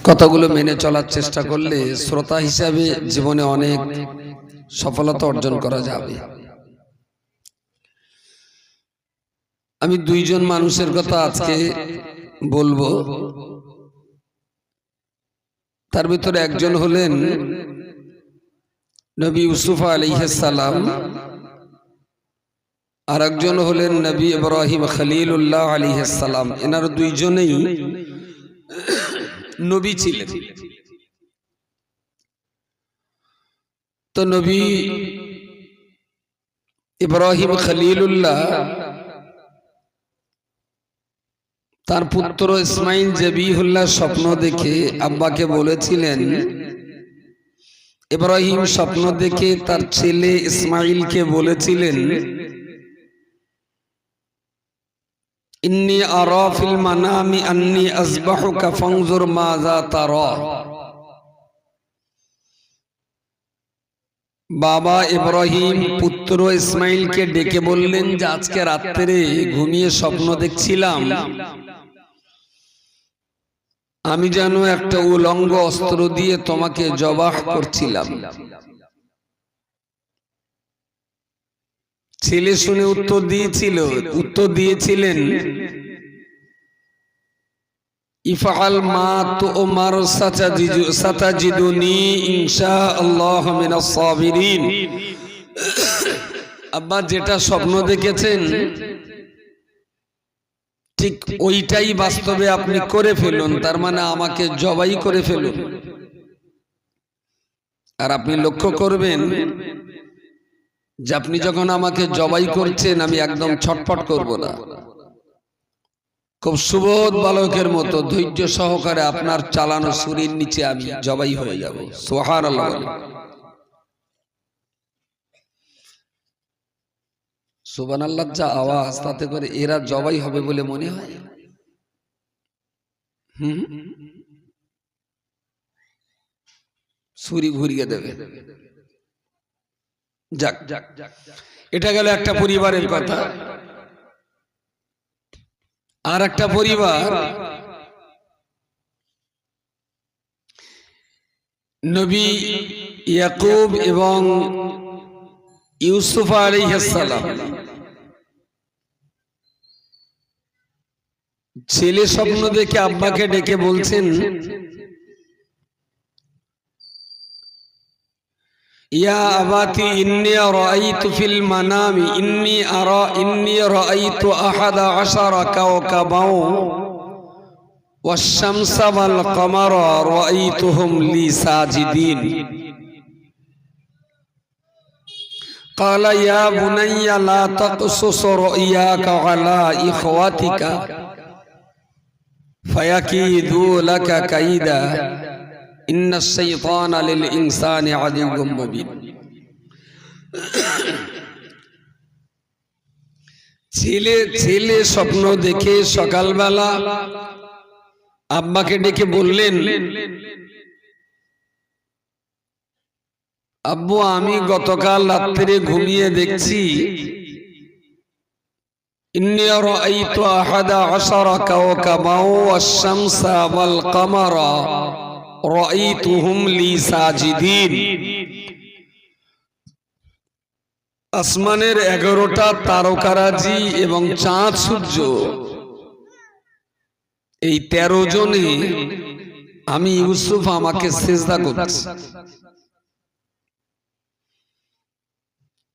কথাগুলো মেনে চলার চেষ্টা করলে শ্রোতা হিসাবে জীবনে অনেক সফলতা অর্জন করা যাবে। আমি দুইজন মানুষের কথা আজকে বলবো। তার ভিতরে একজন হলেন নবী ইউসুফ আলাইহিস সালাম, আর একজন হলেন নবী ইব্রাহিম খলিলুল্লাহ আলাইহিস সালাম। এনারা দুইজনেই নবী ছিলেন। তো নবী ইব্রাহিম খলিলুল্লাহ তার পুত্র ইসমাইল জবিহুল্লাহ স্বপ্ন দেখে আব্বাকে বলেছিলেন, ইব্রাহিম স্বপ্ন দেখে তার ছেলে ইসমাইলকে বলেছিলেন, ইন্নী আরা ফিল মানামি আন্নী আযবাহুকা ফানজুর মাযা তারা। বাবা ইব্রাহিম পুত্র ইসমাইলকে ডেকে বললেন যে আজকে রাত্রে ঘুমিয়ে স্বপ্ন দেখছিলাম আমি যেন একটা উলঙ্গ অস্ত্র দিয়ে তোমাকে জবাহ করছিলাম। ছেলে শুনে উত্তর দিয়েছিলেন, ইফআল মা তুমার সাতাজিদুনি ইনশাআল্লাহ মিনাস সাবিরিন। আব্বা যেটা স্বপ্ন দেখেছেন ঠিক ওইটাই বাস্তবে আপনি করে ফেলুন, তার মানে আমাকে জবাই করে ফেলুন। আর আপনি লক্ষ্য করবেন যে আপনি যখন আমাকে জবাই করছেন আমি একদম ছটফট করব না, খুব সুবোধ বালকের মতো ধৈর্য সহকারে আপনার চালানো ছুরির নিচে আমি জবাই হয়ে যাব। সুবহানাল্লাহ। সুবহানাল্লাহ যা আওয়াজ, তাতে করে এরা জবাই হবে বলে মনে হয়? ছুরি ঘুরিয়ে দেবে। যাক, এটা গেল একটা পরিবারের কথা। আর একটা পরিবার নবী ইয়াকুব এবং ইউসুফ আলাইহিস সালাম। ছেলে স্বপ্ন দেখে আব্বাকে ডেকে বলছেন, ইয়া আবাতি ইন্নী রাআইতু ফিল মানামি ইন্নী রাআইতু আহাদা আশারা কাওকাবাও ওয়াশ-শামসা ওয়াল কামারা রাআইতুহুম লি সাজিদিন। ক্বালা ইয়া বুনাইয়া লা তাকসুস রা'য়াকা আলা ইখওয়াতিকা ফায়াকিদু লাকা কাইদা ইন্নাশ শাইতানা লিল ইনসানি আদুউম মুবিন। ছেলে স্বপ্ন দেখে সকালবেলা আব্বাকে ডেকে বললেন, আব্বু আমি গতকাল রাত্রে ঘুমিয়ে দেখছি ইন্নী রাআইতু আহাদা আশারা কাওকাবাও ওয়াশ-শামসা ওয়াল কামারা রাআইতুহুম লি সাজিদিন। আসমানের 11টা তারকারাজি এবং চাঁদ সূর্য, এই 13 জনে আমি ইউসুফ আমাকে সিজদা করছি।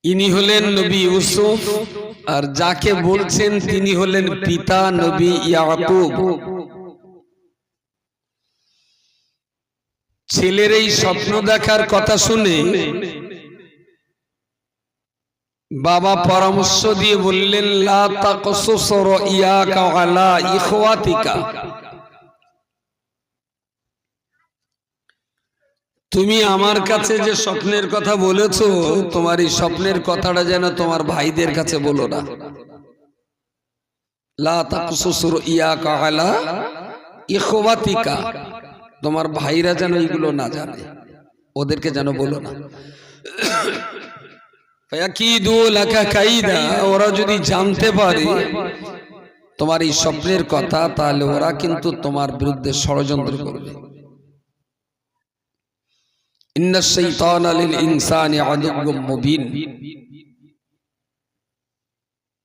ইনি হলেন নবী ইউসুফ, আর যাকে বলছেন তিনি হলেন পিতা নবী ইয়াকুব। ছেলের এই স্বপ্ন দেখার কথা শুনে বাবা পরামর্শ দিয়ে বললেন, লা তাকসুস রা'য়াকা আলা ইখওয়াতিকা। তুমি আমার কাছে যে স্বপ্নের কথা বলেছো, তোমার এই স্বপ্নের কথাটা যেন তোমার ভাইদের কাছে বলো না। লা তাকসুস রা'য়াকা আলা ইখওয়াতিকা, তোমার ভাইরা যেন এগুলো না জানে, ওদেরকে যেন বলো না। ফায়াকিদু লাকা কাইদা, ওরা যদি জানতে পারে তোমার এই স্বপ্নের কথা, তাহলে ওরা কিন্তু তোমার বিরুদ্ধে ষড়যন্ত্র করবে। ইন্নাশ শাইতানা লিল ইনসানি আদুউম মুবিন।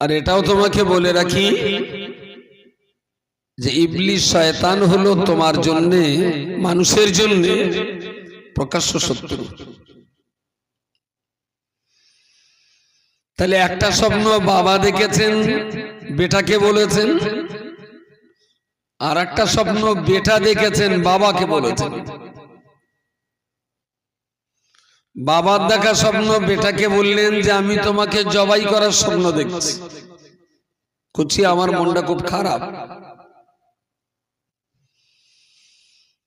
আর এটাও তোমাকে বলে রাখি যে ইবলিস শয়তান হলো তোমার জন্য, মানুষের জন্য প্রকাশ্য শত্রু। তাহলে একটা স্বপ্ন বাবা দেখেছেন, বেটাকে বলেছেন, আর একটা স্বপ্ন বেটা দেখেছেন, বাবাকে বলেছেন। বাবার দেখা স্বপ্ন বেটাকে বললেন যে আমি তোমাকে জবাই করার স্বপ্ন দেখছি। কুচি আমার মনটা খুব খারাপ।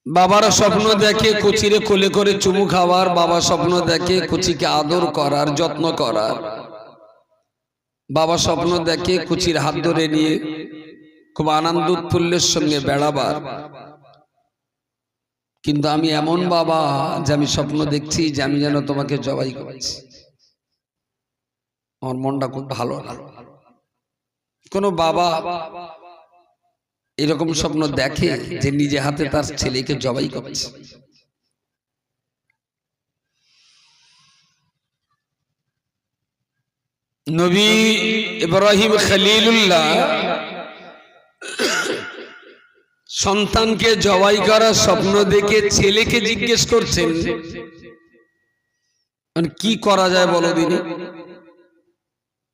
বাবারা স্বপ্ন দেখে কুচিরে কোলে করে চুমু খাওয়ার, বাবা স্বপ্ন দেখে কুচিকে আদর করার, যত্ন করার। বাবা স্বপ্ন দেখে কুচির হাত ধরে নিয়ে খুব আনন্দ উৎফুল্লের সঙ্গে বেড়াবার। কিন্তু আমি এমন বাবা যে আমি স্বপ্ন দেখছি যে আমি যেন তোমাকে জবাই করছি। আমার মনটা খুব ভালো না। কোন বাবা এরকম স্বপ্ন দেখে যে নিজে হাতে তার ছেলেকে জবাই করছে? নবী ইব্রাহিম খলিলুল্লাহ সন্তানকে জবাই করার স্বপ্ন দেখে ছেলেকে জিজ্ঞেস করছেন, মানে কি করা যায় বলো দিনি?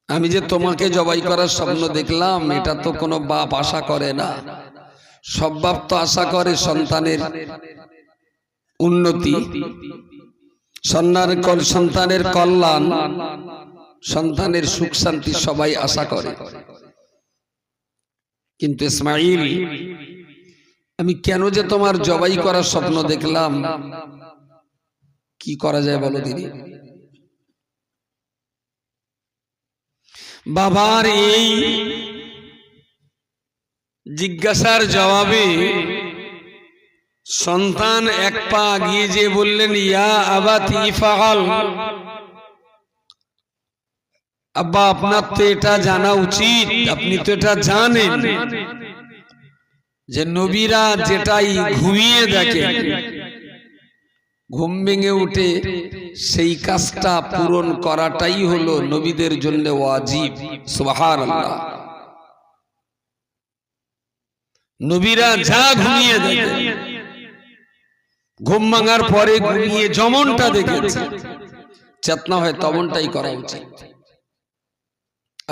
আমি যে তোমাকে জবাই করার স্বপ্ন দেখলাম, এটা তো কোনো বাপ আশা করে না। সব বাপ তো আশা করে সন্তানের উন্নতি, সন্তানের কল্যাণ, সন্তানের সুখ শান্তি সবাই আশা করে। কিন্তু ইসমাইল, আমি কেন যে তোমার জবাই করার স্বপ্ন দেখলাম, কি করা যায় বলো দিদি? বাবার এই জিজ্ঞাসার জবাবে সন্তান এক পা এগিয়ে যে বললেন, ইয়া আবাতি ইফআল। আব্বা, আপনার তো এটা জানা উচিত, আপনি তো এটা জানেন যে নবীরা যেটাই ঘুমিয়ে দেখেন, ঘুম ভেঙে উঠে সেই কাজটা পূরণ করাটাই হলো নবীদের জন্য ওয়াজিব। সুবহানাল্লাহ। নবীরা যা ঘুমিয়ে দেখেন, ঘুম ভাঙার পরে ঘুমিয়ে যেমনটা দেখেছে, চেতনা হয় তেমনটাই করা উচিত।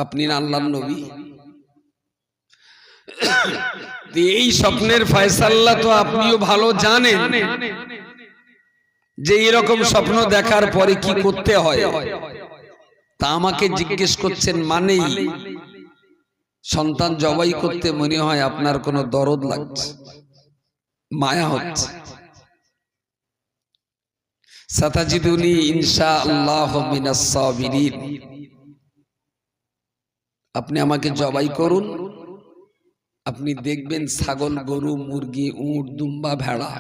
আপনি না আল্লাহর নবী? এই স্বপ্নের ফয়সালা তো আপনিও ভালো জানেন যে এরকম স্বপ্ন দেখার পরে কি করতে হয়। তা আমাকে জিজ্ঞেস করছেন মানেই সন্তান জবাই করতে মনে হয় আপনার কোনো দরদ লাগছে, মায়া হচ্ছে। সাতাজিদুনি ইনশাআল্লাহু মিনাস সাবিরিন। আপনি আমাকে জবাই করুন, আপনি দেখবেন ছাগল, গরু, মুরগি, উট, দুম্বা, ভেড়া,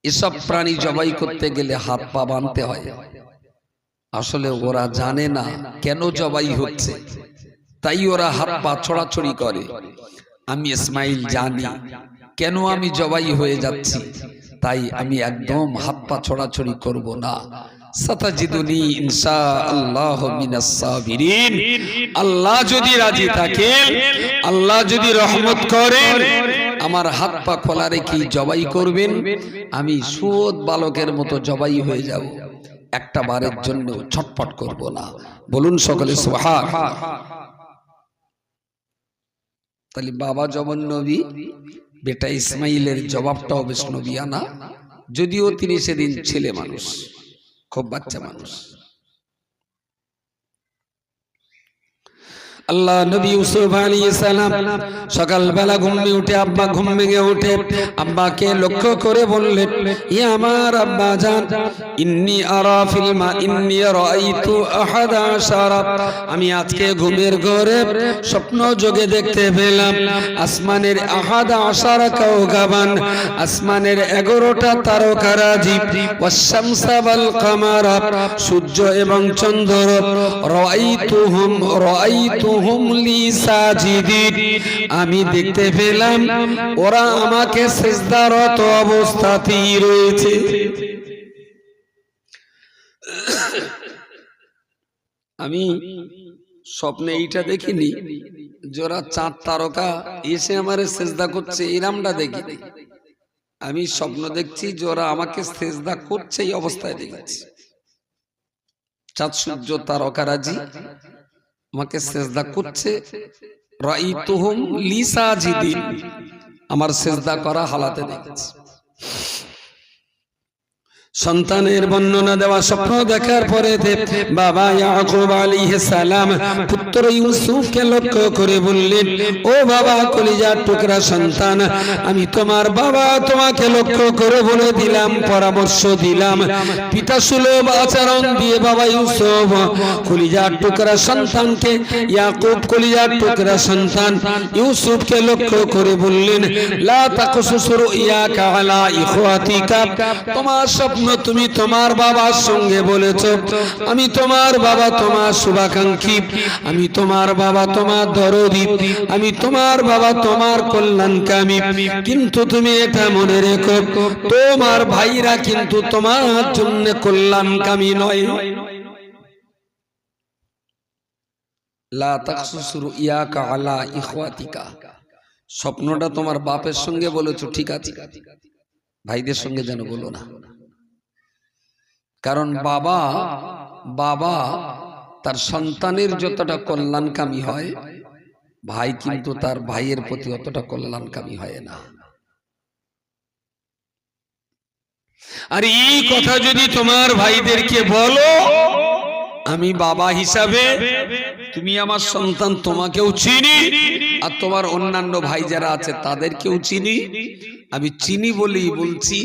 এসব প্রাণী জবাই করতে গেলে হাত পা বাঁধতে হয়। আসলে ওরা জানে না কেন জবাই হচ্ছে, তাই ওরা হাত পা ছড়াছড়ি করে। আমি ইসমাইল জানি কেন আমি জবাই হয়ে যাচ্ছি, তাই আমি একদম হাত পা ছড়াছড়ি করব না। সাতাজিদুনি ইনশাআল্লাহু মিনাস সাবিরিন। আল্লাহ যদি রাজি থাকেন, আল্লাহ যদি রহমত করেন, আমার হাত পা খোলা রেখে জবাই করবেন, আমি সুদ বালকের মতো জবাই হয়ে যাব, একটা বারের জন্য ছটফট করব না। বলুন সকলে সুবহান। তাহলে বাবা যেমন নবী, বেটা ইসমাইলের জবাবটাও বেশ নবিয়ানা, যদিও তিনি সেদিন ছেলে মানুষ, খুব বাচ্চা মানুষ। আল্লাহ নবী ইউসুফ আলাইহিস সালাম সকালবেলা ঘুম থেকে উঠে, আব্বা ঘুম ভেঙে উঠে আব্বাকে লক্ষ্য করে বললেন, ইয়া আমার আব্বা জান, ইন্নী আরা ফিল মা ইন্নী রাআইতু আহাদা আশারা। আমি আজকে ঘুমের ঘরে স্বপ্ন যোগে দেখতে পেলাম আসমানের আহাদা আশারা কাওকাবান, আসমানের 11টা তারকারাজি, ওয়াস শামসা ওয়াল কামারা, সূর্য এবং চন্দ্র, রাআইতুহুম লি সাজিদিন। আমি দেখতে পেলাম ওরা আমাকে সিজদারত অবস্থাতেই রয়েছে। আমি স্বপ্নে এইটা দেখিনি, যারা চাঁদ তারকা এসে আমারে সেজদা করছে, এরামটা দেখিনি। আমি স্বপ্ন দেখছি যারা আমাকে সেজদা করছে, এই অবস্থায় দেখেছি। চাঁদ সূর্য তারকারাজি আমাকে সেজদা করছে, রাইতুহুম লিসাজিদিন, আমার সেজদা করা হালাতে দেখেছি। সন্তানের বর্ণনা দেওয়া স্বপ্ন দেখার পরে বাবা ইয়াকুব আলাইহিস সালাম পুত্র ইউসুফকে লক্ষ্য করে বললেন, ও বাবা কলিজার টুকরা সন্তান, আমি তোমার বাবা তোমাকে লক্ষ্য করে বলে দিলাম, পরামর্শ দিলাম, পিতা সুলভ আচরণ দিয়ে বাবা ইউসুফ কলিজার টুকরা সন্তানকে, ইয়াকুব কলিজার টুকরা সন্তান ইউসুফকে লক্ষ্য করে বললেন, লা তাকসুস রুইয়াকা আলা ইখওয়াতিকা, তোমার স্বপ্ন তুমি তোমার বাবার সঙ্গে বলেছ, আমি তোমার বাবা তোমার শুভাকাঙ্ক্ষী, আমি তোমার বাবা তোমার দরদি, আমি তোমার বাবা তোমার কল্যাণকামী, কিন্তু তুমি এটা মনে রেখো, তোমার ভাইরা কিন্তু তোমার জন্য কল্যাণকামী নয়। লা তাকসুস রুইয়াকা আলা ইখওয়াতিকা, স্বপ্নটা তোমার বাপের সঙ্গে বলেছো, ঠিক আছে, ভাইদের সঙ্গে যেন বলো না। কারণ বাবা তার সন্তানের যতটা কল্যাণকামী হয়, ভাই কিন্তু তার ভাইয়ের প্রতি অতটা কল্যাণকামী হয় না। আর এই কথা যদি তোমার ভাইদেরকে বলো, আমি বাবা হিসাবে তুমি আমার সন্তান, তোমাকেও চিনি, আর তোমার অন্যান্য ভাই যারা আছে তাদেরকেও চিনি, আমি চিনি বলেই বলছি,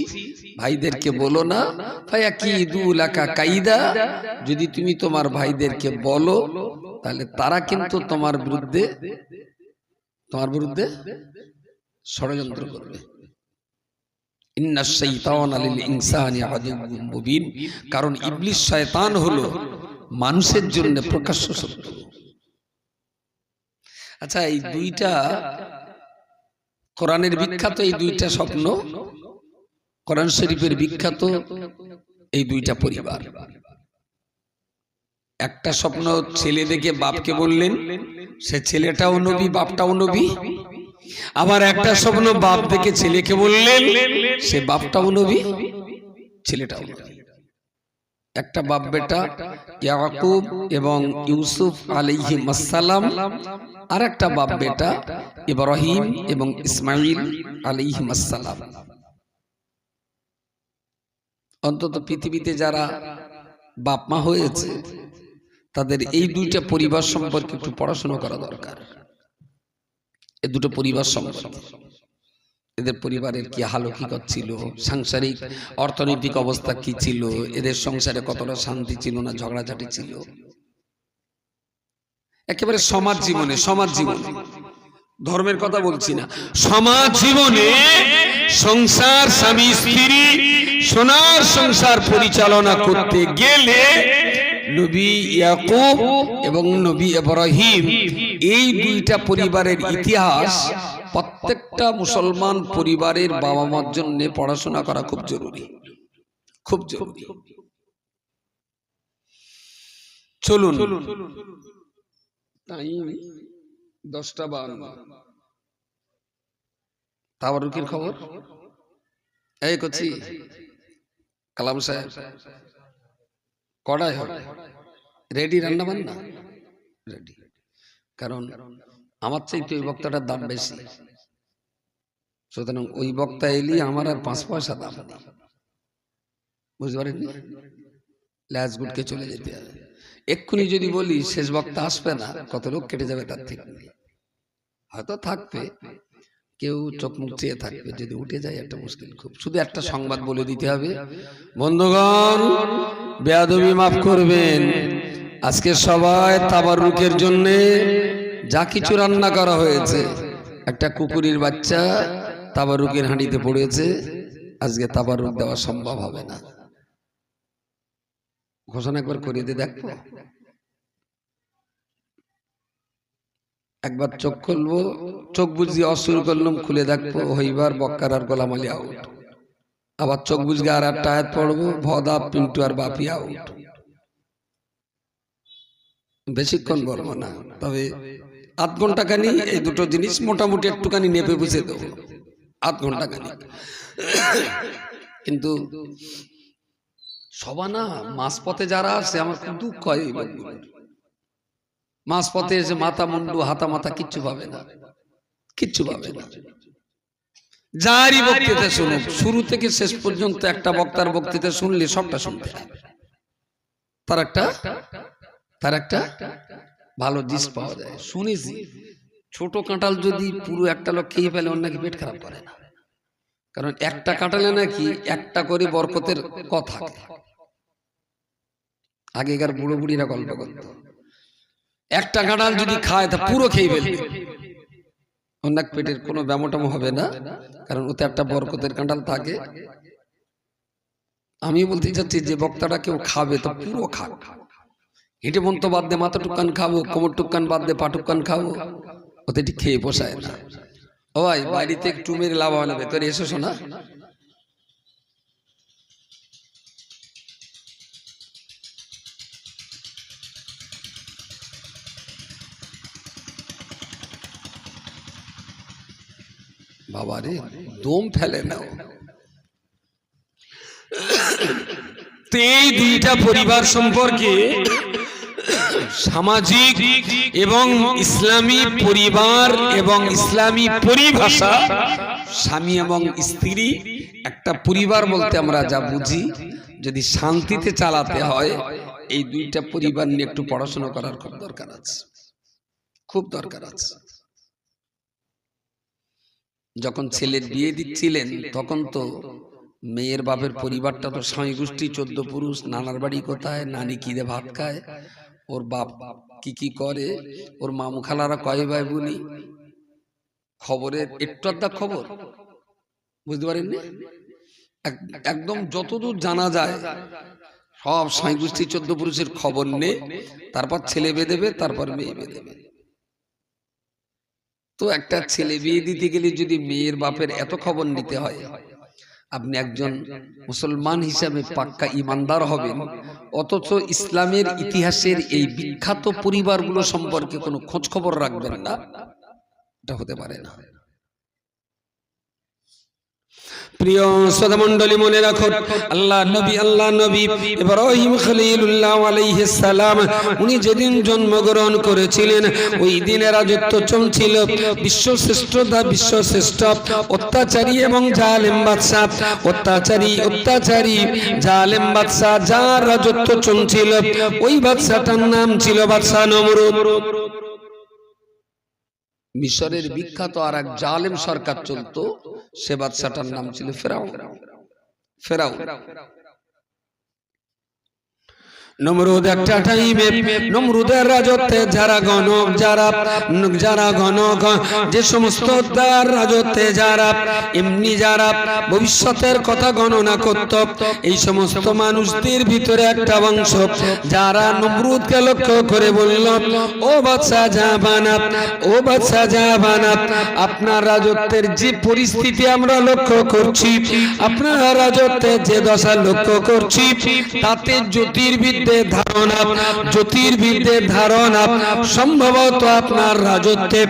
ভাইদেরকে বলো না। ফায়াকিদু লাকা কাইদা, যদি তুমি তোমার ভাইদেরকে বলো তাহলে তারা কিন্তু তোমার বিরুদ্ধে ষড়যন্ত্র করবে। ইন্নাশ শাইতানা লিল ইনসানি আদুউম মুবিন, কারণ ইবলিস শয়তান হলো মানুষের জন্য প্রকাশ্য শত্রু। আচ্ছা, এই দুইটা কোরআনের বিখ্যাত এই দুইটা স্বপ্ন, কোরআন শরীফের বিখ্যাত এই দুইটা পরিবার। একটা স্বপ্ন ছেলে দেখে বাপকে বললেন, সে ছেলেটাও নবী বাপটাও নবী। আবার একটা স্বপ্ন বাপ দেখে ছেলেকে বললেন, সে বাপটাও নবী ছেলেটাও নবী। একটা বাপ বেটা ইয়াকুব এবং ইউসুফ আলাইহিস সালাম, আর একটা বাপ বেটা ইব্রাহিম এবং ইসমাইল আলাইহিস সালাম। অন্তত পৃথিবীতে যারা বাপ মা হয়েছে তাদের এই দুইটা পরিবার সম্পর্কে একটু পড়াশোনা করা দরকার। এই দুটো পরিবার সম্পর্কে, এদের পরিবারের কি হালকিকত ছিল, সাংসারিক অর্থনৈতিক অবস্থা কি ছিল, এদের সংসারে কতটা শান্তি ছিল না ঝগড়াঝাটি ছিল, একেবারে সমাজ জীবনে ধর্মের কথা বলছি না, সমাজ জীবনে সংসার, স্বামী স্ত্রী সোনার সংসার পরিচালনা করতে গেলে নবী ইয়াকুব এবং নবী ইব্রাহিম, এই দুইটা পরিবারের ইতিহাস প্রত্যেকটা মুসলমান পরিবারের বাবা মার জন্য পড়াশোনা করা খুব জরুরি, খুব জরুরি। চলুন, টাইম 10:52। তাবারুকের খবর এই করছি, কালাম সাহেব কড়াই হবে রেডি, রান্না বান্না রেডি। কারণ আমার চাইতে ওই বক্তাটার দাম বেশি, সুতরাং ওই বক্তা এলি আমার আর 5 পয়সা দাম নেই, বুঝতে পারেন? ল্যাজ গুটকে চলে যেতে হবে। এক্ষুনি যদি বলি শেষ বক্তা আসবে না, কত লোক কেটে যাবে তার ঠিক নেই। হয়তো থাকবে, কেউ চোখ মুখ চেয়ে থাকবে, যদি উঠে যায় একটা মুশকিল খুব। শুধু একটা সংবাদ বলে দিতে হবে, বন্ধুগণ বেয়াদবি মাফ করবেন, আজকে সবাই তাবারুকের জন্য যা কিছু রান্না করা হয়েছে, একটা কুকুরের বাচ্চা তাবারুকের হাঁড়িতে পড়েছে, আজকে তাবারুক দেওয়া সম্ভব হবে না। ঘোষণা একবার করিয়ে দিয়ে দেখবো, একবার চোখ খুলবো, চোখ বুঝিয়ে অসুর করলাম, খুলে দেখবো হইবার বক্কার আর গোলাম আলী আউট। আবার চোখ বুঝিয়ে আর একটা আয়াত পড়বো, ভদা পিন্টু আর বাপি আউট। বেশিক্ষণ বলবো না, তবে আধ ঘন্টা খানি এই দুটো জিনিস মোটামুটি একটুখানি নেপে বুঝে দেবো, আধ ঘন্টা খানি। কিন্তু সবা না মাঝপথে যারা আসে আমার খুব দুঃখ হয়। মাঝপথে এসে মাথা মুন্ডু হাতা মাথা কিচ্ছু পাবে না, কিচ্ছু পাবে না। যারই বক্তৃতা শুনুক শুরু থেকে শেষ পর্যন্ত একটা বক্তার বক্তৃতা শুনলে সবটা শুনতে হবে, তার একটা ভালো জিনিস পাওয়া যায়। শুনেছি ছোট কাঁঠাল যদি পুরো একটা লোক খেয়ে ফেলে ওর নাকি পেট খারাপ করে না, কারণ একটা কাঁঠালে নাকি একটা করে বরকতের কথা। আগেকার বুড়ো বুড়িরা গল্প করত, একটা কাঁঠাল যদি খায় তা পুরো খেয়ে ফেলবে, ওর নাকি পেটের কোনো ব্যামোটামো হবে না, কারণ ওতে একটা বরকতের কাঁঠাল থাকে। আমি বলতে চাচ্ছি যে বক্তাটা কেউ খাবে তো পুরো খাক, হেঁটে মন্ত বাদ দিয়ে মাথা টুকান খাবো, কোমর টুকান বাদ দিয়ে পা টুকান খাবো, ওতে ঠিক খেয়ে পোষায় না। ও ভাই বাড়িতে একটু মেরে লাভ হয় না, ভেতরে এসো শোনা। বাবারে দম ফেলে নাও। এই দুইটা পরিবার সম্পর্কে সামাজিক এবং ইসলামী পরিবার এবং ইসলামী পরিভাষা, স্বামী এবং স্ত্রী একটা পরিবার বলতে আমরা যা বুঝি, যদি শান্তিতে চালাতে হয় এই দুইটা পরিবার নিয়ে একটু পড়াশোনা করার খুব দরকার আছে, খুব দরকার আছে। যখন ছেলের বিয়ে দিচ্ছিলেন তখন তো মেয়ের বাপের পরিবারটা তো স্বামী গোষ্ঠী 14 পুরুষ, নানার বাড়ি কোথায়, নানি কি দিয়ে ভাত খায়, ওর বাপ কি কি করে, ওর মামু খালারা কয় ভাই বোনি, খবরের একটু আধা খবর বুঝতে পারেননি। একদম যতদূর জানা যায় সব স্বামী গোষ্ঠী 14 পুরুষের খবর নে, তারপর ছেলে বেঁধেবে, তারপর মেয়ে বেঁধেবে। তো একটা ছেলে বিয়ে দিতে গেলে যদি মেয়ের বাপের এত খবর নিতে হয়, আপনি একজন মুসলমান হিসাবে পাক্কা ইমানদার হবেন, অথচ ইসলামের ইতিহাসের এই বিখ্যাত পরিবারগুলো সম্পর্কে কোনো খোঁজ খবর রাখবেন না, এটা হতে পারে না। প্রিয় শ্রোতা মণ্ডলী, মনে রাখো আল্লাহ নবী ইব্রাহিম খলিলুল্লাহ আলাইহিস সালাম উনি যেদিন জন্মগ্রহণ করেছিলেন ওই দিনের রাজত্ব চলছিল বিশ্বশ্রেষ্ঠ অত্যাচারী এবং জালেম বাদশা, অত্যাচারী জালেম বাদশা, যার রাজত্ব চলছিল ওই বাদশাটার নাম ছিল বাদশা নমরুদ। মিশরের বিখ্যাত আর এক জালেম সরকার চলতো, সে বাদশাটার নাম ছিল ফেরাউন। নমরুদ একটা টাইমে নমরুদের রাজত্বে যারা গণক যে সমস্ত তার রাজত্বে যারা এমনি যারা ভবিষ্যতের কথা গণনা করত, এই সমস্ত মানুষদের ভিতরে একটা বংশ যারা নমরুদকে লক্ষ্য করে বলল, ও বাদশা জাহাবানা, আপনার রাজত্বের যে পরিস্থিতি আমরা লক্ষ্য করছি, আপনার রাজত্বের যে দশা লক্ষ্য করছি, তাতে জ্যোতির্বিদদের ধারণা সম্ভবত আপনার রাজত্বে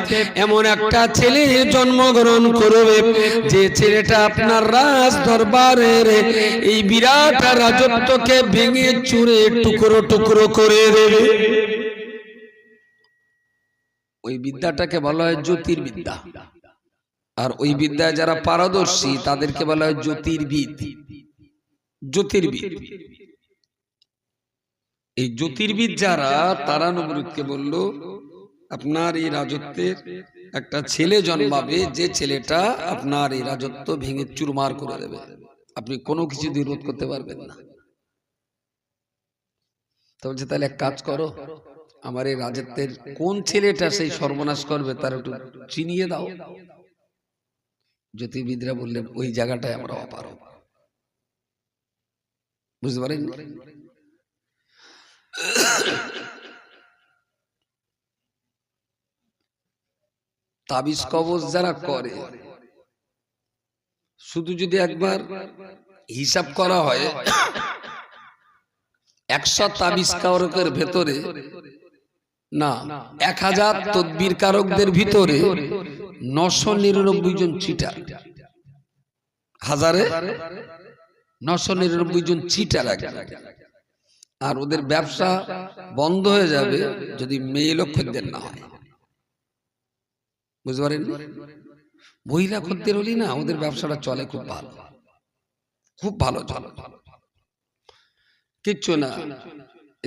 এমন একটা ছেলে জন্মগ্রহণ করবে যে ছেলেটা আপনার রাজ দরবারের এই বিরাট রাজত্বকে ভেঙে চুরে টুকরো টুকরো করে দেবে। ওই বিদ্যাটাকে বলা হয় জ্যোতির্বিদ্যা, আর ওই বিদ্যায় যারা পারদর্শী তাদেরকে বলা হয় জ্যোতির্বিদ। এই জ্যোতির্বিদ যারা, তারা নমরুদকে বলল, আপনার এই রাজত্বের একটা ছেলে জন্মাবে যে ছেলেটা আপনার এই রাজত্ব ভেঙে চুরমার করে দেবে, আপনি কোনো কিছু দিয়ে রোধ করতে পারবেন না। তো বলছে তাহলে এক কাজ করো, আমার এই রাজত্বের কোন ছেলেটা সেই সর্বনাশ করবে তার একটু চিনিয়ে দাও। জ্যোতির্বিদরা বললেন ওই জায়গাটায় আমরা অপারগ। বুঝতে পারেন? তাবিজ কবজ যারা করে, শুধু যদি একবার হিসাব করা হয় 100 তাবিজ কারকের ভেতরে না, 1000 তদবির কারকদের ভিতরে 999 জন চিটার, 1000-এ 999 জন চিটার। আর ওদের ব্যবসা বন্ধ হয়ে যাবে যদি মেয়ে লোক খদ্দের না হয়। বুঝতে পারেন? মহিলা খদ্দের হলি না, ওদের ব্যবসাটা চলে খুব ভালো, খুব ভালো চলে। কিচ্ছু না,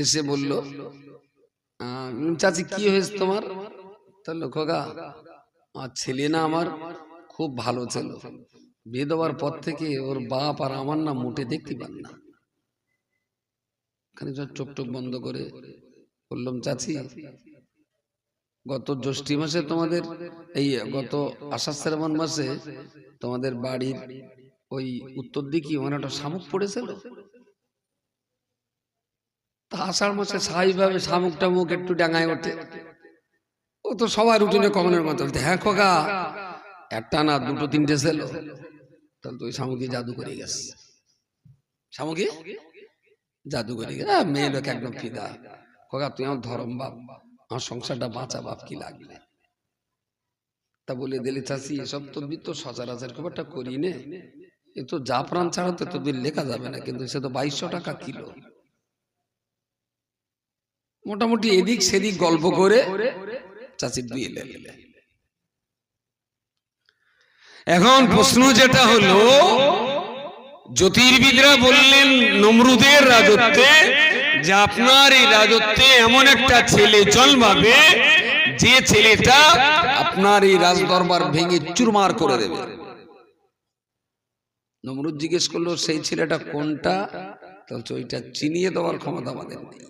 এসে বলল, চাচি কি হয়েছে তোমার? তাহলে খোকা, আমার ছেলে না আমার খুব ভালো ছিল, বিয়ে দেওয়ার পর থেকে ওর বাপ আর আমার না মোটে দেখতে পান না। চোখ টোক বন্ধ করে বললাম, চাচি গত জ্যৈষ্ঠী মাসে তোমাদের এই গত আষাঢ় শ্রাবণ মাসে তোমাদের বাড়ির ওই উত্তর দিকে মানে একটা শামুক পড়েছিল। তা আষাঢ় মাসে স্বাভাবিকভাবে শামুক টামুক একটু ডাঙায় ওঠে, ও তো সবার রুটিনে কখনের মতো। হ্যাঁ খোকা, একটা না দুটো তিনটে ছিল। তাহলে তো ওই শামুকি জাদু করে গেছে, শামুকি জাদু করে গেছে। মেয়ে লোক একদম ফিদা। খোকা তুই আমার ধরম বাপ, আমার সংসারটা বাঁচা বাপ, কি লাগবে? তা বলে দিলি, চাষি এসব তদবির তো সচরাচর খুব একটা করি নে, কিন্তু জাফরান ছাড়া তো তদবির লেখা যাবে না, কিন্তু সে তো 2200 টাকা কিলো। মোটামুটি এদিক সেদিক গল্প করে চাষির বিয়ে লেগে। এখন প্রশ্ন যেটা হলো, জ্যোতির্বিদরা বললেন নমরুদের রাজত্বে যে আপনার এই রাজত্বে এমন একটা ছেলে জন্মাবে যে ছেলেটা আপনার এই রাজদরবার ভেঙে চুরমার করে দেবে। নমরুদ জিজ্ঞেস করলো, সেই ছেলেটা কোনটা? তাহলে ওইটা চিনিয়ে দেওয়ার ক্ষমতা আমাদের নেই,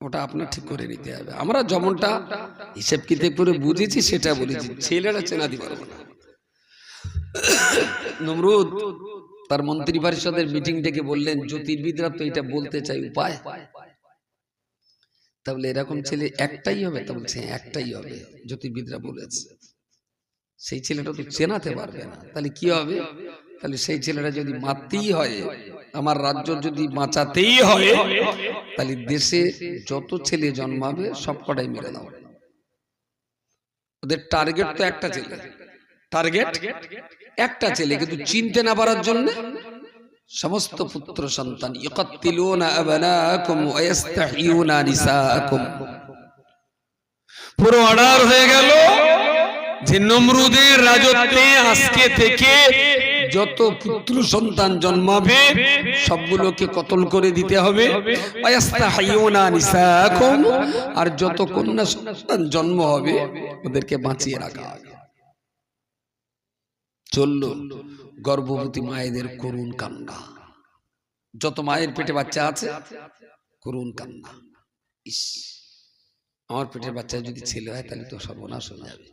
ওটা আপনার ঠিক করে নিতে হবে। আমরা যেমনটা হিসেব কিতাব করে বুঝেছি সেটা বলেছি, ছেলেটা চেনা দিতে পারবো না। নমরুদ তার মন্ত্রী পরিষদের মিটিং ডেকে বললেন, জ্যোতির্বিদরা তো এটা বলতে চাই উপায়, তাহলে এরকম ছেলে একটাই হবে? তা বলছে একটাই হবে, জ্যোতির্বিদরা বলেছে। সেই ছেলেটা তো চেনাতে পারবে না, তাহলে কি হবে? তাহলে সেই ছেলেটা যদি মারতেই হয়, আমার রাজ্য যদি বাঁচাতেই হয়, তাহলে দেশে যত ছেলে জন্মাবে সব কটাই মেরে দাও। ওদের টার্গেট তো একটা ছেলে, টার্গেট একটা ছেলে, কিন্তু চিনতে না পারার জন্য সমস্ত পুত্র সন্তান ইয়াকাতিলুনা আবনাকুম ওয়া ইস্তাহিয়ুনা নিসাআকুম। পুরো অর্ডার হয়ে গেল যে নমরুদের রাজত্বে আজকে থেকে যত পুত্র সন্তান জন্মাবে সবগুলোকে কতল করে দিতে হবে। ওয়া ইস্তাহিয়ুনা নিসাআকুম, আর যত কন্যা সন্তান জন্ম হবে ওদেরকে বাঁচিয়ে রাখা হবে। চলল গর্ভবতী মায়েদের করুণ কান্না, যত মায়ের পেটে বাচ্চা আছে করুণ কান্না। ইস, আমার পেটের বাচ্চা যদি ছেলে হয় তাহলে তো সর্বনাশ হয়ে যাবে।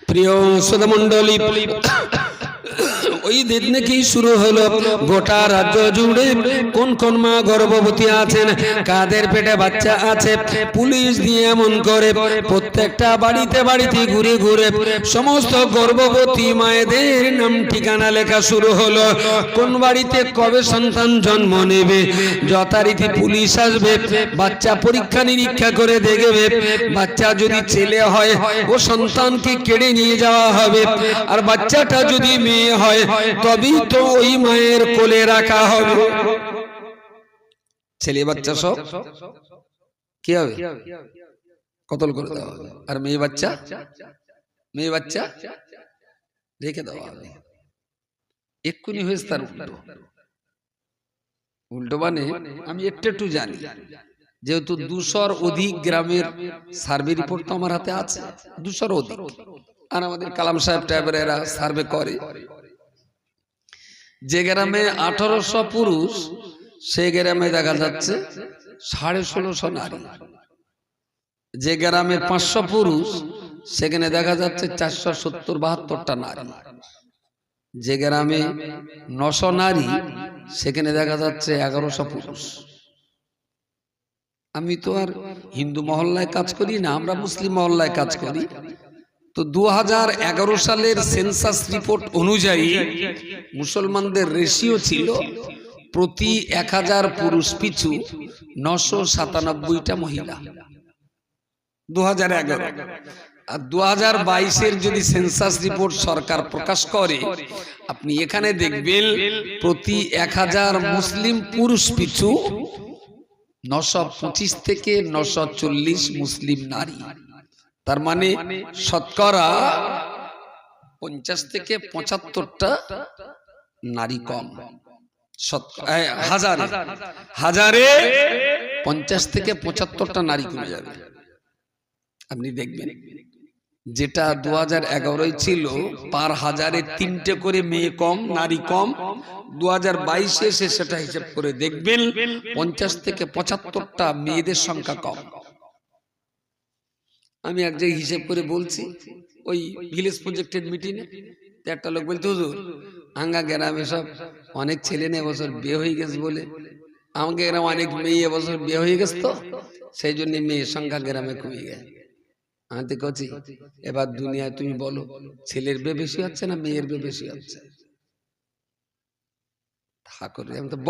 প্রিয় শ্রোতা মণ্ডলী, ওই দিন থেকেই শুরু হলো গোটা রাজ্য জুড়ে কোন কোন মা গর্ভবতী আছেন, কাদের পেটে বাচ্চা আছে, পুলিশ দিয়ে এমন করে প্রত্যেকটা বাড়িতে বাড়িতে ঘুরে ঘুরে সমস্ত গর্ভবতী মায়েদের নাম ঠিকানা লেখা শুরু হলো। কোন বাড়িতে কবে সন্তান জন্ম নেবে যথারীতি পুলিশ আসবে, বাচ্চা পরীক্ষা নিরীক্ষা করে দেখবে। বাচ্চা যদি ছেলে হয় ও সন্তানকে কেড়ে নিয়ে যাওয়া হবে, আর বাচ্চাটা যদি মেয়ে হয় তবেই তো ওই মায়ের কোলে রাখা হবে। ছেলে বাচ্চা সব কি হবে? কতল করে দেওয়া হবে। আর মেয়ে বাচ্চা রেখে দেওয়া হবে। এক্ষুনি হয়েছে তার উল্টো। মানে আমি একটু জানি, যেহেতু 200-র অধিক গ্রামের সার্ভে রিপোর্ট তো আমার হাতে আছে, 200-র অধিক। আর আমাদের কালাম সাহেব টাইপের এরা সার্ভে করে। যে গ্রামে 1800 পুরুষ, সে গ্রামে দেখা যাচ্ছে 1650 নারী। যে গ্রামে 500 পুরুষ, সেখানে দেখা যাচ্ছে 470-72টা নারী। যে গ্রামে 900 নারী, সেখানে দেখা যাচ্ছে 1100 পুরুষ। আমি তো আর হিন্দু মহল্লায় কাজ করি না, আমরা মুসলিম মহল্লায় কাজ করি। তো 2011 সালের সেন্সাস রিপোর্ট অনুযায়ী মুসলমানদের রেশিও ছিল প্রতি 1000 পুরুষ পিছু 997টা মহিলা 2011। আর 2022-এর যদি সেন্সাস রিপোর্ট সরকার প্রকাশ করে, আপনি এখানে দেখবেন প্রতি 1000 মুসলিম পুরুষ পিছু 925 থেকে 940 মুসলিম নারী। তার মানে শতকরা 50 থেকে 75টা নারী কম। হাজারে 50 থেকে 75টা নারী কমে যাবে। আপনি দেখবেন যেটা 2011 ছিল পার হাজারে 3টে করে মেয়ে কম, নারী কম। 2022-এ এসে সেটা হিসাব করে দেখবেন 50 থেকে 75টা মেয়েদের সংখ্যা কম। আমি এক জায়গায় হিসাব করে বলছি, ওই ভিলেজ প্রজেক্টের মিটিংয়ে একটা লোক বলতে, হুজুর আঙ্গা গ্রামে সব অনেক ছেলে না এবছর বিয়ে হয়ে গেছে বলে, আমাকে গ্রামে অনেক মেয়ে এবছর বিয়ে হয়ে গেছে, তো সেই জন্য মেয়ের সংখ্যা গ্রামে কমে গেছে। আমি তো কছি, এবার দুনিয়ায় তুমি বলো ছেলের বিয়ে বেশি হচ্ছে না মেয়ের বিয়ে বেশি হচ্ছে?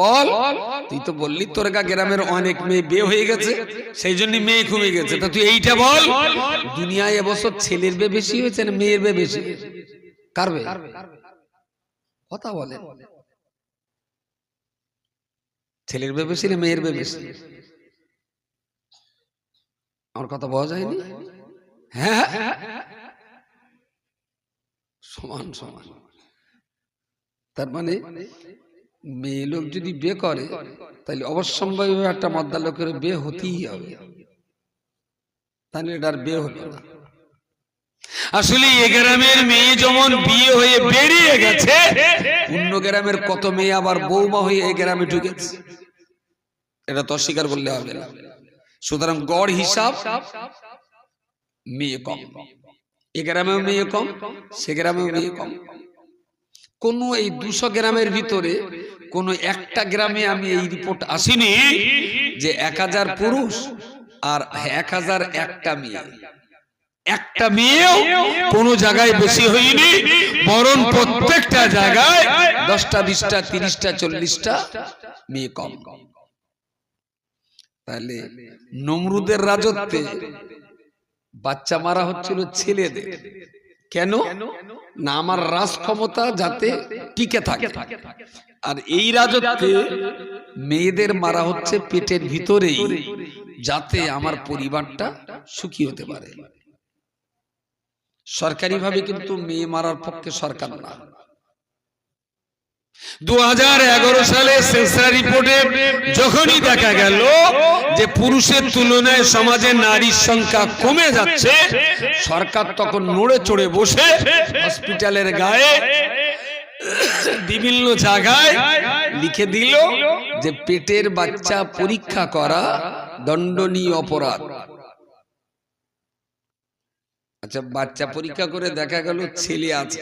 বল, তুই তো বললি তোর গ্রামের অনেক মেয়ে বিয়ে হয়ে গেছে সেই জন্য মেয়ে কমে গেছে, তা তুই এইটা বল দুনিয়ায় এবছর ছেলের বিয়ে বেশি হয়েছে না মেয়ের বিয়ে বেশি হয়েছে? কার বিয়ে? কথা বলে, ছেলের বিয়ে বেশি না মেয়ের বিয়ে বেশি? আমার কথা বলা যায়নি? হ্যাঁ, সমান সমান। তার মানে মেয়ে লোক যদি বিয়ে করে তাহলে অবশ্যম্ভাবী একটা মদ্দা লোকের বিয়ে হতেই হবে, তাহলে এটার বিয়ে হলো না। আসলে এ গ্রামের মেয়ে যেমন বিয়ে হয়ে বেরিয়ে গেছে, অন্য গ্রামের কত মেয়ে আবার বৌমা হয়ে এই গ্রামে ঢুকেছে, এটা তো অস্বীকার করলে হবে না। সুতরাং গড় হিসাব মেয়ে কম, এ গ্রামেও মেয়ে কম, সে গ্রামেও মেয়ে কম। কোন এই 200 গ্রামের ভিতরে কোন একটা গ্রামে আমি এই রিপোর্ট আসেনি যে 1000 পুরুষ আর 1001টা মেয়ে, একটা মেয়েও কোন জায়গায় বেশি হয়নি, বরং প্রত্যেকটা জায়গায় 10টা 20টা 30টা 40টা মেয়ে কম। তাহলে নমরুদের রাজত্বে বাচ্চা মারা হচ্ছিল ছেলেদের, কেন না? আমার রাজ ক্ষমতা যাতে টিকে থাকে। আর এই রাজত্বে মেয়েদের মারা হচ্ছে পেটের ভিতরেই, যাতে আমার পরিবারটা সুখী হতে পারে। সরকারি ভাবে কিন্তু মেয়ে মারার পক্ষে সরকার না। 2011 সালে সেন্সাস রিপোর্টে যখনই দেখা গেল যে পুরুষের তুলনায় সমাজে নারীর সংখ্যা কমে যাচ্ছে, সরকার তখন নড়ে চড়ে বসে হসপিটালের গায়ে বিভিন্ন জায়গায় লিখে দিল যে পেটের বাচ্চা পরীক্ষা করা দণ্ডনীয় অপরাধ। আচ্ছা, বাচ্চা পরীক্ষা করে দেখা গেল ছেলে আছে,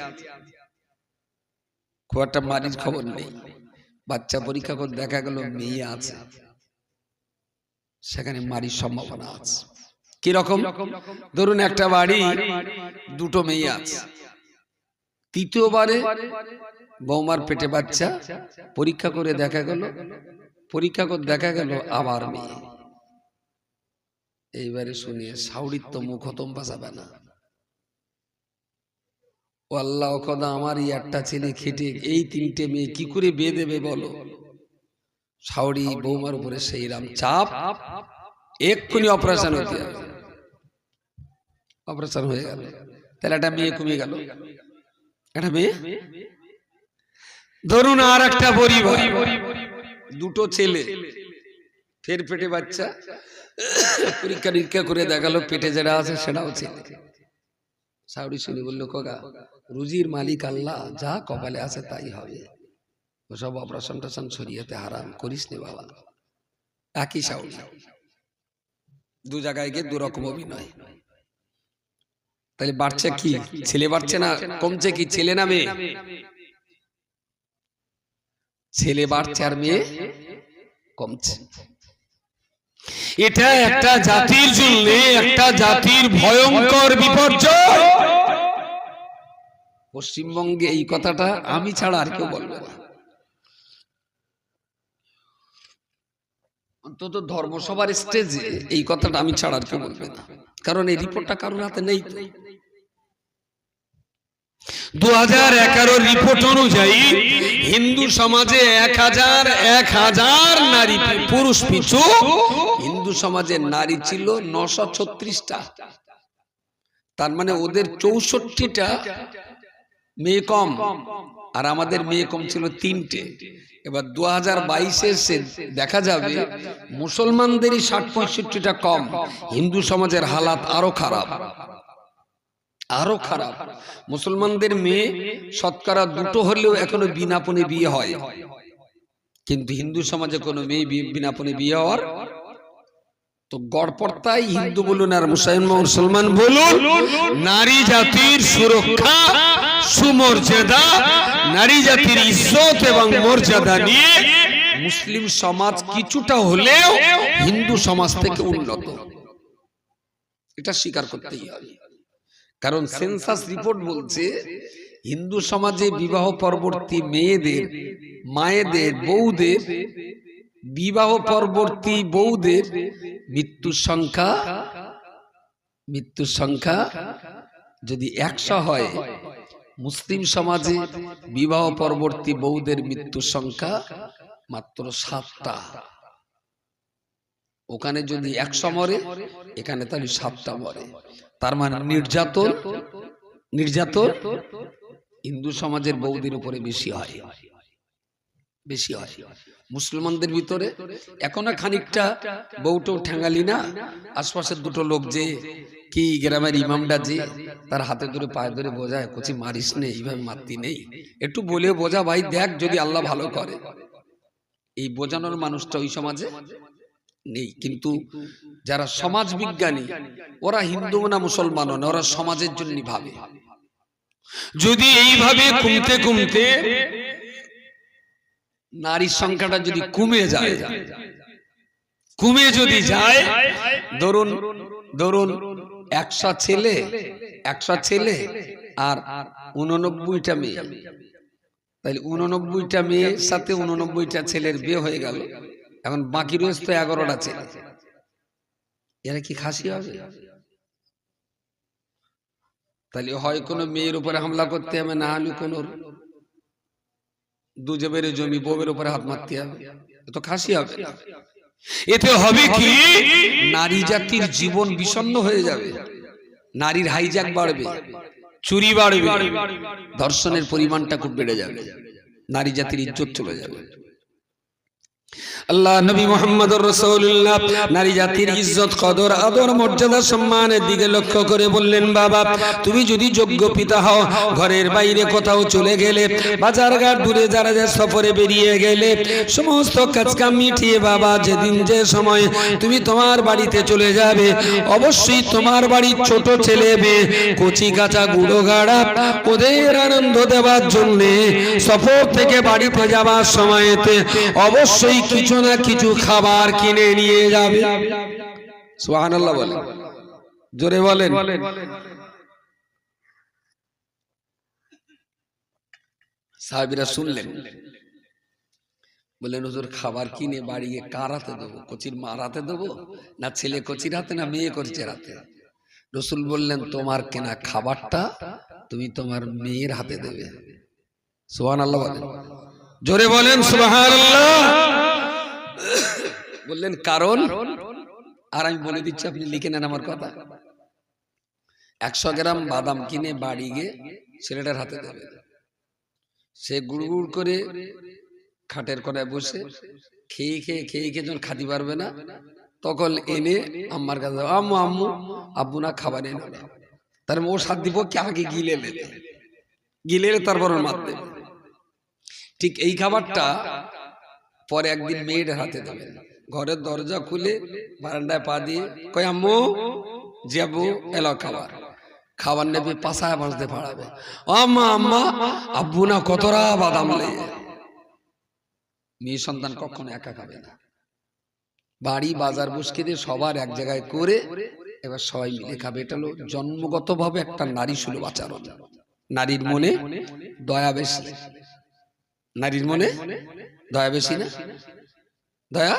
খুব একটা মারির খবর নেই। বাচ্চা পরীক্ষা করে দেখা গেল মেয়ে আছে, সেখানে মারির সম্ভাবনা আছে। কিরকম? ধরুন একটা বাড়ি, 2টো মেয়ে আছে, তৃতীয়বারে বৌমার পেটে বাচ্চা, পরীক্ষা করে দেখা গেল আবার মেয়ে। এইবারে শুনিয়ে সাউরির তো মুখ হতম বাঁচাবে না। ও আল্লাহ খোদা, আমার একটা ছেলে খেটে এই 3টে মেয়ে কি করে বিয়ে দেবে বলো? সাউরি বৌমার উপরে সেই রাম চাপ, এক্ষুনি অপারেশন হতে হবে। অপারেশন হয়ে গেল, তাহলে একটা মেয়ে কমে গেল, একটা মেয়ে। ধরুন আর একটা পরিবার, 2টো ছেলে, ফের পেটে বাচ্চা, পরীক্ষা নিরীক্ষা করে দেখালো পেটে যেটা আছে সেটাও ছেলে। সাউরি শুনি বললো, কোগা রুজির মালিক আল্লাহ, যা কপালে আছে তাই হবে, ওসব অপারেশন টাশন শরীয়তে হারাম, করিস নে বাবা। একই সাউরি, 2 জায়গায় গিয়ে 2 রকম অভিনয়। তাহলে বাড়ছে কি? ছেলে বাড়ছে না কমছে কি? ছেলে না মেয়ে? ছেলে বাড়ছে আর মেয়ে কমছে। এটা একটা জাতির জন্য একটা জাতির ভয়ঙ্কর বিপর্যয়। পশ্চিমবঙ্গে এই কথাটা আমি ছাড়া আর কেউ বলবে না। অন্তত ধর্মসভার স্টেজে এই কথাটা আমি ছাড়া আর কেউ বলবে না, কারণ এই রিপোর্টটা কারোর হাতে নেই। 2011 রিপোর্ট অনুযায়ী হিন্দু সমাজে 1000 নারী, পুরুষ পিছু হিন্দু সমাজে নারী ছিল 936টা। তার মানে ওদের 64টা মেয়ে কম, আর আমাদের মেয়ে কম ছিল 3টে। এবার 2022-এ দেখা যাবে মুসলমানদেরই 60-65টা কম। হিন্দু সমাজের হালাত আরো খারাপ, আরো খারাপ। মুসলমানদের মেয়ে শতকরা 2টো হলেও এখনো বিনাপনে বিয়ে হয়, কিন্তু হিন্দু সমাজে কোনো মেয়ে বিনাপনে বিয়ে হওয়ার তো গড়পড়তাই হিন্দু বলুন আর মুসলমান বলুন, নারী জাতির সুরক্ষা, সুমর্যাদা, নারী জাতির ইজ্জত এবং মর্যাদা নিয়ে মুসলিম সমাজ কিছুটা হলেও হিন্দু সমাজ থেকে উন্নত, এটা স্বীকার করতেই হবে। কারণ সেন্সাস রিপোর্ট বলছে হিন্দু সমাজে বিবাহ পরবর্তী মেয়েদের, মায়েদের, বউদের, বিবাহ পরবর্তী বউদের মৃত্যুর সংখ্যা যদি 100 হয়, মুসলিম সমাজে বিবাহ পরবর্তী বউদের মৃত্যুর সংখ্যা মাত্র 7টা। ওখানে যদি 100 মরে, এখানে তাহলে 7টা মরে। তার মানে নির্যাতন হিন্দু সমাজের বউদের উপরে বেশি হয়। মুসলমানদের ভিতরে এখনো খানিকটা বউটাও ঠ্যাঙ্গালি না, আশপাশের 2টো লোক যে কি গ্রামের ইমামটা যে তার হাতে ধরে পায়ে ধরে বোঝায়, কচি মারিস নেই, এইভাবে মারতি নেই, একটু বলে বোঝা ভাই, দেখ যদি আল্লাহ ভালো করে। এই বোঝানোর মানুষটা ওই সমাজে নেই। কিন্তু যারা সমাজ বিজ্ঞানী, ওরা হিন্দু না মুসলমান না, ওরা সমাজের জন্য ভাবে। যদি এইভাবে কমতে কমতে নারীর সংখ্যাটা যদি কমে যদি যায়, ধরুন 100 ছেলে আর 89টা মেয়ে, তাহলে 89টা মেয়ের সাথে 89টা ছেলের বিয়ে হয়ে গেল। এখন বাকি রয়েছে তো 11টা ছেলে। এরা কি খাসি হবে? তাহলে হয় কোনো মেয়ের উপরে হামলা করতে হবে, না হলে কোনো দুজবের জমি বউয়ের উপরে হাত মারতে হবে, তো খাসি হবে না। এতে হবে কি, নারী জাতির জীবন বিষণ্ণ হয়ে যাবে, নারীর হাইজ্যাক বাড়বে, চুরি বাড়বে, ধর্ষণের পরিমাণটা খুব বেড়ে যাবে, নারী জাতির ইজ্জত চলে যাবে। আল্লাহ নবী মুহাম্মদুর রাসূলুল্লাহ নারী জাতির ইজ্জত, কদর, আদর, মর্যাদা, সম্মানের দিকে লক্ষ্য করে বললেন, বাবা তুমি যদি যোগ্য পিতা হও, ঘরের বাইরে কোথাও চলে গেলে, বাজারঘাট দূরে যারা সফরে বেরিয়ে গেলে, সমস্ত কাজকাম মিটিয়ে বাবা যেদিন যে সময় তুমি তোমার বাড়িতে চলে যাবে, অবশ্যই তোমার বাড়ির ছোট ছেলে মেয়ে, কচি কাঁচা গুঁড়ো গাড়া, ওদের আনন্দ দেওয়ার জন্য সফর থেকে বাড়িতে যাওয়ার সময়তে অবশ্যই কিছু না কিছু খাবার কিনে নিয়ে যাবে। সুবহানাল্লাহ বলেন, জোরে বলেন। সাহাবীরা শুনলেন, বললেন হুজুর খাবার কিনে বাড়ি গিয়ে কার হাতে দেবো? কচির মার হাতে দেবো, না ছেলে কচির হাতে, না মেয়ে কচির হাতে? রাসূল বললেন, তোমার কেনা খাবারটা তুমি তোমার মেয়ের হাতে দেবে। সুবহানাল্লাহ বলেন, জোরে বলেন সুবহানাল্লাহ। বললেন কারণ, আর আমি বলে দিচ্ছি, আপনি লিখে নেন আমার কথা। 100 গ্রাম বাদাম কিনে বাড়ি গিয়ে ছেলেটার হাতে দেবে। সে গুড় গুড় করে খাটের কোনায় বসে খেয়ে যখন খাতে পারবে না, তখন এনে আম্মার কাছে, আম্মু আম্মু আব্বু না খাবার এনে না, তার ও সাত দিব কে আগে গিলে তারপর মার দেবে। ঠিক এই খাবারটা পরে একদিন মেয়ের হাতে দেবে। ঘরের দরজা খুলে বারান্দায় পা দিয়ে কয়, আম্মু যাবো, এলো খাবার নেবে, পাশায় বাঁচতে পারাবে, আম্মা আম্মা আব্বু না কতরা বাদাম লেগে। মেয়ে সন্তান কখনো একা খাবে না, বাড়ি বাজার বসকে দিয়ে সবার এক জায়গায় করে এবার সবাই মিলে খাবে। এটা হলো জন্মগত ভাবে একটা নারী সুলভ আচরণ। নারীর মনে দয়া বেশি, নারীর মনে দয়া বেশি না? দয়া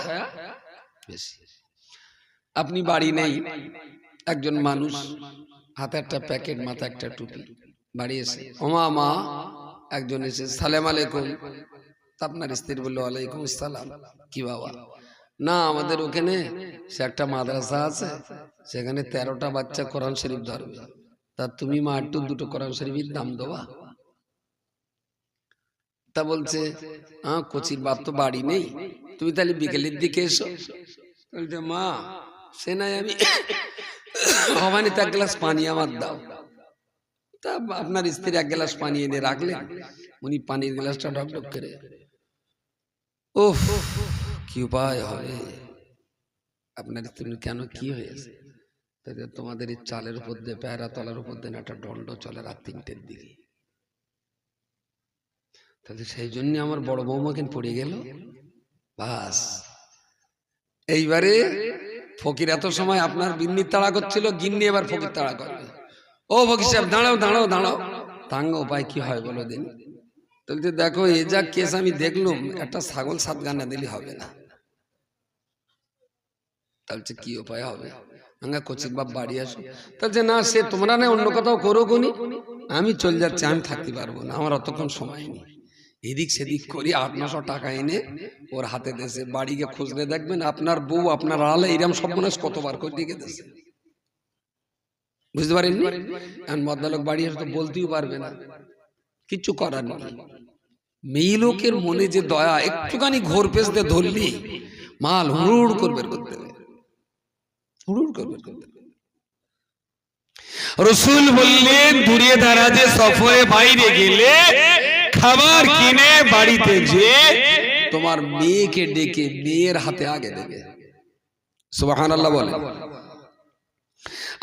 বেশি। আপনি বাড়ি নেই, একজন মানুষ হাতে একটা প্যাকেট, মাথা একটা টুপি, বাড়ি এসে ওমা মা একজন এসে সালাম আলাইকুম, আপনার স্ত্রী বললো ওয়ালাইকুম আসসালাম, কি বাবা? না আমাদের ওখানে সে একটা মাদ্রাসা আছে, সেখানে 13টা বাচ্চা কোরআন শরীফ ধরবে, তা তুমি মা একটু দুটো কোরআন শরীফের দাম দেবা? তা বলছে কচির বাপ তো বাড়ি নেই, তুমি তাহলে বিকেলের দিকে এসো। বলছে মা সে নাই, আমি ভবানীতে এক গ্লাস পানি আমার দাও। তা আপনার স্ত্রী এক গ্লাস পানি এনে রাখলেন, উনি পানির গ্লাসটা ঢকঢক করে, ওফ কি উপায় হবে? আপনার স্ত্রী কেন, কি হয়েছে? তোমাদের এই চালের উপর দিয়ে, পেয়ারা তলার উপর দিয়ে একটা দণ্ড চলে রাত 3টের দিকে, তাহলে সেই জন্য আমার বড় বৌমা কেন পড়ে গেল। বাস এইবারে ফকির এত সময় আপনার বিন্নি তাড়া করছিল, গিন্নি এবার ফকির তাড়া করবে। ও ফকির সাহেব দাঁড়াও দাঁড়াও দাঁড়াও। তাঙ্গ উপায় কি হয় বলো দিন? তাহলে দেখো এ যা কেস আমি দেখলুম, একটা ছাগল 7 গানা দিলে হবে না। তাহলে কি উপায় হবে? কচির বাপ বাড়ি আসো। তাহলে না সে তোমরা না অন্য কোথাও করো কোনি, আমি চলে যাচ্ছি, আমি থাকতে পারবো না, আমার অতক্ষণ সময় নেই। এদিক সেদিক করি 800-900 টাকা এনে ওর হাতে দেশে, বাড়ি গিয়ে খুঁজলে দেখবেন আপনার বউ আপনার আড়ালে এরম সব মানুষ কতবার করে দিকে দেশে, বুঝতে পারেননি? এখন মদ্দালোক বাড়ি আসে তো বলতেও পারবে না, কিচ্ছু করার নেই। মেয়ে লোকের মনে যে দয়া, একটুখানি ঘোর পেছতে ধরলি মাল হুড় করবে করতে, হুড় করবে করতে। রসুল বললেন দূরে দাঁড়াতে সফরে বাইরে গেলে খাবার কিনে বাড়িতে যে তোমার মেয়েকে ডেকে মেয়ের হাতে আগে দেবে। সুবহানাল্লাহ বলেন।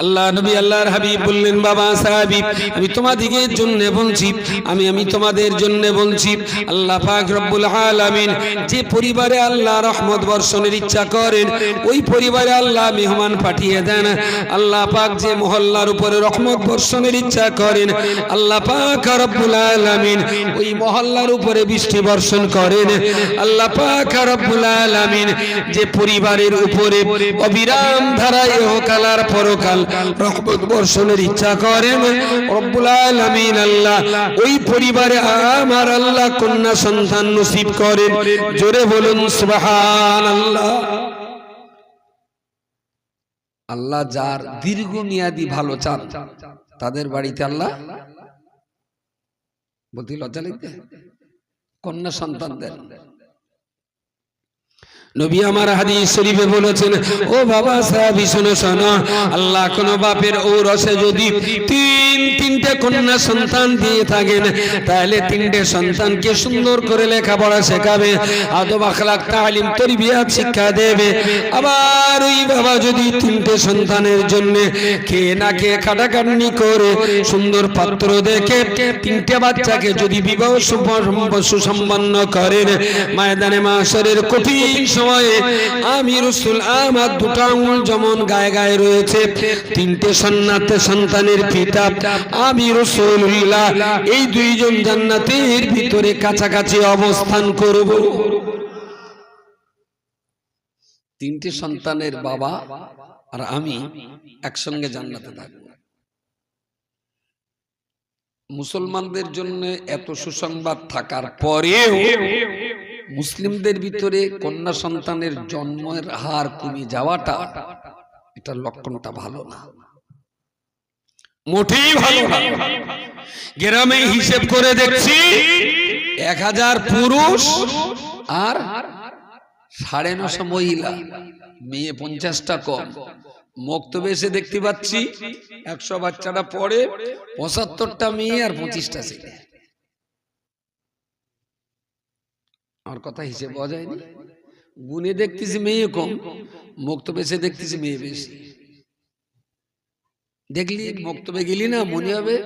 আল্লাহ নবী আল্লাহর হাবিব বললেন বাবা সাহাবী আমি তোমাদের জন্য বলছি, আমি তোমাদের জন্য বলছি, আল্লাহ পাক রব্বুল আলামিন যে পরিবারে আল্লাহ রহমত বর্ষণের ইচ্ছা করেন ওই পরিবারে আল্লাহ মেহমান পাঠিয়ে দেন। আল্লাহ পাক যে মহল্লার উপরে রহমত বর্ষণের ইচ্ছা করেন আল্লাহ পাক রব্বুল আলামিন ওই মহল্লার উপরে বৃষ্টি বর্ষণ করেন। আল্লাহ পাক রব্বুল আলামিন যে পরিবারের উপরে অবিরাম ধারায় ইহকাল আর পরকাল রহমত বর্ষণের ইচ্ছা করেন রব্বুল আলামিন আল্লাহ ওই পরিবারে আমার আল্লাহ কন্যা সন্তান নসিব করেন। জোরে বলুন সুবহানাল্লাহ। আল্লাহ যার দীর্ঘমেয়াদী ভালো চান তাদের বাড়িতে আল্লাহ বলতে লজ্জা লাগবে কন্যা সন্তান দেন। নবী আমার হাদিস শরীফে বলেছেন ও বাবা সাহাবী শোনো শোনো, আল্লাহ কোন বাপের ঔরসে যদি তিনটে কন্যা সন্তান দিয়ে থাকেন তাহলে 3টে সন্তানকে সুন্দর করে লেখাপড়া শেখাবে, আদব আখলাক তালিম তারবিয়াত শিক্ষা দেবে। আবার ওই বাবা যদি 3টে সন্তানের জন্য খেয়ে না খেয়ে খাটাখাটনি করে সুন্দর পাত্র দেখে 3টে বাচ্চাকে যদি বিবাহ সুসম্পন্ন করেন ময়দানে মাশরের কঠিন সময়ে আমি রাসূল আমার 2টা আঙুল যেমন গায়ে গায়ে রয়েছে 3টে সন্তানের পিতা আমি রাসূলুল্লাহ এই 2 জন জান্নাতের ভিতরে কাছাকাছি অবস্থান করব। 3টে সন্তানের বাবা আর আমি একসঙ্গে জান্নাতে থাকব। মুসলমানদের জন্য এত সুসংবাদ থাকার পরেও মুসলিমদের ভিতরে কন্যা সন্তানের জন্মের হার কমে যাওয়াটা এটা লক্ষণটা ভালো না, মোটেই ভালো না। গ্রামে হিসেব করে দেখছি 1000 পুরুষ আর 950 মহিলা, মেয়ে 50টা কম। মক্তবে এসে দেখতে পাচ্ছি 100 বাচ্চাটা পড়ে 75টা মেয়ে আর 25টা ছেলে। আমার কথা হিসেবে পাওয়া যায়নি, গুনে দেখতেছি মেয়ে কম, মক্তবে এসে দেখতেছি মেয়ে বেশি। দেখলি মক্তবে গেলি না মনে হবে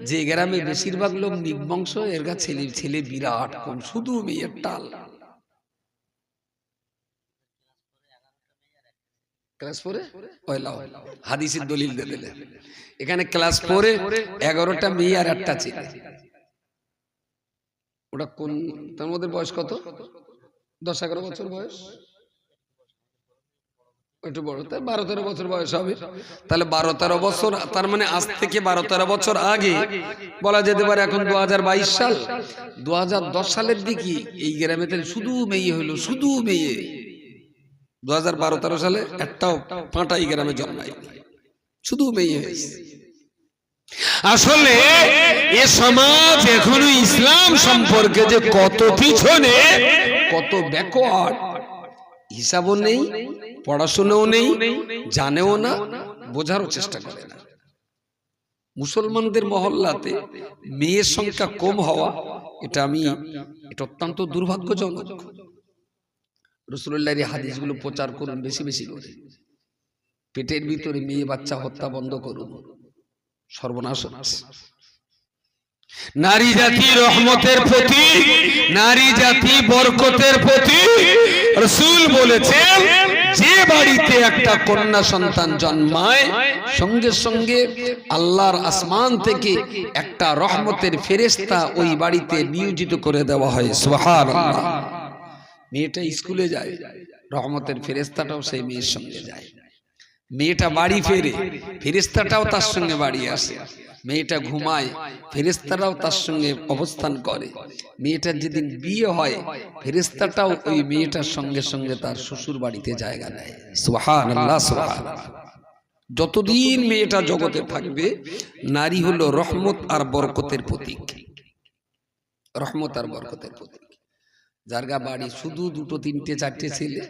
যে গ্রামে বেশিরভাগ লোক নির্বংশ, এর গা ছেলে বিরাট কম, শুধু মেয়ের টাল। ক্লাস 4 হাদিসের দলিল দিলে এখানে ক্লাস 4 11টা মেয়ে আর 1টা ছেলে। ওটা কোন তার মধ্যে বয়স কত? 10-11 বছর বয়স। একটু বড়, তাই 12-13 বছর বয়স হবে। তাহলে 12-13 বছর, তার মানে আজ থেকে 12-13 বছর আগে বলা যেতে পারে। এখন 2022 সাল, 2010 সালের দিকে এই গ্রামে তাহলে শুধু মেয়ে হইলো, শুধু মেয়ে। 2012-13 সালে একটাও পাঁটা এই গ্রামে জন্মায়, শুধু মেয়ে হয়েছে। আসলে এ সমাজ এখনো ইসলাম সম্পর্কে যে কত পিছনে, কত ব্যাকওয়ার্ড, হিসাবও নেই, পড়াশোনাও নেই, জানেও না, বোঝারও চেষ্টা করে না। মুসলমানদের মহল্লাতে মেয়ের সংখ্যা কম হওয়া, এটা অত্যন্ত দুর্ভাগ্যজনক। রাসূলুল্লাহর হাদিসগুলো প্রচার করুন বেশি বেশি করে। পেটের ভিতরে মেয়ে বাচ্চা হত্যা বন্ধ করুন, সর্বনাশ হচ্ছে। নারী জাতি রহমতের প্রতীক, নারী জাতি বরকতের প্রতীক। রাসূল বলেছেন, যে বাড়িতে একটা কন্যা সন্তান জন্মায়, সঙ্গে সঙ্গে আল্লাহর আসমান থেকে একটা রহমতের ফেরেশতা ওই বাড়িতে নিয়োজিত করে দেওয়া হয়। সুবহানাল্লাহ। মেয়েটা স্কুলে যায়, রহমতের ফেরেশতাটাও সেই মেয়ের সঙ্গে যায়। মেয়েটা বাড়ি ফেরে, ফেরেশতাটাও তার সঙ্গে বাড়ি আসে। মেয়েটা ঘুমায়, ফেরেশতারাও তার সঙ্গে অবস্থান করে। মেয়েটার যেদিন বিয়ে হয়, ফেরেশতাটাও ওই মেয়েটার সঙ্গে সঙ্গে তার শ্বশুর বাড়িতে জায়গা নেয়। সুবহানাল্লাহ, সুবহানাল্লাহ। যতদিন মেয়েটা জগতে থাকবে, নারী হলো রহমত আর বরকতের প্রতীক। রহমত আর বরকতের প্রতীক। যারগা বাড়ি শুধু 2, 3, 4 ছেলে,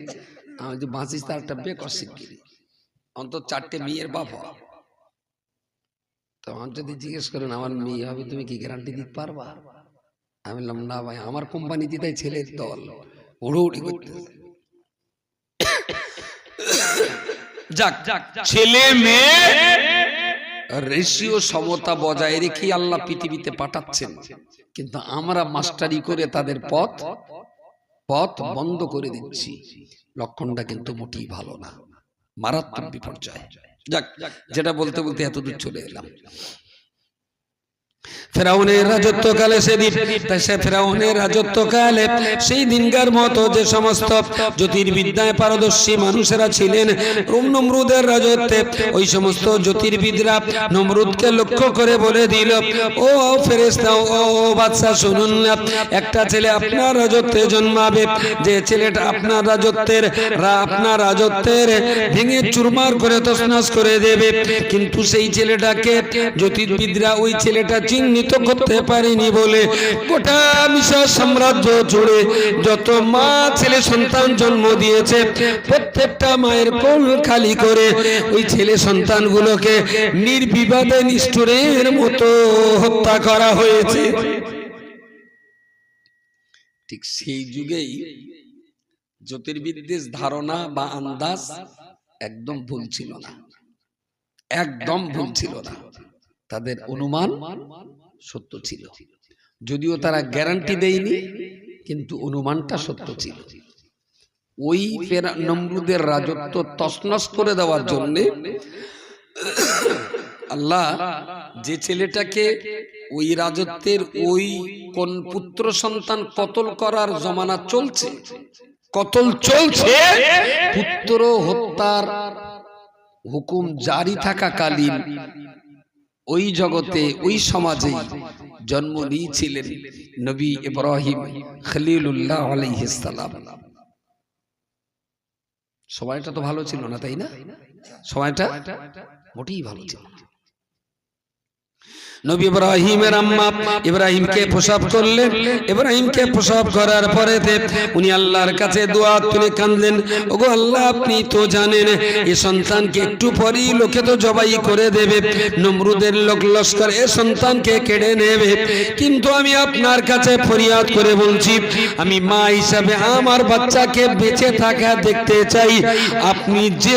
আমি যে বাঁচিস তার একটা বেকর শিগগিরি, অন্তত 4টে মেয়ের বাপ হওয়া। তো আমার যদি জিজ্ঞেস করেন আমার মেয়ে হবে, তুমি কি গ্যারান্টি দিতে পারবা? আমি বললাম, না ভাই, আমার কোম্পানিতে তাই ছেলের দল উড়ি করতেছে। যাক, ছেলে মেয়ে রেশিও সমতা বজায় রেখে আল্লাহ পৃথিবীতে পাঠাচ্ছেন, কিন্তু আমরা মাস্টারি করে তাদের পথ বন্ধ করে দিচ্ছি। লক্ষণটা কিন্তু মোটেই ভালো না, মারাত্মক বিপর্যয়। যাক, যেটা বলতে বলতে এত দূর চলে এলাম। ফেরাউনের রাজত্বকালে ফেরাউনের রাজত্বকালে সেই দিনকার মতো যে সমস্ত জ্যোতির্বিদ্যায় পারদর্শী মানুষেরা ছিলেন নমরুদের রাজত্বে, ওই সমস্ত জ্যোতির্বিদরা নমরুদকে লক্ষ্য করে বলে দিল, ও ফেরেশতা, ও বাদশা, শুনুন না, একটা ছেলে আপনার রাজত্বে জন্মাবে, যে ছেলেটা আপনার রাজত্বের ভেঙে চুরমার করে তছনছ করে দেবে। কিন্তু সেই ছেলেটাকে জ্যোতির্বিদরা ওই ছেলেটা চিহ্নিত করতে পারেনি বলে গোটা মিশর সাম্রাজ্য জুড়ে যত মা ছেলে সন্তান জন্ম দিয়েছে, প্রত্যেকটা মায়ের কোল খালি করে ওই ছেলে সন্তানগুলোকে নির্বিবাদে নিষ্ঠুরের মতো হত্যা করা হয়েছে। ঠিক সেই যুগেই জ্যোতির্বিদদের ধারণা বা আন্দাজ একদম ভুল ছিল না, একদম ভুল ছিল না। তাদের অনুমান সত্য ছিল, যদিও তারা গ্যারান্টি দেয়নি, কিন্তু অনুমানটা সত্য ছিল। ওই নমরুদের রাজত্ব তছনছ করে দেওয়ার জন্য আল্লাহ যে ছেলেটাকে ওই রাজত্বের ওই কোন পুত্র সন্তান কতল করার জমানা চলছে, কতল চলছে, পুত্র হত্যার হুকুম জারি থাকাকালীন ওই জগতে ওই সমাজে জন্ম নিয়েছিলেন নবী ইব্রাহিম খলিলুল্লাহ আলাইহিস সালাম। সময়টা তো ভালো ছিল না, তাই না? সময়টা মোটেই ভালো ছিল না। নবী ইব্রাহিমের আম্মা ইব্রাহিমকে প্রসব করলেন। ইব্রাহিমকে প্রসব করার পরে উনি আল্লাহর কাছে দোয়া তুলে কাঁদলেন, ওগো আল্লাহ, আপনি তো জানেন এই সন্তানকে একটু পরেই লোকে তো জবাই করে দেবে, নমরুদের লোক লস্কর এই সন্তানকে কেড়ে নেবে, কিন্তু আমি আপনার কাছে ফরিয়াদ করে বলছি, আমি মা হিসাবে আমার বাচ্চাকে বেঁচে থাকা দেখতে চাই। আপনি যে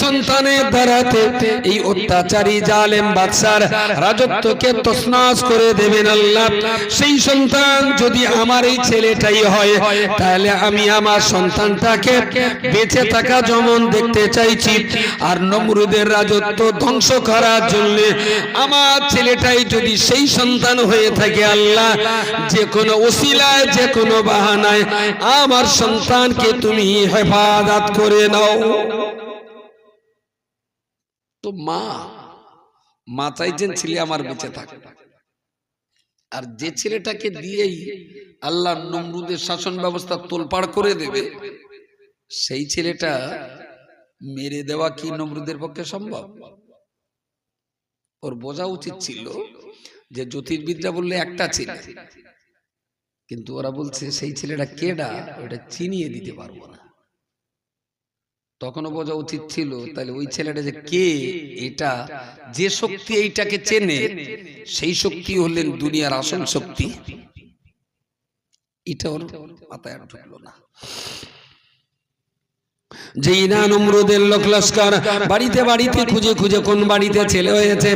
সন্তানের দ্বারাতে এই অত্যাচারী জালেম বাদশার রাজত্বকে তছনছ করে দেবেন আল্লাহ। সেই সন্তান যদি আমার এই ছেলেটাই হয়, তাহলে আমি আমার সন্তানটাকে বেঁচে থাকা যেমন দেখতে চাইছি, আর নমরুদের রাজত্ব ধ্বংস করার জন্য আমার ছেলেটাই যদি সেই সন্তান হয়ে থাকে, আল্লাহ যে কোনো ওসিলায় যে কোনো বাহানায় আমার সন্তানকে তুমি হেফাজত করে নাও। তো মা চাইছেন ছেলে আমার বেঁচে থাকে, আর যে ছেলেটাকে দিয়েই আল্লাহ নমরুদের শাসন ব্যবস্থা তোলপাড় করে দেবে, সেই ছেলেটা মেরে দেওয়া কি নমরুদের পক্ষে সম্ভব? ওর বোঝা উচিত ছিল যে জ্যোতির্বিদ্যা বললে একটা ছেলে, কিন্তু ওরা বলছে সেই ছেলেটা কেডা, ওটা চিনিয়ে দিতে পারবো না। তখনও বোঝা উচিত ছিল তাহলে ওই ছেলেটা যে কে, এটা যে শক্তি এইটাকে চেনে, সেই শক্তি হলেন দুনিয়ার আসল শক্তি। এটা ওর মাথায় আর ঢুকলো না। যেই না নমরুদের লোক লস্কর বাড়িতে বাড়িতে খুঁজে খুঁজে কোন বাড়িতে ছেলে হয়েছে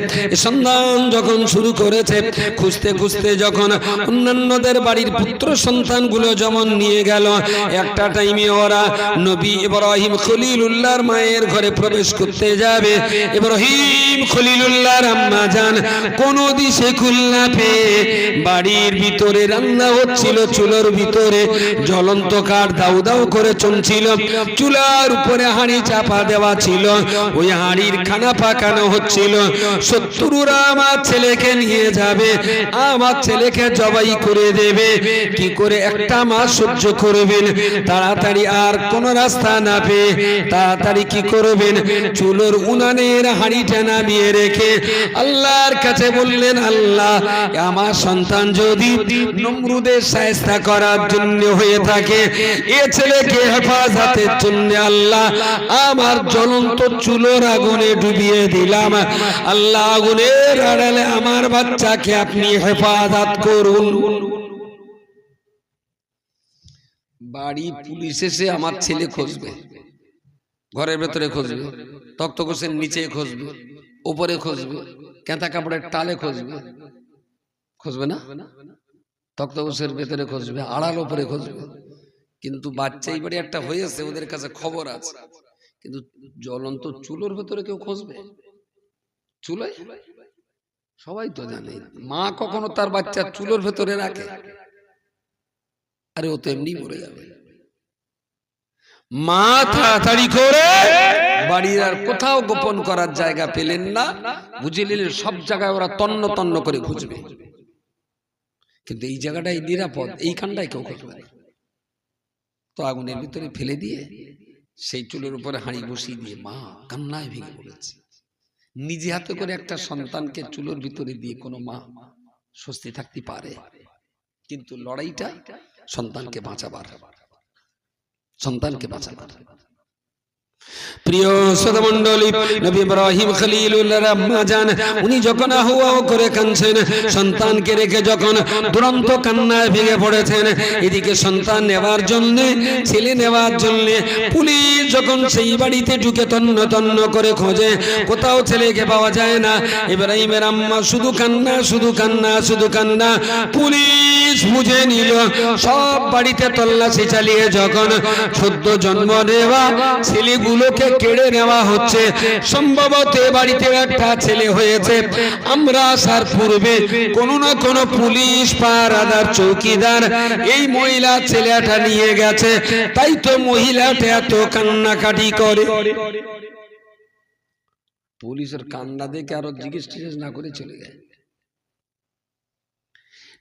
সন্ধান যখন শুরু করেছে, খুঁজতে খুঁজতে যখন অন্যান্যদের বাড়ির পুত্র সন্তানগুলো যেমন নিয়ে গেল, একটা টাইমে ওরা নবী ইব্রাহিম খলিলুল্লাহর মায়ের ঘরে প্রবেশ করতে যাবে। ইব্রাহিম খলিলুল্লাহর আম্মা জান কোন দিশে খুলনা পেয়ে বাড়ির ভিতরে রান্না হচ্ছিল, চুলোর ভিতরে জ্বলন্ত কাঠ দাউ দাউ করে চলছিল, চুলার উপরে হাঁড়ি চাপা দেওয়া ছিল, ওই হাঁড়ির খানা পাকানো হচ্ছিল। শত্রুরা আমার ছেলেকে নিয়ে যাবে, আমার ছেলেকে জবাই করে দেবে। কি করে একটা মাস সহ্য করবেন? তাড়াতাড়ি আর কোন রাস্তা না পেয়ে তাড়াতাড়ি কি করবেন? চুলোর উনানের হাঁড়িটা নামিয়ে রেখে আল্লাহর কাছে বললেন, আল্লাহ আমার সন্তান যদি নমরুদের শায়েস্তা করার জন্য হয়ে থাকে, এ ছেলেকে হেফাজতের জন্য আল্লাহ আমার জ্বলন্ত চুলোর আগুনে ডুবিয়ে দিলাম। আল্লাহ আগুনের আড়ালে আমার বাচ্চাকে আপনি হেফাজত করুন। বাড়ি পুলিশ এসে আমার ছেলে খুঁজবে, ঘরের ভেতরে খুঁজবে, তক্তপোষের নিচে খুঁজবে, উপরে খুঁজবে, কেঁথা কাপড়ের টালে খুঁজবে, খুঁজবে না? তক্তপোষের ভেতরে খুঁজবে, আড়াল উপরে খুঁজবে। কিন্তু বাচ্চা এই বাড়ি একটা হয়েছে, ওদের কাছে খবর আছে, কিন্তু জ্বলন্ত চুলোর ভেতরে কেউ খুঁজবে? চুলোয় সবাই তো জানে মা কখনো তার বাচ্চা চুলোর ভেতরে রাখে? আরে ও তো এমনি মরে যাবে। মা তাড়াতাড়ি করে বাড়ির আর কোথাও গোপন করার জায়গা পেলেন না, বুঝে নিলেন সব জায়গায় ওরা তন্ন তন্ন করে খুঁজবে, কিন্তু এই জায়গাটাই নিরাপদ, এইখানটায় কেউ খুঁজবে না। তো আগুনের ভিতরে ফেলে দিয়ে সেই চুলের উপরে হাঁড়ি বসিয়ে দিয়ে মা কান্নায় ভেঙে পড়েছে। নিজে হাতে করে একটা সন্তানকে চুলোর ভিতরে দিয়ে কোনো মা স্বস্তি থাকতে পারে? কিন্তু লড়াইটা সন্তানকে বাঁচাবার, সন্তানকে বাঁচাবার। প্রিয় শ্রোতামণ্ডলী, নবী ইব্রাহিম খলিলুল্লাহর আম্মা জান উনি যখন আহু আহু করে কাঁদছেন, সন্তানকে রেখে যখন দুরন্ত কান্নায় ভেঙে পড়েছেন, এদিকে সন্তান নেওয়ার জন্য, ছেলে নেওয়ার জন্য পুলিশ যখন সেই বাড়িতে ঢুকে তন্ন তন্ন করে খোঁজে, কোথাও ছেলেকে পাওয়া যায় না। ইব্রাহিমের আম্মা শুধু কান্না, শুধু কান্না, শুধু কান্না। পুলিশ বুঝে নিল সব বাড়িতে তল্লাশি চালিয়ে যখন সদ্য জন্ম নেওয়া ছেলেগুলোকে কেড়ে নেওয়া হচ্ছে, সম্ভবত বাড়িতে একটা ছেলে হয়েছে। আমরা আসার পূর্বে কোনো না কোনো পুলিশ পাহারাদার চৌকিদার এই মহিলা ছেলেটা নিয়ে গেছে, তাই তো মহিলাটা এত কান্নাকাটি করে। পুলিশের কান্না দেখে আরো জিজ্ঞেস টিজ্ঞেস না করে চলে গেছে।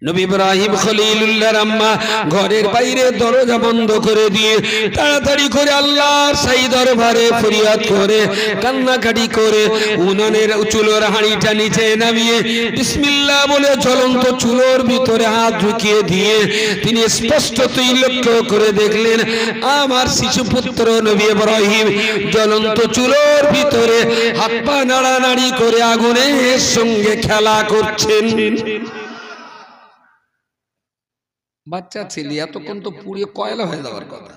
নবী ইব্রাহিম খলিলুল্লাহর আম্মা ঘরের বাইরে দরজা বন্ধ করে দিয়ে তাড়াতাড়ি করে আল্লাহর সেই দরবারে ফরিয়াদ করে কান্নাকাটি করে উনানের চুলোর হাঁড়িটা নিচে নামিয়ে বিসমিল্লাহ বলে জ্বলন্ত চুলোর ভিতরে হাত ঢুকিয়ে দিয়ে তিনি স্পষ্টতই লক্ষ্য করে দেখলেন আমার শিশুপুত্র নবী ইব্রাহিম জ্বলন্ত চুলোর ভিতরে হাত পা নাড়ানাড়ি করে আগুনের সঙ্গে খেলা করছেন। বাচ্চা ছেলে এতক্ষণ তো পুড়িয়ে কয়লা হয়ে যাওয়ার কথা,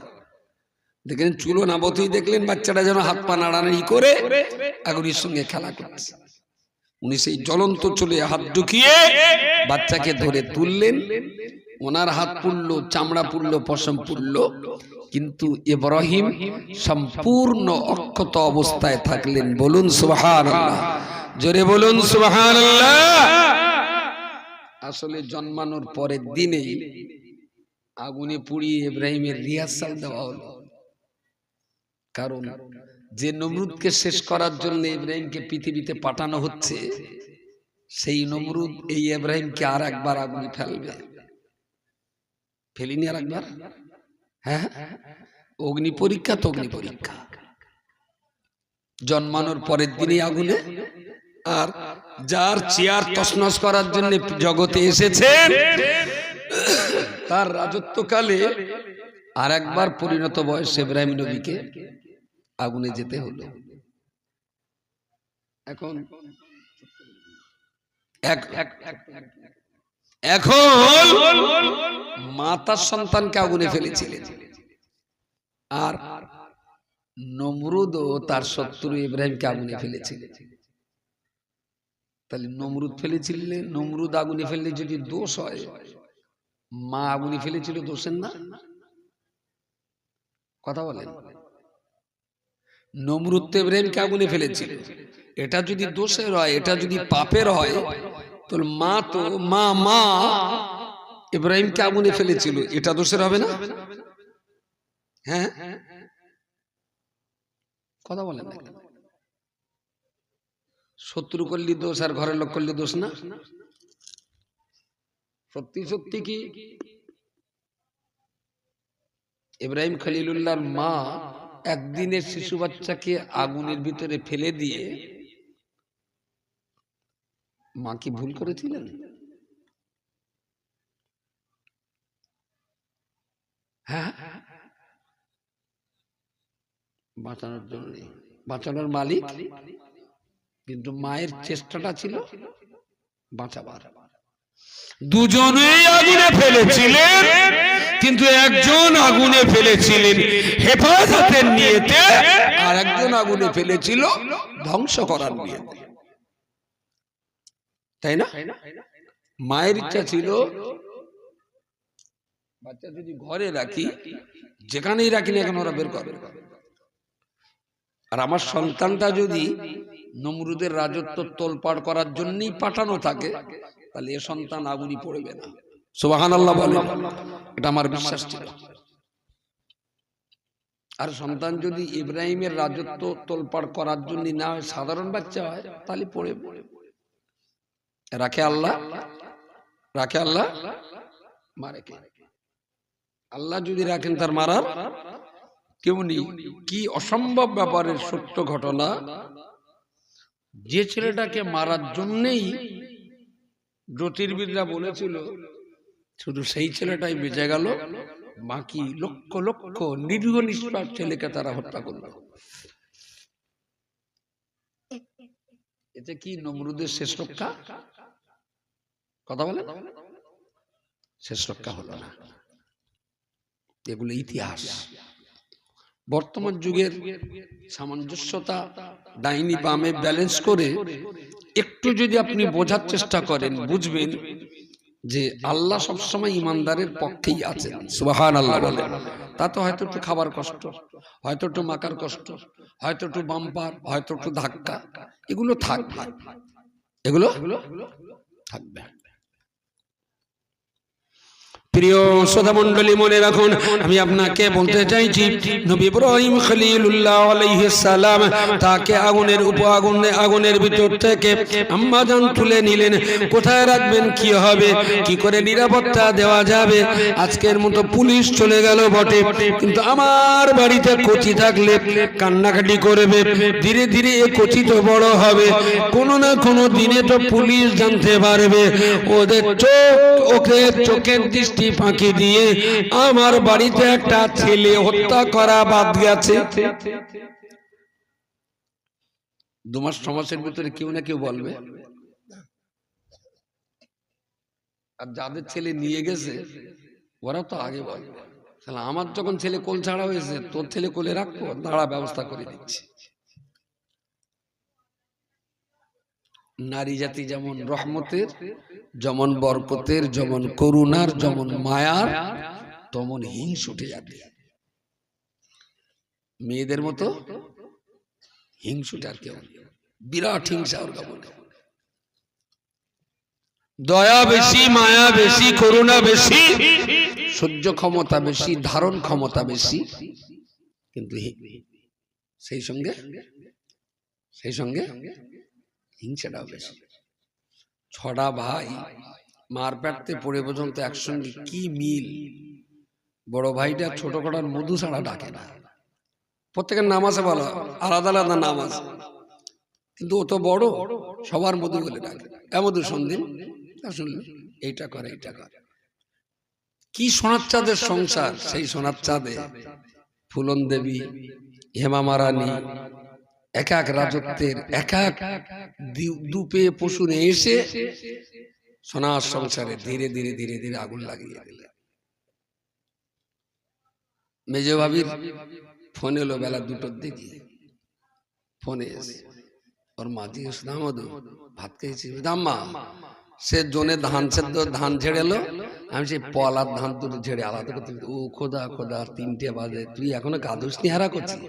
দেখলেন চুলো নাবতেই দেখলেন বাচ্চাটা যেন হাত পা নাড়ানাড়ি করে আগুনের সঙ্গে খেলা করছে। উনি সেই জ্বলন্ত চুলে হাত ঢুকিয়ে বাচ্চাকে ধরে তুললেন। ওনার হাত পুড়ল, চামড়া পুড়ল, পশম পুড়ল, কিন্তু ইব্রাহিম সম্পূর্ণ অক্ষত অবস্থায় থাকলেন। বলুন সুবহানাল্লাহ, জোরে বলুন সুবহানাল্লাহ। আসলে জন্মানোর পরের দিনেই আগুনে পুড়িয়ে ইব্রাহিমের রিহার্সাল দেওয়া হলো। কারণ যে নমরুদকে শেষ করার জন্য ইব্রাহিমকে পৃথিবীতে পাঠানো হচ্ছে, সেই নমরুদ এই ইব্রাহিমকে আর একবার আগুনে ফেলবে। ফেলিনি আর একবার? হ্যাঁ, অগ্নি পরীক্ষা তো অগ্নি পরীক্ষা। জন্মানোর পরের দিনই আগুনে। আর যার চেয়ার তছনছ করার জন্য জগতে এসেছেন, তার রাজত্বকালে আর একবার পরিণত বয়সে ইব্রাহিম নবীকে আগুনে যেতে হলো। এখন মা তার সন্তানকে আগুনে ফেলেছিলেন, আর নমরুদ ও তার শত্রু ইব্রাহিমকে আগুনে ফেলেছিলেন। তাহলে নমরুদ ফেলেছিলেন, নমরুদ আগুনে ফেললে যদি দোষ হয়, মা আগুনে ফেলেছিল দোষের না? কথা বলেন। নমরুদ তো ইব্রাহিমকে আগুনে ফেলেছিল, এটা যদি দোষের হয়, এটা যদি পাপের হয়, তাহলে মা ইব্রাহিমকে আগুনে ফেলেছিল, এটা দোষের হবে না? হ্যাঁ, কথা বলেন না। শত্রু করলে দোষ আর ঘরের লোক করলে দোষ না? সত্যি সত্যি কি ইব্রাহিম খলিলুল্লাহর মা একদিনের শিশু বাচ্চাকে আগুনের ভিতরে ফেলে দিয়ে মা কি ভুল করেছিলেন? হ্যাঁ, বাঁচানোর জন্য, বাঁচানোর মালিক, কিন্তু মায়ের চেষ্টাটা ছিল বাঁচাবার। দুজনেই আগুনে ফেলেছিলেন, কিন্তু একজন আগুনে ফেলেছিলেন হেফাজতের নিয়তে, আর একজন আগুনে ফেলেছিল ধ্বংস করার নিয়তে, তাই না? মায়ের ইচ্ছা ছিল বাচ্চা যদি ঘরে রাখি, যেখানেই রাখি না কেন ওরা বের করবে, আর আমার সন্তানটা যদি নমরুদের রাজত্ব তোলপাড় করার জন্যই পাঠানো থাকে, তাহলে এ সন্তান আগুনই পড়বে না। সুবহানাল্লাহ বলেন। এটা আমার বিশ্বাস ছিল। আর সন্তান যদি ইব্রাহিমের রাজত্ব তোলপাড় করার জন্য না হয়, সাধারণ বাচ্চা হয়, তাহলে পড়ে রাখে আল্লাহ, রাখে আল্লাহ, মারে কে? আল্লাহ যদি রাখেন, তার মারার কেউ নেই। কি অসম্ভব ব্যাপারের সত্য ঘটনা, যে ছেলেটাকে মারার জন্যই জ্যোতির্বিদরা বলেছিল, শুধু সেই ছেলেটাই বেঁচে গেল, বাকি লক্ষ লক্ষ নিরীহ নিষ্পাপ ছেলেকে তারা হত্যা করল। এতে কি নমরুদের শেষ রক্ষা? কথা বলে, শেষ রক্ষা হলো না। এগুলো ইতিহাস। বর্তমান যুগের সামঞ্জস্যতা ডাইনি বামে ব্যালেন্স করে একটু যদি আপনি বোঝার চেষ্টা করেন, বুঝবেন যে আল্লাহ সবসময় ইমানদারের পক্ষেই আছেন। সুবহানাল্লাহ বলেন। তাতে হয়তো একটু খাবার কষ্ট, হয়তো একটু মাকার কষ্ট, হয়তো একটু বাম্পার, হয়তো একটু ধাক্কা, এগুলো থাকবে, এগুলো থাকবে। প্রিয় শ্রোতা মণ্ডলী, মনে রাখুন, আমি আপনাকে বলতে চাইছি, নবী ইব্রাহিম খলিলুল্লাহ আলাইহিস সালাম তাকে আগুনের ভিতর থেকে আম্মা জান তুলে নিলেন। কোথায় রাখবেন, কি হবে, কি করে নিরাপত্তা দেওয়া যাবে? আজকের মতো পুলিশ চলে গেল বটে, কিন্তু আমার বাড়িতে কচি থাকলে কান্নাকাটি করবে। ধীরে ধীরে এ কচি তো বড় হবে, কোনো না কোনো দিনে তো পুলিশ জানতে পারবে। ওদের চোখের দৃষ্টি ফাঁকি দিয়ে আমার বাড়িতে একটা ছেলে হত্যা করা বাদ গেছে। 2 মাস 6 মাসের ভিতরে কেউ না কেউ বলবে। আর যাদের ছেলে নিয়ে গেছে ওরা তো আগে বলবে, তাহলে আমার যখন ছেলে কোল ছাড়া হয়েছে, তোর ছেলে কোলে রাখবো, দাঁড়া ব্যবস্থা করে দিচ্ছি। নারী জাতি যেমন রহমতের, যেমন বরকতের, যেমন করুণার, যেমন মায়ার, তেমন হিংসুটে জাতি। মেয়েদের মতো হিংসুটে আর কেউ, বিরাট হিংসা ওর কাছে। দয়া বেশি, মায়া বেশি, করুণা বেশি, সহ্য ক্ষমতা বেশি, ধারণ ক্ষমতা বেশি, কিন্তু সেই সঙ্গে হিংসাটাও বেশি। ছড়া ভাই মার পেটতে পড়ে পর্যন্ত একসঙ্গে কি মিল। বড় ভাইটা ছোট কটার মধু ছাড়া ডাকে না। প্রত্যেকের নাম আছে, বলো আলাদা আলাদা নাম আছে, কিন্তু ও তো বড়, সবার মধু বলে ডাকে। মধু সন্ধিন শুনলে এইটা করে, এইটা করে। কি সোনার চাঁদের সংসার, সেই সোনার চাঁদে ফুলন দেবী, হেমা মারানি এক এক রাজত্বের এক এক দুপে পশুরে এসে সোনার সংসারে ধীরে ধীরে ধীরে ধীরে আগুন লাগিয়ে দিলেন। মেজ ভাবির ফোন এলো বেলা 2টোর দিকে। ফোনে ওর মা জিজ্ঞেস, মধু ভাত খেয়েছি? মা সে জোনে ধান ঝেড়ে এলো, আমি সেই পলার ধান দুটো ঝেড়ে আলাদা করতে। ও খোদা খোদা 3টে বাজে, তুই এখনো গাদুস নিহারা করছিস?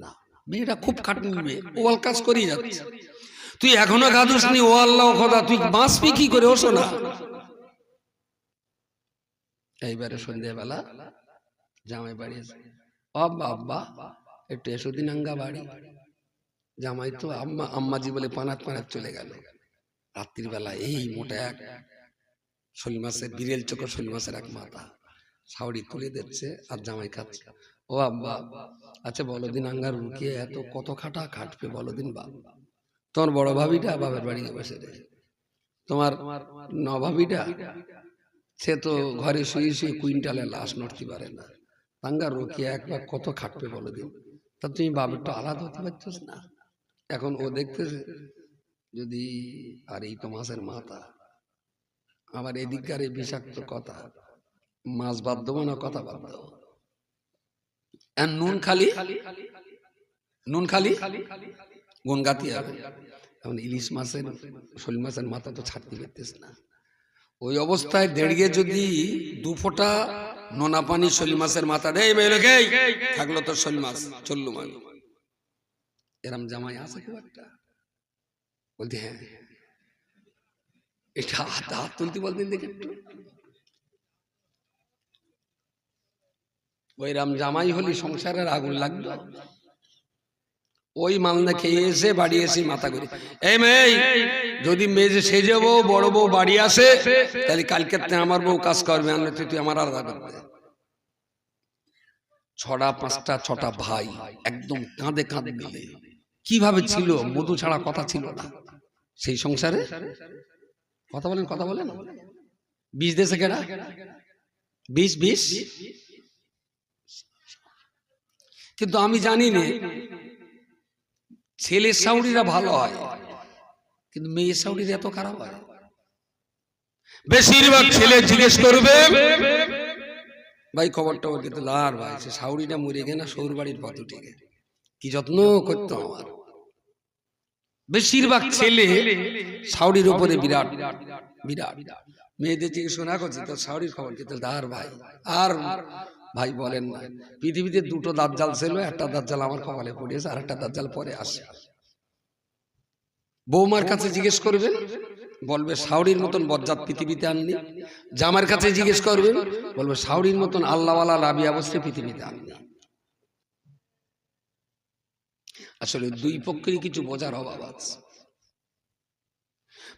না, মেয়েটা খুব খাটনি মেয়ে, ওয়াল কাজ করিয়ে যাচ্ছে, তুই এখনো গাদুস নি? ও আল্লাহ খোদা, তুই বাঁচবি কি করে? ওসো না। এইবারে সন্ধ্যাবেলা জামাই বাড়ি এসে, আব্বা একটু এসো দিন আঙ্গা বাড়ি। জামাই তো আম্মাজি বলে পানাত চলে গেল। রাত্রির বেলা এই মোটা এক শোল মাছের, বিরেল চোখের শোল মাছের এক মাথা শাওড়ি তুলে দিচ্ছে আর জামাই খাচ্ছে। ও আব্বা, আচ্ছা বলো দিন আঙ্গার রুকিয়ে এত কত খাটবে বলো দিন বাপ। তোমার বড় ভাবিটা বাবার বাড়ি বসে রে, তোমার নভাবিটা সে তো ঘরে শুয়ে শুয়ে কুইন্টালে লাশ নড়তে পারে না, আঙ্গার রুকিয়ে একবার কত খাটবে বলো দিন। তা তুমি বাবারটা আলাদা হতে পারছিস না। এখন ও দেখতেছে যদি, আর এই তো মাছের মাথা, আবার এদিককার এই বিষাক্ত কথা, মাছ বাদ দেবো না কথা বাদ দেবো, নুন খালি গুন গাতি হবে। এখন ইলিশ মাছের শোল মাছের মাথা তো ছাড়তে পারতেছ না। ওই অবস্থায় দেড়িয়ে যদি 2 ফোঁটা নোনা পানি শোল মাছের মাথা দেয়, থাকলো তো শোল মাছ চললু মান। এরম জামাই আছে খুব একটা? বলতে হ্যাঁ, এটা হাত তুলতে বলতেন দেখে একটু। ওই রাম জামাই হলি সংসারের আগুন লাগলো। ওই মালদা খেয়ে এসে বাড়ি এসে মাথা করি, এই মেয়ে যদি মেয়ে সেজে বউ বড় বউ বাড়ি আসে, তাহলে কালকে আমার বউ কাজ করবে, তুই আমার আলাদা করবে। 6টা ভাই একদম কাঁধে কাঁধে মিলে কিভাবে ছিল, মধু ছাড়া কথা ছিল না সেই সংসারে। কথা বলেন বিষ দেশে কেনা বিষ। কিন্তু আমি জানি না ছেলের শাউরিরা ভালো হয়, কিন্তু মেয়ের শাউরিরা এত খারাপ হয়। বেশিরভাগ ছেলে জিজ্ঞেস করবে, ভাই খবরটা কিন্তু লার ভাই সে শাউরিটা মরে গে না সৌর বাড়ির পথ উঠে গে, কি যত্ন করতো আমার। বেশিরভাগ ছেলে শাউরির উপরে বিরাট বিরাট। মেয়েদের জিজ্ঞেস শোনা করছে তো শাউরির খবর কিন্তু দার ভাই। আর ভাই বলেন না, পৃথিবীতে 2টো দাজ্জাল ছিল, একটা দাজ্জাল আমার কপালে পড়েছে, আর একটা দাজ্জাল পরে আসে। বৌমার কাছে জিজ্ঞেস করবেন, বলবে শাউরির মতন বজ্জাত পৃথিবীতে আননি। জামার কাছে জিজ্ঞেস করবেন, বলবে শাউরির মতন আল্লাহওয়ালা রাবি অবস্থায় পৃথিবীতে আননি। আসলে 2 পক্ষেরই কিছু বোঝার অভাব আছে।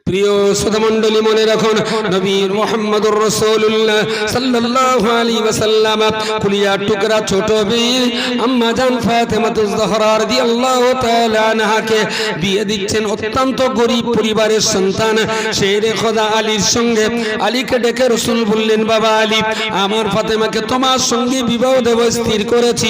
প্রিয় শ্রোতামণ্ডলী মনে রাখুন, নবী মুহাম্মদুর রাসূলুল্লাহ সাল্লাল্লাহু আলাইহি ওয়াসাল্লাম কুলিয়ার টুকরা ছোট বীর আম্মা জান ফাতেমাতুজ জোহরা রাদিয়াল্লাহু তাআলা আনহাকে বিয়ে দিচ্ছেন অত্যন্ত গরীব পরিবারের সন্তান শেরে খোদা আলীর সঙ্গে। আলীকে ডেকে রাসূল বললেন, বাবা আলী, আমার ফাতেমাকে তোমার সঙ্গে বিবাহ দেব স্থির করেছি।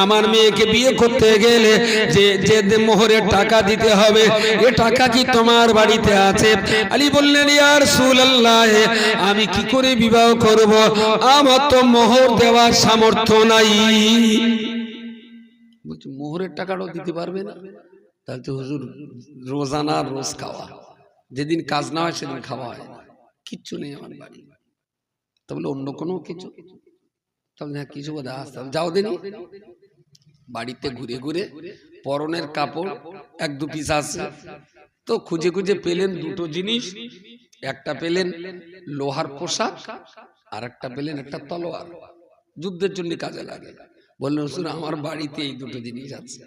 আমার মেয়েকে বিয়ে করতে গেলে যে মোহরের টাকা দিতে হবে, এ টাকা কি তোমার বাড়িতে আছে? আলী বললেন, ইয়া রাসূলুল্লাহ, আমি কি করে বিবাহ করব, আমার তো মোহর দেওয়ার সামর্থ্য নাই। বলছি মোহরের টাকাটাও দিতে পারবে না? তাহলে তো হুজুর রোজানা রোজ খাওয়া, যেদিন কাজ না হয় সেদিন খাওয়া হয় না, কিচ্ছু নেই আমার বাড়ি। তা বলে অন্য কোনো কিছু? তাহলে হ্যাঁ কিছু বোধ আসতে যাও দিন। বাড়িতে ঘুরে ঘুরে পরনের কাপড় এক দু পিস আছে, তো খুঁজে খুঁজে পেলেন দুটো জিনিস। একটা পেলেন লোহার পোশাক, আর একটা পেলেন একটা তলোয়ার, যুদ্ধের জন্য কাজে লাগে। বললেন রসুল আমার বাড়িতে এই দুটো জিনিস আছে।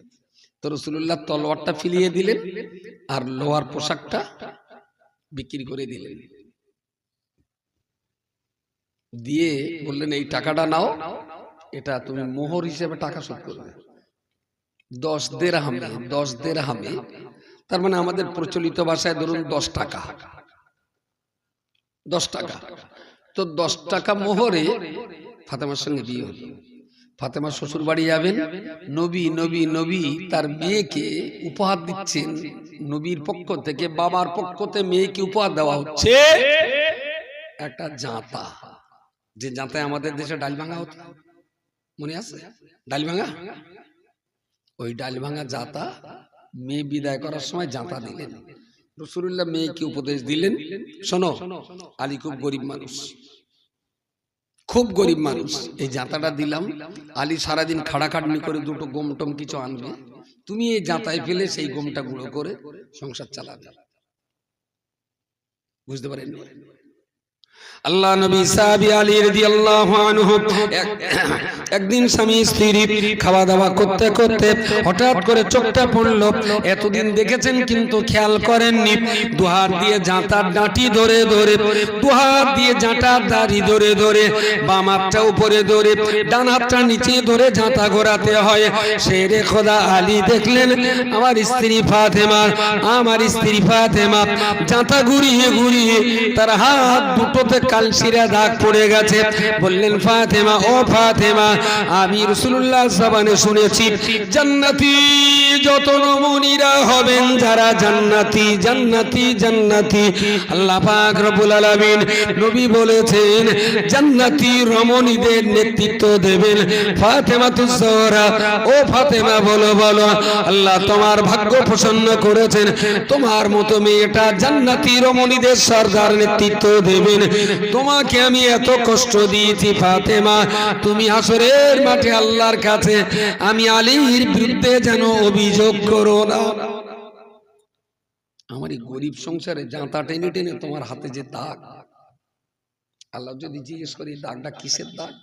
তো রসুল্লাহ তলোয়ারটা ফিরিয়ে দিলেন আর লোহার পোশাকটা বিক্রি করে দিলেন। দিয়ে বললেন এই টাকাটা নাও, এটা তুমি মোহর হিসেবে টাকা শোধ করবে 10 দিরহামে। 10 দিরহামে তার মানে আমাদের প্রচলিত ভাষায় ধরুন 10 টাকা। 10 টাকা, তো 10 টাকা মোহরে ফাতেমার সঙ্গে বিয়ে হল। ফাতেমার শ্বশুর বাড়ি যাবেন, নবী নবী নবী তার মেয়েকে উপহার দিচ্ছেন। নবীর পক্ষ থেকে, বাবার পক্ষ থেকে মেয়েকে উপহার দেওয়া হচ্ছে একটা জাঁতা, যে জাঁতায় আমাদের দেশে ডাল ভাঙা হতো, মনে আছে ডাল ভাঙা? ওই ডাল ভাঙা জাঁতা মেয়ে বিদায় করার সময় জাঁতা দিলেন। রাসূলুল্লাহ মেয়েকে উপদেশ দিলেন, শোনো আলী খুব গরিব মানুষ, খুব গরিব মানুষ, এই জাঁতাটা দিলাম, আলী সারাদিন খাড়াখাটনি করে দুটো গম টম কিছু আনবে, তুমি এই জাঁতায় ফেলে সেই গমটা গুঁড়ো করে সংসার চালাবে। বুঝতে পারেন? আল্লাহ নবী সাহাবী আলী রাদিয়াল্লাহু আনহু একদিন স্বামী স্ত্রী খাওয়া দাওয়া করতে করতে হঠাৎ করে চোখটা পড়লো। এতদিন দেখেছেন কিন্তু খেয়াল করেননি, দুহাত দিয়ে জাঁতার ডাঁটি ধরে ধরে, দুহাত দিয়ে জাঁতার দাড়ি ধরে ধরে, বাম হাতটা উপরে ধরে ডান হাতটা নিচে ধরে জাঁতা ঘোরাতে হয়। শেরে খোদা আলী দেখলেন আমার স্ত্রী ফাতেমা, আমার স্ত্রী ফাতেমা জাঁতা ঘুরিয়ে ঘুরিয়ে তার হাত দুটোতে কালশিরা দাগ পড়ে গেছে। বললেন ফাতেমা, ও ফাতেমা, আমি রাসূলুল্লাহ জবানে শুনেছি জান্নাতি যত রমণীরা হবেন, যারা জান্নাতি জান্নাতি জান্নাতি, আল্লাহ পাক রব্বুল আলামিন নবী বলেছেন জান্নাতি রমণীদের নেতৃত্ব দেবেন ফাতেমাতুজ জোহরা। ও ফাতেমা বলো বলো, আল্লাহ তোমার ভাগ্য প্রসন্ন করেছেন, তোমার মতো মেয়েটা জান্নাতি রমণীদের সরদার নেতৃত্ব দেবেন। তোমাকে আমি এত কষ্ট দিয়েছি ফাতেমা, তুমি হাসরের মাঠে আল্লাহর কাছে আমি আলীর বিরুদ্ধে যেন অভিযোগ করো না। আমার এই গরিব সংসারে জাঁতা টেনে টেনে তোমার হাতে যে দাগ, আল্লাহ যদি জিজ্ঞেস করি দাগটা কিসের দাগ?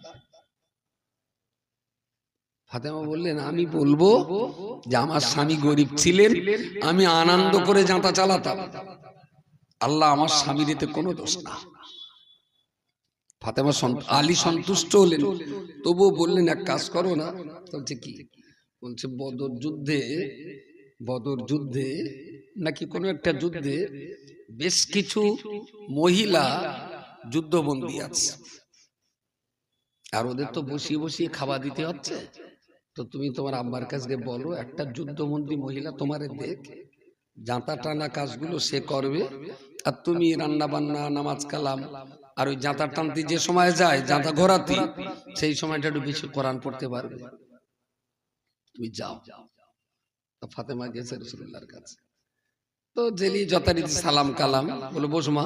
ফাতেমা বললেন আমি বলবো যে আমার স্বামী গরিব ছিলেন, আমি আনন্দ করে জাঁতা চালাতাম, আল্লাহ আমার স্বামীর এতে কোনো দোষ না। ফাতেমা আলী সন্তুষ্ট হলেন, তবুও বললেন এক কাজ করো না। বলছে কি? বলছে বদর যুদ্ধে নাকি কোনো একটা যুদ্ধে বেশ কিছু মহিলা যুদ্ধবন্দী আছে, আর ওদের তো বসিয়ে বসিয়ে খাওয়া দিতে হচ্ছে, তো তুমি তোমার আব্বার কাছে বলো একটা যুদ্ধবন্দী মহিলা তোমারে দেখ, জাঁতা টানা কাজগুলো সে করবে, আর তুমি রান্না বান্না নামাজ কালাম আর ওই জাঁতা টানতে যে সময় যায় জাঁতা ঘোরাতে, সেই সময়টা একটু বেশি কোরআন পড়তে পারবে, তুমি যাও। ফাতেমা গেছে রাসূলুল্লাহর কাছে, তো জেলি যথারীতি সালাম কালাম, বলো বসো মা,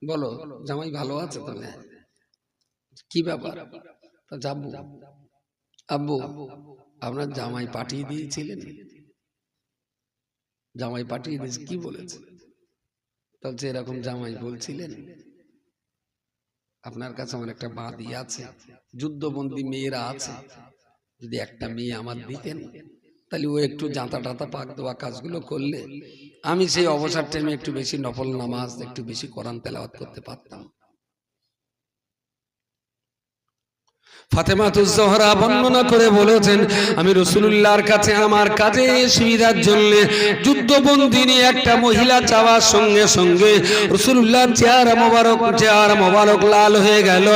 বলো জামাই ভালো আছে তো? কি ব্যাপার? যাবো আব্বু আপনার জামাই পাঠিয়ে দিয়েছিলেন, জামাই পাঠিয়ে দিয়েছে, কি বলেছে? বলছে এরকম জামাই বলছিলেন আপনার কাছে আমার একটা বাঁধি আছে, যুদ্ধবন্দী মেয়েরা আছে, যদি একটা মেয়ে আমার দিতেন তাহলে ও একটু জাঁতা টাতা পাক দেওয়া কাজগুলো করলে আমি সেই অবসর টাইমে একটু বেশি নফল নামাজ, একটু বেশি কোরআন তেলাওয়াত করতে পারতাম। ফাতেমাতুজ জোহরা বর্ণনা করে বলেছেন আমি রাসূলুল্লাহর কাছে আমার কাজে সুবিধার জন্য যুদ্ধবন্দী নিয়ে একটা মহিলা চাওয়ার সঙ্গে সঙ্গে রাসূলুল্লাহর চেহারা মোবারক লাল হয়ে গেল।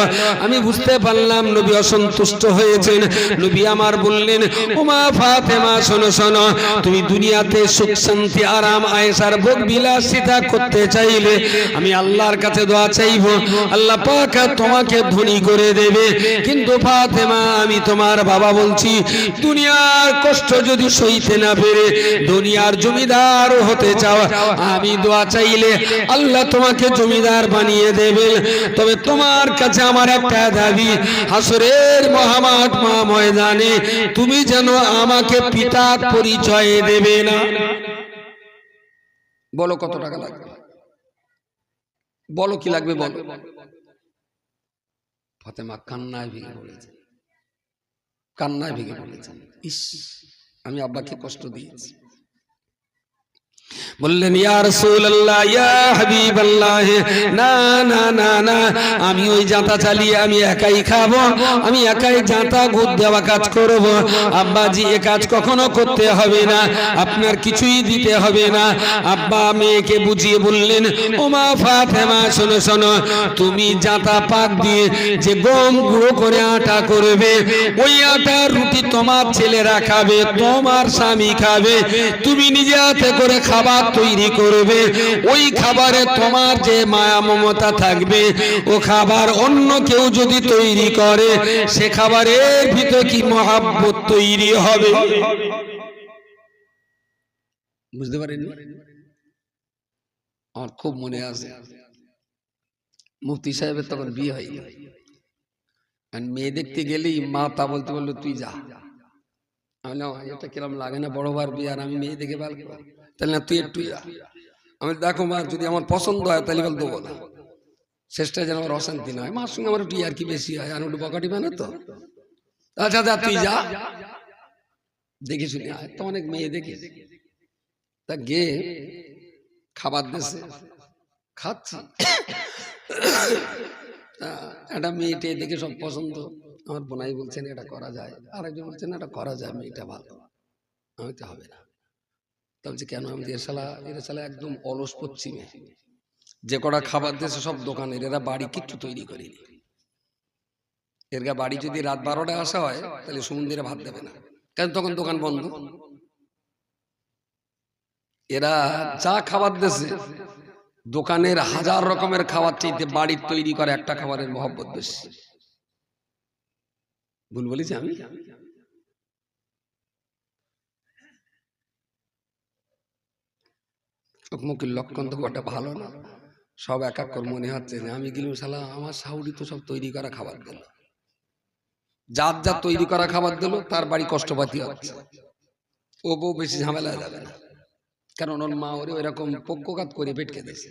আমি বুঝতে পারলাম নবী অসন্তুষ্ট হয়েছেন। নবী আমার বললেন, ওমা ফাতেমা শোনো শোনো, তুমি দুনিয়াতে সুখ শান্তি আরাম আয়েশার ভোগ বিলাসিতা করতে চাইলে আমি আল্লাহর কাছে দোয়া চাইব, আল্লাহ পাক তোমাকে ধনী করে দেবে, কিন্তু গো ফাতেমা, আমি তোমার বাবা বলছি, দুনিয়ার কষ্ট যদি সইতে না পেরে দুনিয়ার জমিদার হতে চাও, আমি দোয়া চাইলে আল্লাহ তোমাকে জমিদার বানিয়ে দেবে। তবে তোমার কাছে আমার একটা দাবি, হাসরের মহামাঠ ময়দানে তুমি যেন আমাকে পিতার পরিচয় দেবে না। বলো কত টাকা লাগবে, বলো কি লাগবে বলো। ফাতেমা কান্নায় ভেঙে পড়েছেন, কান্নায় ভেঙে পড়েছেন, ইস আমি আব্বাকে কষ্ট দিয়েছি। বললেন ইয়া রাসূলুল্লাহ, ইয়া হাবিবাল্লাহ, না না না না, আমি ওই জাঁতা চালিয়ে আমি একাই খাবো, আমি একাই জাঁতা গুদ দেওয়া কাজ করব। আব্বাজি এ কাজ কখনো করতে হবে না, আপনার কিছুই দিতে হবে না। আব্বা মেয়েকে বুঝিয়ে বললেন, ও মা ফাতেমা, শোনো শোনো, তুমি জাঁতা পাক দিয়ে যে গম গুঁড়ো করে আটা করবে, ওই আটার রুটি তোমার ছেলেরা খাবে, তোমার স্বামী খাবে, তুমি নিজে হাতে করে খাবার তৈরি করবে। ওই খাবারে তোমার যে মায়া মমতা থাকবে, ও খাবার অন্য কেউ যদি তৈরি করে, সে খাবারের ভিতরে কি মহাব্বত তৈরি হবে। বুঝতে পারেননি? আমার খুব মনে আছে, মুফতি সাহেবের তখন বিয়ে হয়নি, মেয়ে দেখতে গেলেই মা তা বলতে বললো তুই যা। আমি এটা কিরম লাগে না, বড় বার বিয়ে আর আমি মেয়ে দেখে ভালো, তাহলে না তুই একটু যা। আমি দেখো মা, যদি আমার পছন্দ হয় তাহলে বল দেবো না, শেষটা যেন আমার অশান্তি না হয়। মার সঙ্গে আমার একটু আর কি বেশি হয়, আর একটু বকাটি মানে তো, আচ্ছা যা তুই যা, দেখে শুনি আয়। তো অনেক মেয়ে দেখে তা গে খাবার দেশে খাচ্ছি, একটা মেয়েটে দেখে সব পছন্দ। আমার বোনাই বলছেন এটা করা যায়, আরেকজন বলছেন এটা করা যায়, মেয়েটা ভালো। আমি তো হবে না, বলছি কেন? আমি এরা শালা একদম অলস পশ্চিমে, যে কটা খাবার দিয়েছে সব দোকানের, এরা বাড়ি কিচ্ছু তৈরি করেনি। এর বাড়ি যদি রাত 12টায় আসা হয় তাহলে সমুদ্রে ভাত দেবে না, কারণ তখন দোকান বন্ধ। এরা যা খাবার দিয়েছে দোকানের 1000 রকমের খাবার চাইতে বাড়ির তৈরি করে একটা খাবারের মহব্বত বেশি। ভুল বলেছি আমি? চোখমুখের লক্ষণ তো ওটা ভালো না, সব এক এক করে মনে হচ্ছে যে আমি গেলাম শালা আমার শাশুড়ি তো সব তৈরি করা খাবার দিল, যার যার তৈরি করা খাবার দিল তার বাড়ি কষ্টপাতি হচ্ছে। ও বউ বেশি ঝামেলা যাবে না, কারণ ওর মা ওরে ওইরকম পক্ষঘাত করে পেটকে দিয়েছে।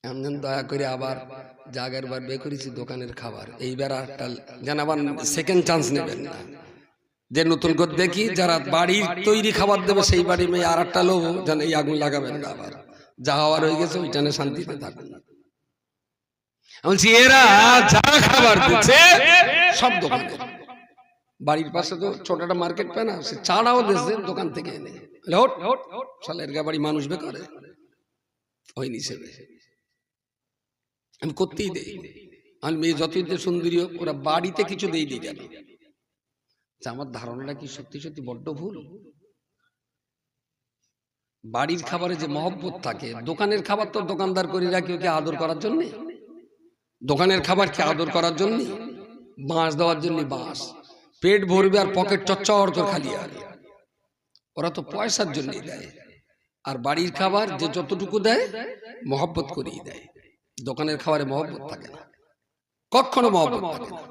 এমন দয়া করে আবার জাগের বার বে করেছি দোকানের খাবার, এইবার একটা যেন আবার সেকেন্ড চান্স নেবেন না, যে নতুন করে দেখি যারা বাড়ির তৈরি খাবার দেবে সেই বাড়ি মেয়ে আর একটা লোক যেন এই আগুন লাগাবেন না, আবার যা হওয়ার হয়ে গেছে ওইটানে শান্তিতে থাকুন। বলছি এরা যা খাবার দিচ্ছে সব দোকানে, বাড়ির পাশে তো ছোট একটা মার্কেট পায় না, সে চাড়াও দিচ্ছে দোকান থেকে এনে, শালের গা বাড়ি মানুষ বেকারে ওই নিষেধে আমি করতেই দেই। আর মেয়ে যতই সুন্দরী হোক, ওরা বাড়িতে কিছু দেই দিই কেন? আমার ধারণাটা কি সত্যি সত্যি বড্ড ভুল? বাড়ির খাবারে যে মহব্বত থাকে, দোকানের খাবার তো দোকানদার করে রাখি ওকে আদর করার জন্য, দোকানের খাবার কি আদর করার জন্য? বাঁশ দেওয়ার জন্য বাঁশ, পেট ভরবে আর পকেট চচ্চর করে খালি, আর ওরা তো পয়সার জন্যই দেয়। আর বাড়ির খাবার যে যতটুকু দেয় মহব্বত করেই দেয়, দোকানের খাবারে মহব্বত থাকে না, কখনো মহব্বত থাকে না।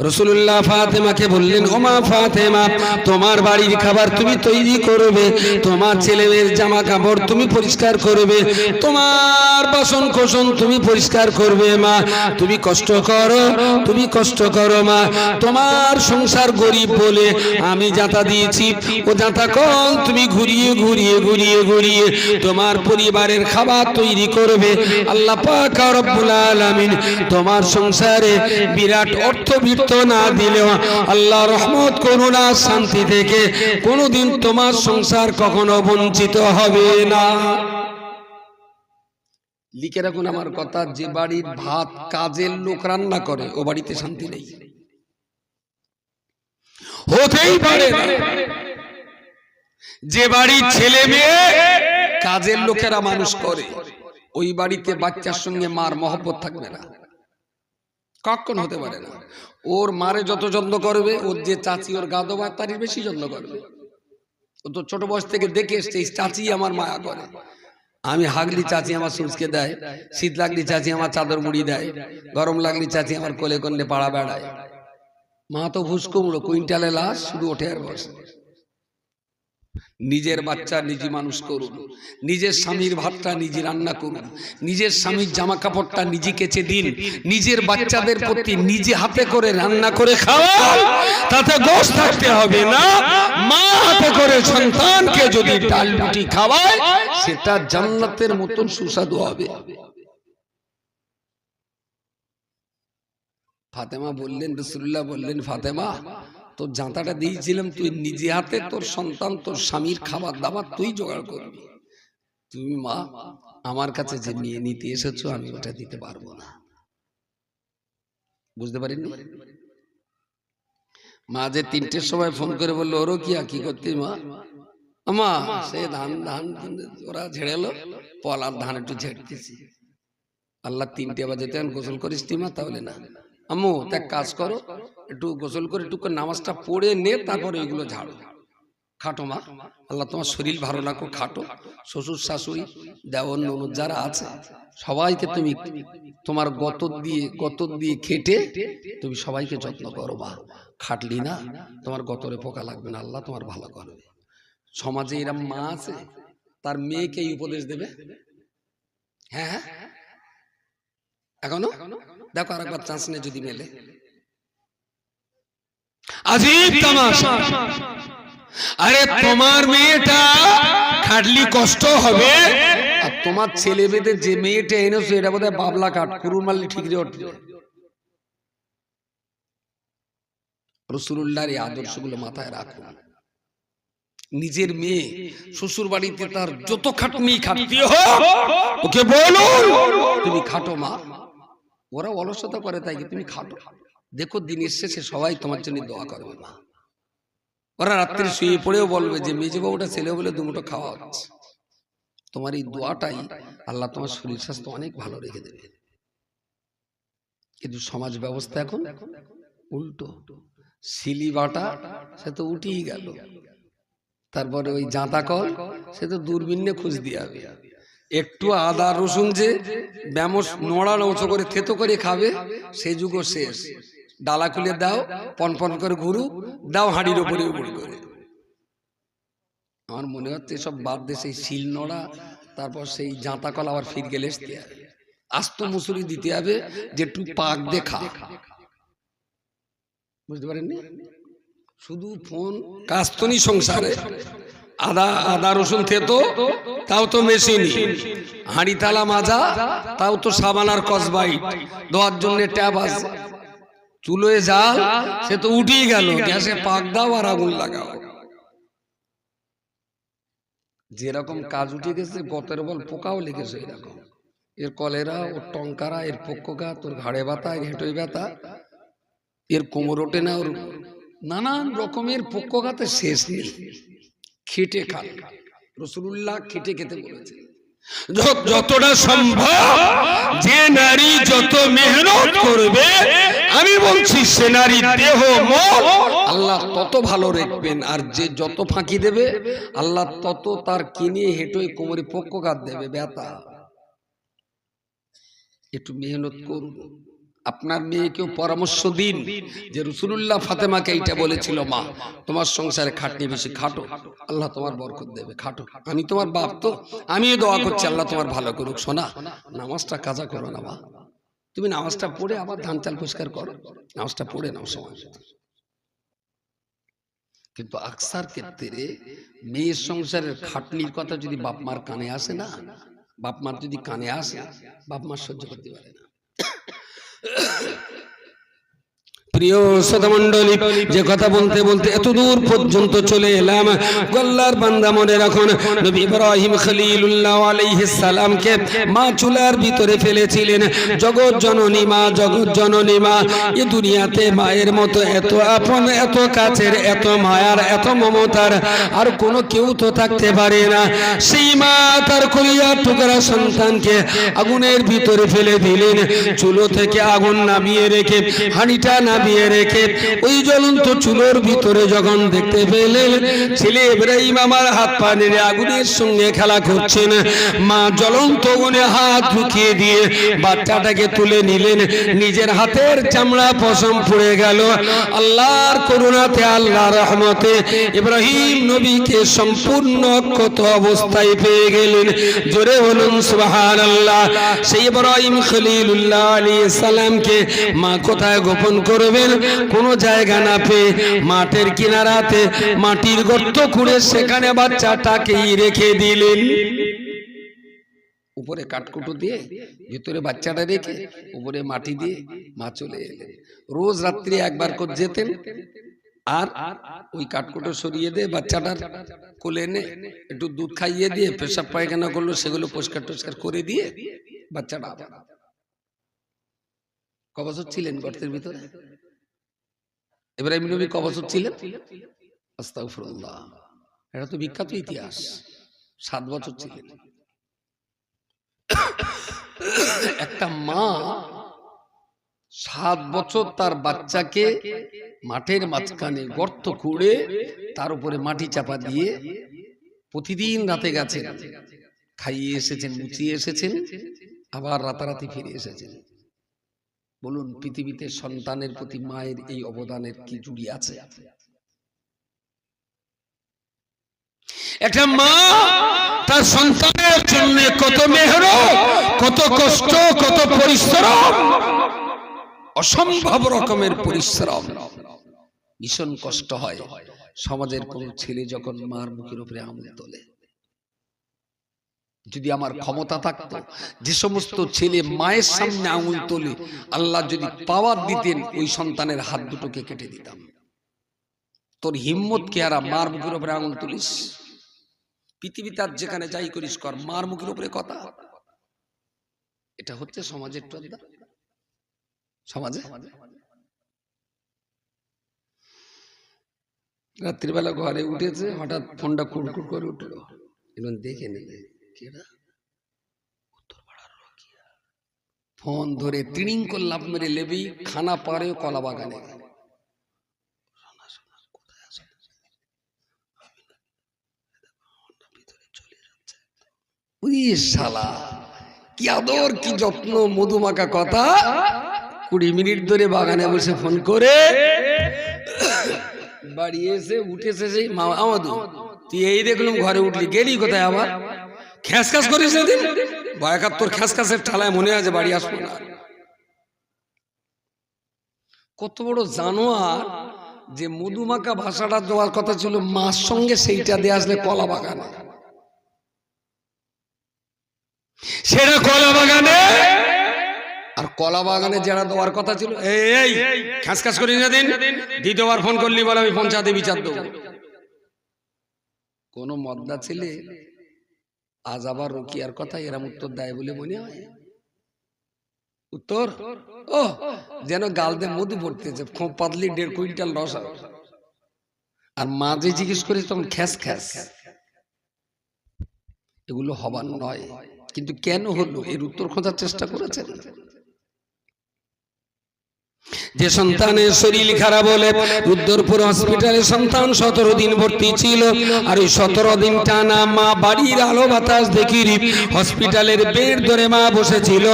রাসূলুল্লাহ ফাতেমাকে বললেন, ও মা ফাতেমা, তোমার বাড়ির খাবার তুমি তৈরি করবে, তোমার ছেলেমেয়ের জামা কাপড় তুমি পরিষ্কার করবে, তোমার বাসন কোসন তুমি পরিষ্কার করবে। মা তুমি কষ্ট করো, তুমি কষ্ট করো মা, তোমার সংসার গরিব বলে আমি জাঁতা দিয়েছি, ও জাঁতা কল তুমি ঘুরিয়ে ঘুরিয়ে ঘুরিয়ে ঘুরিয়ে তোমার পরিবারের খাবার তৈরি করবে। আল্লাহ পাক রব্বুল আলামিন তোমার সংসারে বিরাট অর্থ না দিলেও আল্লাহ রহমত করুণা শান্তি থেকে কোনোদিন তোমার সংসার কখনো বঞ্চিত হবে না। লিখে রাখুন আমার কথা, যে বাড়ির ভাত কাজের লোক রান্না করে ও বাড়িতে শান্তি নেই, হতেই পারে না। যে বাড়ির ছেলে মেয়ে কাজের লোকেরা মানুষ করে ওই বাড়িতে বাচ্চার সঙ্গে মার মহব্বত থাকবে না, কখন হতে পারে না। ওর মারে যত যত্ন করবে, ওর যে চাচি ওর গা দোবা তারই বেশি যত্ন করবে। ও তো ছোট বয়স থেকে দেখে এসছে এই চাচি আমার মায়া করে। আমি হাগলি চাচি আমার সুচকে দেয়, শীত লাগলি চাচি আমার চাদর মুড়ি দেয়, গরম লাগলি চাচি আমার কোলে কোলে পাড়া বেড়ায়। মা তো ভুসকমুড়ো, কুইন্টালে লাশ, শুধু ওঠে আর বসে। নিজের বাচ্চা নিজে মানুষ করুন, নিজের স্বামীর ভাতটা নিজে রান্না করুন, নিজের স্বামীর জামা কাপড়টা নিজে কেচে দিন, নিজের বাচ্চাদের প্রতি নিজে হাতে করে রান্না করে খাওয়ান, তাতে গোশ থাকতে হবে না। মা হাতে করে সন্তানকে যদি ডাল রুটি খাওয়ায়, সেটা জান্নাতের মতন সুস্বাদু হবে। ফাতেমা বললেন, রাসূলুল্লাহ বললেন, ফাতেমা তোর জাঁতাটা দিয়েছিলাম, তুই নিজে হাতে তোর সন্তান তোর স্বামীর খাবার দাবার তুই জোগাড় করবি। তুমি মা আমার কাছে যে মেয়ে নিতে এসেছো, আমি ওটা দিতে পারবো না। বুঝতে পারিনি? মা যে 3টের সময় ফোন করে বললো, ওরও কি করতে মা? মা সে ধান ওরা ঝেড়েলো, পলার ধান একটু ঝেড়তেছি। আল্লাহ 3টে বাজে তখন গোসল করিস মা? তাহলে না আম্মু, তা কাজ করো, একটু গোসল করে একটু নামাজটা পড়ে নে, তারপরে এগুলো ঝাড়ো। খাটো মা, আল্লাহ তোমার শরীর ভালো রাখো, খাটো। শ্বশুর শাশুড়ি দেওর ননদ যারা আছে সবাইকে তুমি তোমার গত দিয়ে খেটে তুমি সবাইকে যত্ন করো মা। খাটলি না, তোমার গতরে পোকা লাগবে না, আল্লাহ তোমার ভালো করবে। সমাজে এরম মা আছে, তার মেয়েকে এই উপদেশ দেবে? হ্যাঁ হ্যাঁ, এখনো দেখো আরেকবার চান্স নেই, যদি মেলে। আজীব তামাশা। আরে তোমার মেয়েটা খাটলি কষ্ট হবে, আর তোমার ছেলে মেয়েতে যে মেয়েটা এনেছো এটা বোধহয় বাবলা কাঠ, কুরুর মারলে ঠিক রে ওঠে। রাসূলুল্লাহর এই আদর্শগুলো মাথায় রাখুন। নিজের মেয়ে শ্বশুর বাড়িতে তার যত খাটনি খাটতে হোক, ওকে বলুন তুমি খাটো মা। ওরা অলসতা করে, তাই কি তুমি খাটো। দেখো দিনের শেষে সবাই তোমার জন্য দোয়া করবে মা। ওরা রাত্রে শুয়ে পড়েও বলবে যে মেজে বাবুটা ছেলে বলে দুমুটো খাওয়া হচ্ছে। তোমার এই দোয়াটাই আল্লাহ তোমার শরীর স্বাস্থ্য অনেক ভালো রেখে দেবে। কিন্তু সমাজ ব্যবস্থা এখন উল্টো। সিলি বাটা সে তো উঠেই গেল, তারপরে ওই জাঁতা কল সে তো দূরবীনে খুঁজ দিয়ে হবে। একটু আদা রসুন যে ব্যামস নোড়া নৌচো করে থেতো করে খাবে, সে যুগও শেষ। ডালা খুলে দাও, পনপন করে ঘুরু দাও, হাঁড়ির ওপরে উপরে করে। আমার মনে হচ্ছে সব বাদ দিয়ে সেই শিল নোড়া, তারপর সেই জাঁতা কল আবার ফির গেলে আসতে হবে। আস্ত মুসুরি দিতে হবে, যে একটু পাক দেখা। বুঝতে পারেননি? শুধু ফোন কাস্তনি সংসারে। আদা রসুন থেতো তাও তো মেশিনি, হাঁড়ি তালা মাজা তাও তো সাবান আর কসবাইট, ধোয়ার জন্য ট্যাপ আছে। চুলোয় জাল সে তো উঠেই গেল, গ্যাসে পাক দাও আর আগুন লাগাও। যেরকম কাজ উঠে গেছে, গতের বল পোকাও লেগেছে এরকম। এর কলেরা, ওর টঙ্কারা, এর পক্ষঘাত, ওর ঘাড়ে ব্যথা, এর হেঁটোই ব্যথা, এর কোমর ওঠে না, ওর নানান রকমের পক্ষঘাতের শেষ নেই। খেটে খান। রাসূলুল্লাহ খেটে খেতে বলেছে, যতটা সম্ভব যে নারী যত মেহনত করবে, আমি বলছি সে নারী দেহ মন আল্লাহ তত ভালো রাখবেন। আর যে যত ফাঁকি দেবে, আল্লাহ তত তার কিনে হেঁটোয় কোমরে পক্ষঘাত দেবে, ব্যথা। একটু মেহনত করুন। আপনার মেয়েকেও পরামর্শ দিন যে রাসূলুল্লাহ ফাতেমাকে এইটা বলেছিল, মা তোমার সংসারে খাটনি বেশি, খাটো, আল্লাহ তোমার বরকত দেবে, খাটো। আমি তোমার বাপ, তো আমিও দোয়া করছি আল্লাহ তোমার ভালো করুক। শোনা, নামাজটা কাজা করো না মা, তুমি নামাজটা পড়ে আবার ধান চাল পরিষ্কার করো, নামাজটা পড়ে নাও সময়। কিন্তু আকসার ক্ষেত্রে মেয়ের সংসারের খাটনির কথা যদি বাপ মার কানে আসে না, বাপ মার যদি কানে আসে, বাপ মার সহ্য করতে পারে না। প্রিয় শ্রোতামণ্ডলী, যে কথা বলতে বলতে এত দূর পর্যন্ত চলে এলাম। আল্লাহর বান্দা মনে রাখুন, নবী ইব্রাহিম খলিলুল্লাহ আলাইহিস সালামকে মা চুলার ভিতরে ফেলেছিলেন। জগৎ জননী মা, জগৎ জননী মা, এ দুনিয়াতে মায়ের মতো এত আপন, এত কাছের, এত মায়ার, এত মমতার আর কোনো কেউ তো থাকতে পারে না। সেই মা তার কলিজার টুকরা সন্তানকে আগুনের ভিতরে ফেলে দিলেন। চুলো থেকে আগুন নামিয়ে রেখে, হাঁড়িটা নামিয়ে রেখে ওই জ্বলন্ত চুলোর ভিতরে যখন দেখতে পেলেন ছেলে ইব্রাহিম আমার হাত পা নেড়ে আগুনের সঙ্গে খেলা করছেন, মা জ্বলন্ত আগুনে হাত ঢুকিয়ে দিয়ে বাচ্চাটাকে তুলে নিলেন। নিজের হাতের চামড়া পশম পড়ে গেল। আল্লাহর করুণাতে, আল্লাহর রহমতে ইব্রাহিম নবীকে সম্পূর্ণ অক্ষত অবস্থায় পেয়ে গেলেন। জোরে বলুন সুবহানাল্লাহ। সেই ইব্রাহিম খলিলুল্লাহ আলাইহিস সালামকে মা কোথায় গোপন করবেন? কোনো জায়গা না পেয়ে মাঠের কিনারাতে মাটির গর্ত খুঁড়ে সেখানে বাচ্চাটাকেই রেখে দিলেন। উপরে কাঠকুটো দিয়ে ভিতরে বাচ্চাটা রেখে উপরে মাটি দিয়ে মা চলে এলেন। রোজ রাত্রি একবার করে যেতেন, আর ওই কাঠকুটো সরিয়ে দিয়ে বাচ্চাটার কোলে এনে একটু দুধ খাইয়ে দিয়ে পেশাব পায়খানা করলো, সেগুলো পরিষ্কার টস্কার করে দিয়ে বাচ্চাটা। ক বছর ছিলেন গর্তের ভিতরে? ইব্রাহিম নবী ক বছর ছিলেন? আস্তাগফিরুল্লাহ, এটা তো বিখ্যাত ইতিহাস। 7 বছর ছিলেন। একটা মা 7 বছর তার বাচ্চাকে মাঠের মাঝখানে গর্ত খুঁড়ে তার উপরে মাটি চাপা দিয়ে প্রতিদিন রাতে গেছেন, খাইয়ে এসেছেন, মুচিয়ে এসেছেন, আবার রাতারাতি ফিরে এসেছেন। বলুন, পৃথিবীতে সন্তানের প্রতি মায়ের এই অবদানের কি জুড়ি আছে? একটা মা তার সন্তানের জন্য কত মেহনত, কত কষ্ট, কত পরিশ্রম, অসম্ভব রকমের পরিশ্রম। ভীষণ কষ্ট হয় সমাজের কোন ছেলে যখন মার মুখের উপরে আঙুল তোলে। যদি আমার ক্ষমতা থাকতো, যে সমস্ত ছেলে মায়ের সামনে আঙুল তোলে, আল্লাহ যদি পাওয়ার দিতেন, ওই সন্তানের হাত দুটোকে কেটে দিতাম। তোর হিম্মত কে আর মার মুখের উপরে আঙুল তুলিস? পৃথিবীতে আর যেখানে যাই করিস কর, মার মুখের উপরে কথা। এটা হচ্ছে সমাজের ট্রেন্ড। সমাজে রাত্রিবেলা ঘরে উঠেছে, হঠাৎ ফোনটা কুড়কুড় করে উঠলো, এখন দেখে নেবে ফোন ধরে ট্রিনিং করে লাভ মেরে লেবি খানা পারে কলা বাগানে। শালা কি আদর, কি যত্ন, মধুমাখা কথা। 20 মিনিট ধরে বাগানে বসে ফোন করে বাড়ি এসে উঠেছে সেই আমাদু, তুই এই দেখলাম ঘরে উঠলি, গেলি কোথায়? আবার খ্যাস খাস করিস না দিন বায়াকার, তোর খ্যাস খাসের ঠালায় মনে আছে বাড়ি আসবো না। কত বড় জানোয়ার যে মধুমাখা ভাষাটা দেওয়ার কথা ছিল মার সঙ্গে, সেইটা দিয়ে আসলে কলা বাগানে, সেটা কলা বাগানে। আর কলা বাগানে যারা দেওয়ার কথা ছিল, এই খাস খাস করি না দিন, দ্বিতীয়বার ফোন করলি বলে আমি পঞ্চায়েতে বিচার দেবো। কোন মদ্দা ছেলে আজ আবার রোকিয়ার কথা এরম উত্তর দেয় বলে মনে হয়? উত্তর ও যেন গালদে মধু পড়তেছে, পাতলি 1.5 কুইন্টাল রস। আর মা যে জিজ্ঞেস করিস তখন খ্যাস খ্যাস। এগুলো হবার নয়, কিন্তু কেন হলো এর উত্তর খোঁজার চেষ্টা করেছেন? যে সন্তানের শরীর খারাপ হলে রুদ্রপুর হসপিটালে সন্তান 17 দিন ভর্তি ছিল, আর ওই 17 দিন টানা মা বাড়ির আলো বাতাস দেখি হসপিটালের বেড ধরে মা বসেছিল।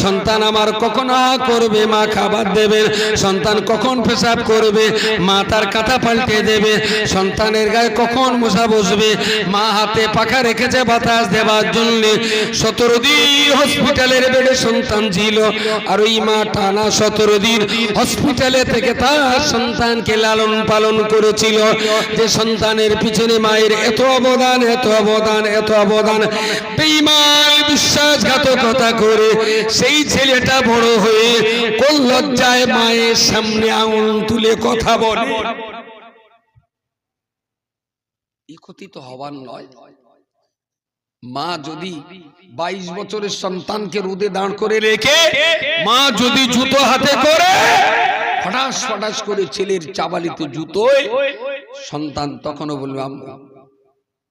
সন্তান আমার কখন করবে, মা খাবার দেবে, সন্তান কখন পেশাব করবে, মা তার কাঁথা পাল্টে দেবে, সন্তানের গায়ে কখন মশা বসবে, মা হাতে পাখা রেখেছে বাতাস দেওয়ার জন্য। 17 দিন হসপিটালের বেডে সন্তান ছিল, আর ওই মা টানা 17 দিন হসপিটালে থেকে তার সন্তানকে লালন পালন করেছিল, যে সন্তানের পিছনে মায়ের এত অবদান, এত অবদান, এত অবদান, বেঈমান বিশ্বাসঘাতকতা করে সেই ছেলেটা বড় হয়ে কোন লজ্জায় মায়ের সামনে আঙুল তুলে কথা বলে। এই ক্ষতি তো হবার নয়। মা যদি 22 বছরের সন্তানকে রোদে দাঁড় করে রেখে মা যদি জুতো হাতে করে ফটাস ফটাস করে ছেলের চাবালিতে জুতোয়, সন্তান তখনও বলবে আম্মা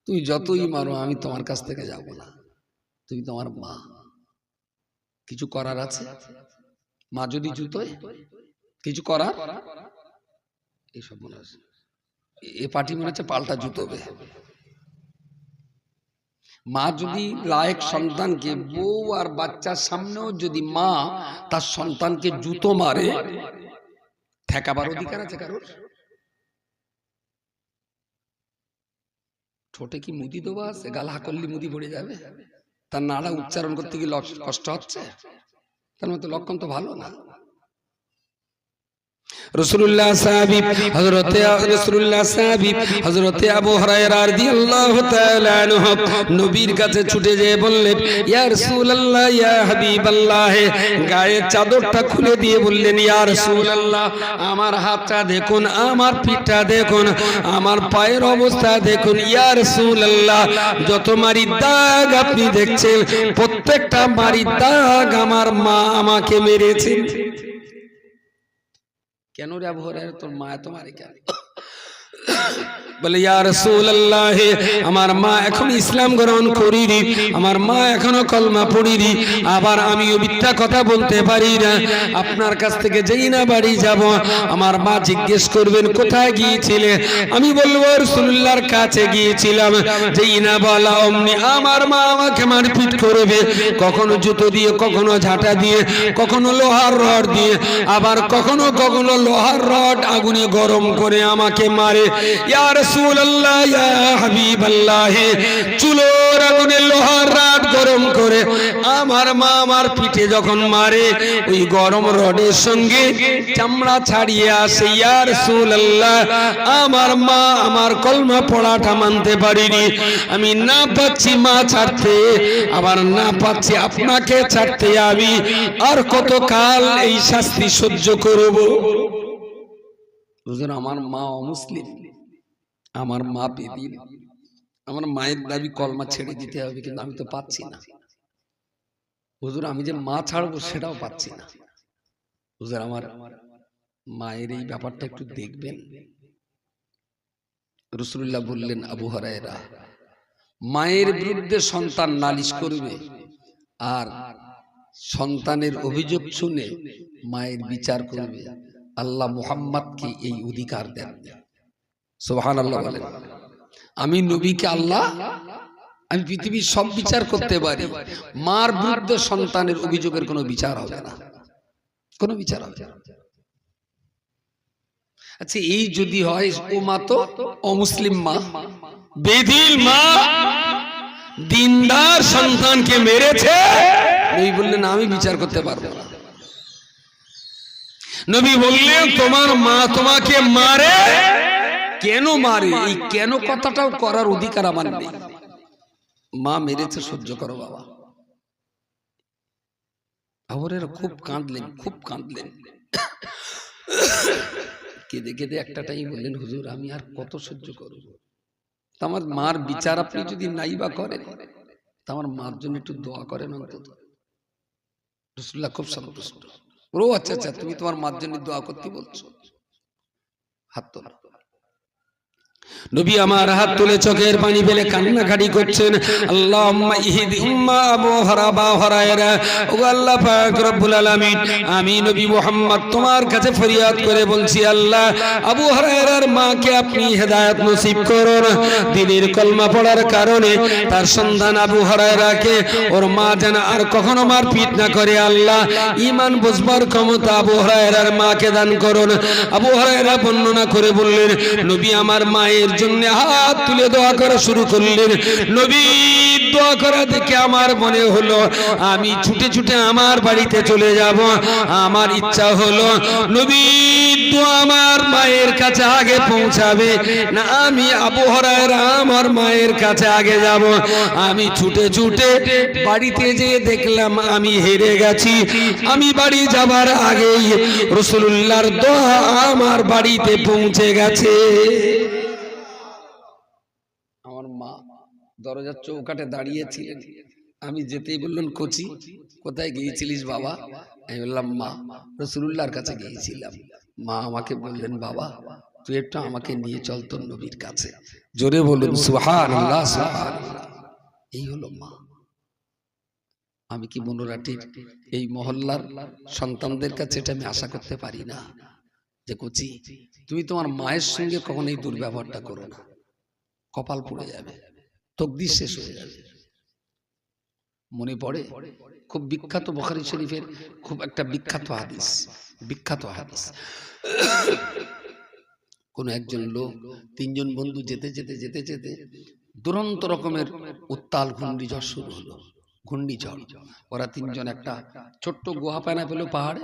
তুই যতই মারো আমি তোমার কাছ থেকে যাব না, তুমি তোমার মা, কিছু করার আছে? মা যদি জুতোয় কিছু করার, এইসব মনে আছে এ পার্টি মনে হচ্ছে পাল্টা জুতোবে। মা যদি লায়েক সন্তানকে, বউ আর বাচ্চার সামনেও যদি মা তার সন্তানকে জুতো মারে, ঠেকাবার অধিকার আছে কারোর? ঠোঁটে কি মুদি দেওয়া আছে? গাল হা করলে মুদি পড়ে যাবে? তার নাড়া উচ্চারণ করতে গিয়ে কষ্ট হচ্ছে, তার মতো লক্ষণ তো ভালো না। রাসূলুল্লাহ সাহাবী হযরতে আবু হুরায়রা রাদিয়াল্লাহু তাআলা আনহু নবীর কাছে ছুটে যেয়ে বললেন, ইয়া রাসূলুল্লাহ, ইয়া হাবিবাল্লাহ, গায়ের চাদরটা খুলে দিয়ে বললেন, ইয়া রাসূলুল্লাহ, আমার হাতটা দেখুন, আমার পিঠটা দেখুন, আমার পায়ের অবস্থা দেখুন, ইয়া রাসূলুল্লাহ, যত মারির দাগ আপনি দেখছেন প্রত্যেকটা মারির দাগ আমার মা আমাকে মেরেছে। কেন রে আবু হুরায়রা, তোর মা এত মারে কেন? বলে, ইয়া রাসূলুল্লাহ, আমার মা এখন ইসলাম গ্রহণ করিনি, আমার মা এখনো কলমা পড়িনি, আবার আমিও মিথ্যা কথা বলতে পারি না। আপনার কাছ থেকে যেই না বাড়ি যাব, আমার মা জিজ্ঞেস করবেন কোথায় গিয়েছিলে, আমি বলবো রাসূলুল্লাহর কাছে গিয়েছিলাম। যেই না বলা অমনি আমার মা আমাকে মারপিট করবে, কখনো জুতো দিয়ে, কখনো ঝাঁটা দিয়ে, কখনো লোহার রড দিয়ে, আবার কখনো কখনো লোহার রড আগুনে গরম করে আমাকে মারে। ইয়া রাসূলুল্লাহ, ইয়া হাবিবাল্লাহ, চুলোর আগুনে লোহার রড গরম করে আমার মা আমার পিঠে যখন মারে, ওই গরম রডের সঙ্গে চামড়া ছাড়িয়ে আসে। ইয়া রাসূলুল্লাহ, আমার মা আমার কলমা পড়াটা মানতে পারিনি, আমি না পাচ্ছি মা ছাড়তে, আবার না পাচ্ছি আপনাকে ছাড়তে, আমি আর কত কাল এই শাস্তি সহ্য করব? হুজুর, আমার মা অমুসলিম, আমার মা বেদিন, আমার মায়ের দাবি কলমা ছেড়ে দিতে হবে, কিন্তু আমি তো পাচ্ছি না। হুজুর, আমি যে মা ছাড়বো সেটাও পাচ্ছি না। হুজুর, আমার মায়ের এই ব্যাপারটা একটু দেখবেন। রাসূলুল্লাহ বললেন, আবু হুরায়রা, মায়ের বিরুদ্ধে সন্তান নালিশ করবে আর সন্তানের অভিযোগ শুনে মায়ের বিচার করবে, আল্লাহ মুহাম্মদকে এই অধিকার দেন। সুবহানাল্লাহ বলেন। আমি নবীকে আল্লাহ, আমি পৃথিবীর সব বিচার করতে পারি, মার বিরুদ্ধে সন্তানের অভিযোগের কোনো বিচার হবে না, কোনো বিচার হবে না। আচ্ছা, এই যদি হয়, ও মা তো অমুসলিম মা, বেদিল মা, দিনদার সন্তানকে মেরেছে, নবী বললেন আমি বিচার করতে পারবো না। নবী বললেন, তোমার মা তোমাকে মারে, কেন মারে? এই কেন কথাটাও করার অধিকার আমার নেই। মা মেরেছে, সহ্য করো বাবা। আবরেরা খুব কাঁদলেন, খুব কাঁদলেন, কেঁদে কেঁদে একটা টাইম বললেন, হুজুর আমি আর কত সহ্য করব? আমার মার বিচার আপনি যদি নাই বা করেন, তা আমার মার জন্য একটু দোয়া করেন অন্তত। রাসূলুল্লাহ খুব সন্তুষ্ট। ও আচ্ছা আচ্ছা, তুমি তোমার মার জন্য দোয়া করতে বলছো, হাত তোলো। নবী আমার হাত তুলে চোখের পানি ফেলে কান্নাকাটি করছেন, আল্লাহুম্মা ইহদি উম্মা আবু হুরায়রা, ও আল্লাহ পাক রব্বুল আলামিন, আমি নবী মুহাম্মদ তোমার কাছে ফরিয়াদ করে বলছি, আল্লাহ আবু হুরায়রার মাকে আপনি হেদায়েত নসিব করুন। দিনের কলমা পড়ার কারণে তার সন্তান আবু হুরায়রাকে ওর মা যেন আর কখনো মারপিট না করে, আল্লাহ ঈমান বুঝবার ক্ষমতা আবু হুরায়রার মাকে দান করুন। আবু হুরায়রা বর্ণনা করে বললেন, নবী আমার মায়ের জন্য হাত তুলে দোয়া করা শুরু করলেন। নবী দোয়া করা দেখে আমার মনে হলো আমি ছুটে ছুটে আমার বাড়িতে চলে যাব। আমার ইচ্ছা হলো নবীর দোয়া আমার মায়ের কাছে আগে পৌঁছাবে না আমি আবু হুরায়রা আমার মায়ের কাছে আগে যাব। আমি ছুটে ছুটে বাড়িতে যেয়ে দেখলাম আমি হেরে গেছি। আমি বাড়ি যাবার আগেই রাসূলুল্লাহর দোয়া আমার বাড়িতে পৌঁছে গেছে। আমার মা দরজার চৌকাঠে দাঁড়িয়েছিলেন। আমি যেতেই বললেন কোচি কোথায় গিয়েছিলিস বাবা? আমি বললাম মা রাসূলুল্লাহর কাছে গিয়েছিলাম। মা আমাকে বললেন বাবা তুই একটু আমাকে নিয়ে চল তোর নবীর কাছে। জোরে বলুন সুবহানাল্লাহ সুবহানাল্লাহ। এই হলো মা। আমি কি মনোরাটির এই মহল্লার সন্তানদের কাছে এটা আমি আশা করতে পারি না যে কোচি তুমি তোমার মায়ের সঙ্গে কখনো এই দুর্ব্যবহারটা করো না, কপাল পুড়ে যাবে, তকদির শেষ হয়ে যাবে। মনে পড়ে খুব বিখ্যাত বুখারী শরীফের খুব একটা বিখ্যাত হাদিস। কোন একজন লোক তিনজন বন্ধু যেতে যেতে যেতে যেতে দুরন্ত রকমের উত্তাল ঘূর্ণিঝড় শুরু হলো। ঘূর্ণিঝড় ওরা তিনজন একটা ছোট্ট গুহা পায়না পেল পাহাড়ে,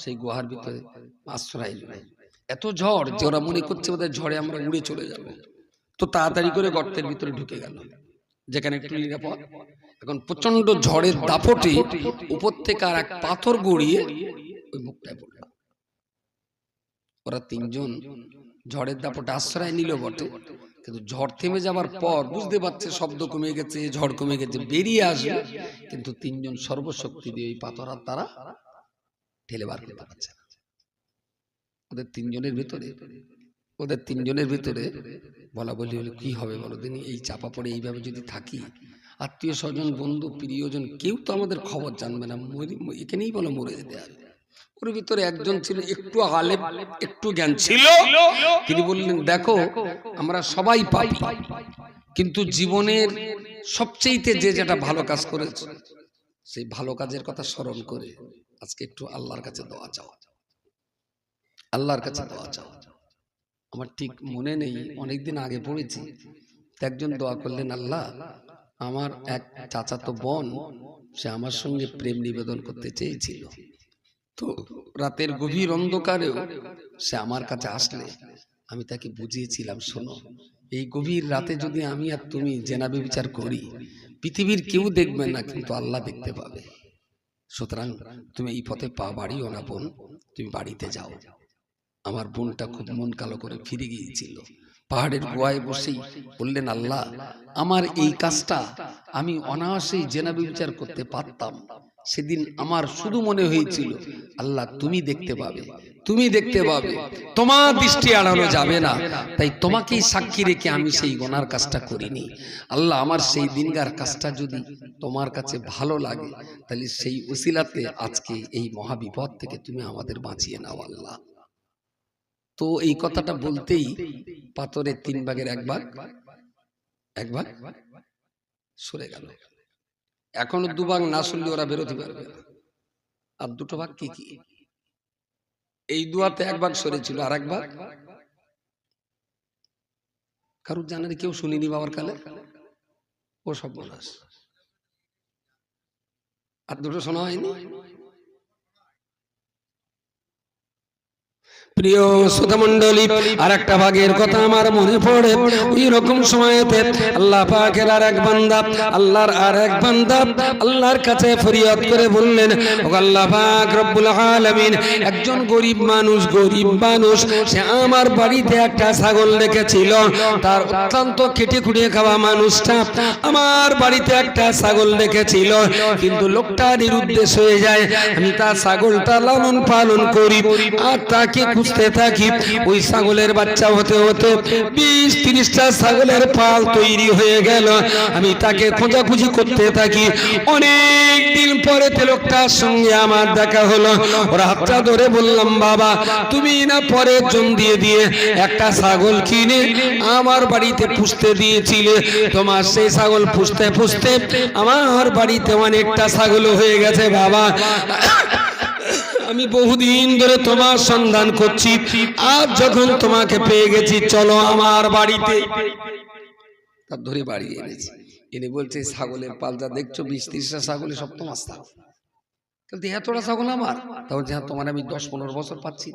সেই গুহার ভিতরে আশ্রয় নিল। এত ঝড় যে ওরা মনে করছে ওদের ঝড়ে আমরা উড়ে চলে যাব, তো তাড়াতাড়ি করে গর্তের ভিতরে ঢুকে গেল যেখানে একটু নিরাপদ। এখন প্রচন্ড ঝড়ের দাপটে উপর থেকে আর এক পাথর গড়িয়ে ওই মুখটায় পড়ল। ওরা তিনজন ঝড়ের দাপটে আশ্রয় নিল বটে, কিন্তু ঝড় থেমে যাবার পর বুঝতে পারছে শব্দ কমে গেছে, ঝড় কমে গেছে, বেরিয়ে আসবে, কিন্তু তিনজন সর্বশক্তি দিয়ে ওই পাথর আর তারা ঠেলে বার করতে পারছে না। ওদের তিনজনের ভিতরে বলা বলি হলো কি হবে বলো দিনই, এই চাপা পড়ে এইভাবে যদি থাকি, আত্মীয় স্বজন বন্ধু প্রিয়জন কেউ তো আমাদের খবর জানবে না, এখানেই বলো মরে যেতে হবে। ওর ভিতরে একজন ছিল একটু আলেম, একটু জ্ঞান ছিল। তিনি বললেন দেখো আমরা সবাই পাপী, কিন্তু জীবনের সবচেয়ে যে যেটা ভালো কাজ করেছে সেই ভালো কাজের কথা স্মরণ করে আজকে একটু আল্লাহর কাছে দোয়া চাও, আল্লাহর কাছে দোয়া চাও। আমার ঠিক মনে নেই, অনেকদিন আগে পড়েছি। একজন দোয়া করলেন আল্লাহ আমার এক চাচাতো বোন সে আমার সঙ্গে প্রেম নিবেদন করতে চেয়েছিল, তো রাতের গভীর অন্ধকারেও সে আমার কাছে আসলে আমি তাকে বুঝিয়েছিলাম শোনো এই গভীর রাতে যদি আমি আর তুমি জেনা ব্যভিচার করি পৃথিবীর কেউ দেখবে না, কিন্তু আল্লাহ দেখতে পাবে। সুতরাং তুমি এই পথে পা বাড়িও না বোন, তুমি বাড়িতে যাও। আমার বোনটা খুব মন কালো করে ফিরে গিয়েছিল। পাহাড়ের গুহায় বসেই বললেন আল্লাহ আমার এই কাজটা আমি অনায়াসেই জেনা ব্যভিচার করতে পারতাম, সেদিন আমার শুধু মনে হয়েছিল আল্লাহ তুমি দেখতে পাবে, তুমি দেখতে পাবে, তোমার দৃষ্টি এড়ানো যাবে না, তাই তোমাকেই সাক্ষী রেখে আমি সেই গুনার কাজটা করিনি। আল্লাহ আমার সেই দিনকার কাজটা যদি তোমার কাছে ভালো লাগে তাহলে সেই উসিলাতে আজকে এই মহাবিপদ থেকে তুমি আমাদের বাঁচিয়ে নাও আল্লাহ। তো এই কথাটা বলতেই পাথরের 3 ভাগের 1 ভাগ সরে গেল। এখনো 2 ভাগ না শুনলে ওরা বেরোতে পারবে না। আর 2টো ভাগ কি কি? এই দুয়াতে 1 ভাগ সরেছিল, আর 1 ভাগ কারুর জানারে কেউ শুনিনি বাবার কালে, ও সব বলাস। আর 2টো শোনা হয়নি। প্রিয় শ্রোতা মণ্ডলী, আর একটা ভাগের কথা আমার মনে পড়ে। ওই রকম সময়তে আল্লাহ পাকের আর এক বান্দা, আল্লাহর আর এক বান্দা আল্লাহর কাছে ফরিয়াদ করে বললেন ও আল্লাহ পাক রব্বুল আলামিন, একজন গরিব মানুষ সে আমার বাড়িতে একটা ছাগল রেখেছিল। তার অত্যন্ত কেটে খুঁড়িয়ে খাওয়া মানুষটা আমার বাড়িতে একটা ছাগল রেখেছিল, কিন্তু লোকটা নিরুদ্দেশ হয়ে যায়। আমি তার ছাগলটা লালন পালন করি আর তাকে খুঁজতে থাকি। ওই ছাগলের বাচ্চা হতে হতে 20-30টা ছাগলের পাল তৈরি হয়ে গেল। আমি তাকে খোঁজাখুঁজি করতে থাকি। অনেক দিন পরে লোকটার সঙ্গে আমার দেখা হলো। ওরা হাতটা ধরে বললাম বাবা তুমি না পরে জন দিয়ে একটা ছাগল কিনে আমার বাড়িতে পুষতে দিয়েছিলে, তোমার সেই ছাগল পুষতে আমার বাড়িতে অনেকটা ছাগল হয়ে গেছে বাবা। আমি বহুদিন ধরে তোমার সন্ধান করছি, আজ যখন তোমাকে পেয়ে গেছি চলো আমার বাড়িতে। তার ধরে বাড়ি এনেছি। ইনি বলছে ছাগলের পালটা দেখছো 20-30টা ছাগলে সব তোমার ছাগল। কিন্তু এতটা ছাগল আমার? তাহলে হ্যাঁ, তোমার আমি 10-15 বছর পাচ্ছি।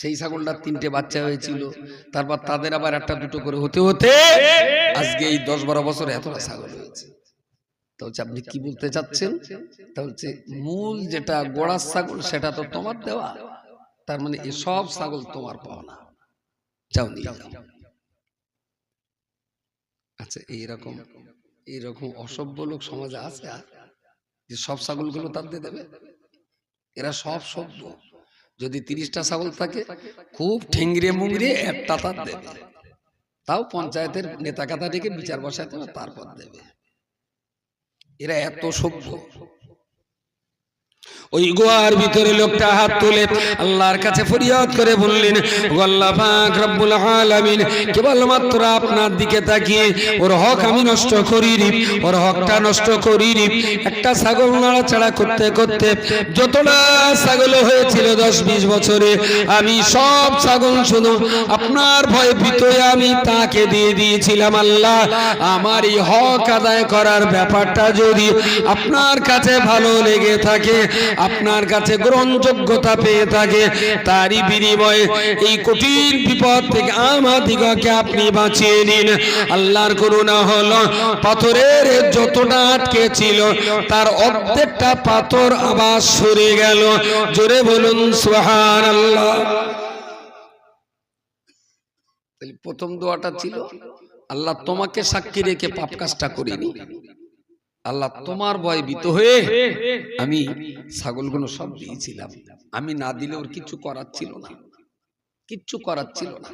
সেই ছাগলটার 3টে বাচ্চা হয়েছিল, তারপর তাদের আবার 1-2 করে হতে হতে আজকে এই 10-12 বছর এতটা ছাগল হয়েছে। তো হচ্ছে আপনি কি বলতে চাচ্ছেন? তা হচ্ছে মূল যেটা গোড়ার ছাগল সেটা তো তোমার দেওয়া, তার মানে এই সব ছাগল তোমার পাওয়া না, যাও নিয়ে যাও। আচ্ছা, এইরকম অসভ্য লোক সমাজে আছে যে সব ছাগলগুলো তাদের দেবে? এরা সব সভ্য। যদি 30টা ছাগল থাকে, খুব ঠেংরে মুংরে একটা তার দেবে, তাও পঞ্চায়েতের নেতা কাতা ডেকে বিচার বসাতে হবে, তারপর দেবে। এরা এত সভ্য। ওই গোয়ার ভিতরে লোকটা হাত তুলে আল্লাহর কাছে ফরিয়াদ করে বললেন, আল্লাহ পাক রব্বুল আলামিন, কেবলমাত্র আপনার দিকে তাকিয়ে ওর হক আমি নষ্ট করিনি, ওর হকটা নষ্ট করিনি। একটা ছাগল নাড়াচাড়া করতে করতে যতটা ছাগল হয়েছিল 10-20 বছরে, আমি সব ছাগল শুধু আপনার ভয়ে ভীত হয়ে আমি তাকে দিয়ে দিয়েছিলাম। আল্লাহ, আমার এই হক আদায় করার ব্যাপারটা যদি আপনার কাছে ভালো লেগে থাকে, আপনার কাছে গ্রহণযোগ্যতা পেয়ে থাকে, তারই বিনিময়ে এই কঠিন বিপদ থেকে আমাদিগকে আপনি বাঁচিয়ে নিন। আল্লাহর করুণা হলো, পাথরের যতটা আটকে ছিল তার অর্ধেকটা পাথর আবার সরে গেল। জোরে বলুন সুবহানাল্লাহ। প্রথম দোয়াটা ছিল, আল্লাহ তোমাকে সাক্ষী রেখে পাপ কাজটা করিনি, আল্লাহ তোমার ভয়ে ভীত হয়ে আমি ছাগলগুলো সব দিয়েছিলাম, আমি না দিলে ওর কিছু করার ছিল না, কিচ্ছু করার ছিল না।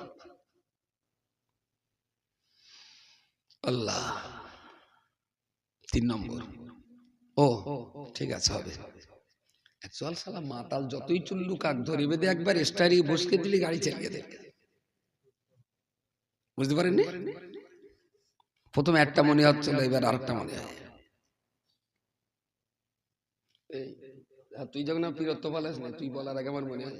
আল্লাহ 3 নম্বর, ও ঠিক আছে হবে, চল শালা মাতাল যতই চুল্লু কাক ধরে বেঁধে একবার স্টারি বসকে দিলে গাড়ি চালিয়ে দেবে। বুঝতে পারেননি? প্রথমে একটা মনে হচ্ছিল, এবার আরেকটা মনে হয়। তুই যখন পীরত্ব বলিস না, তুই বলার আগে আমার মনে হয়।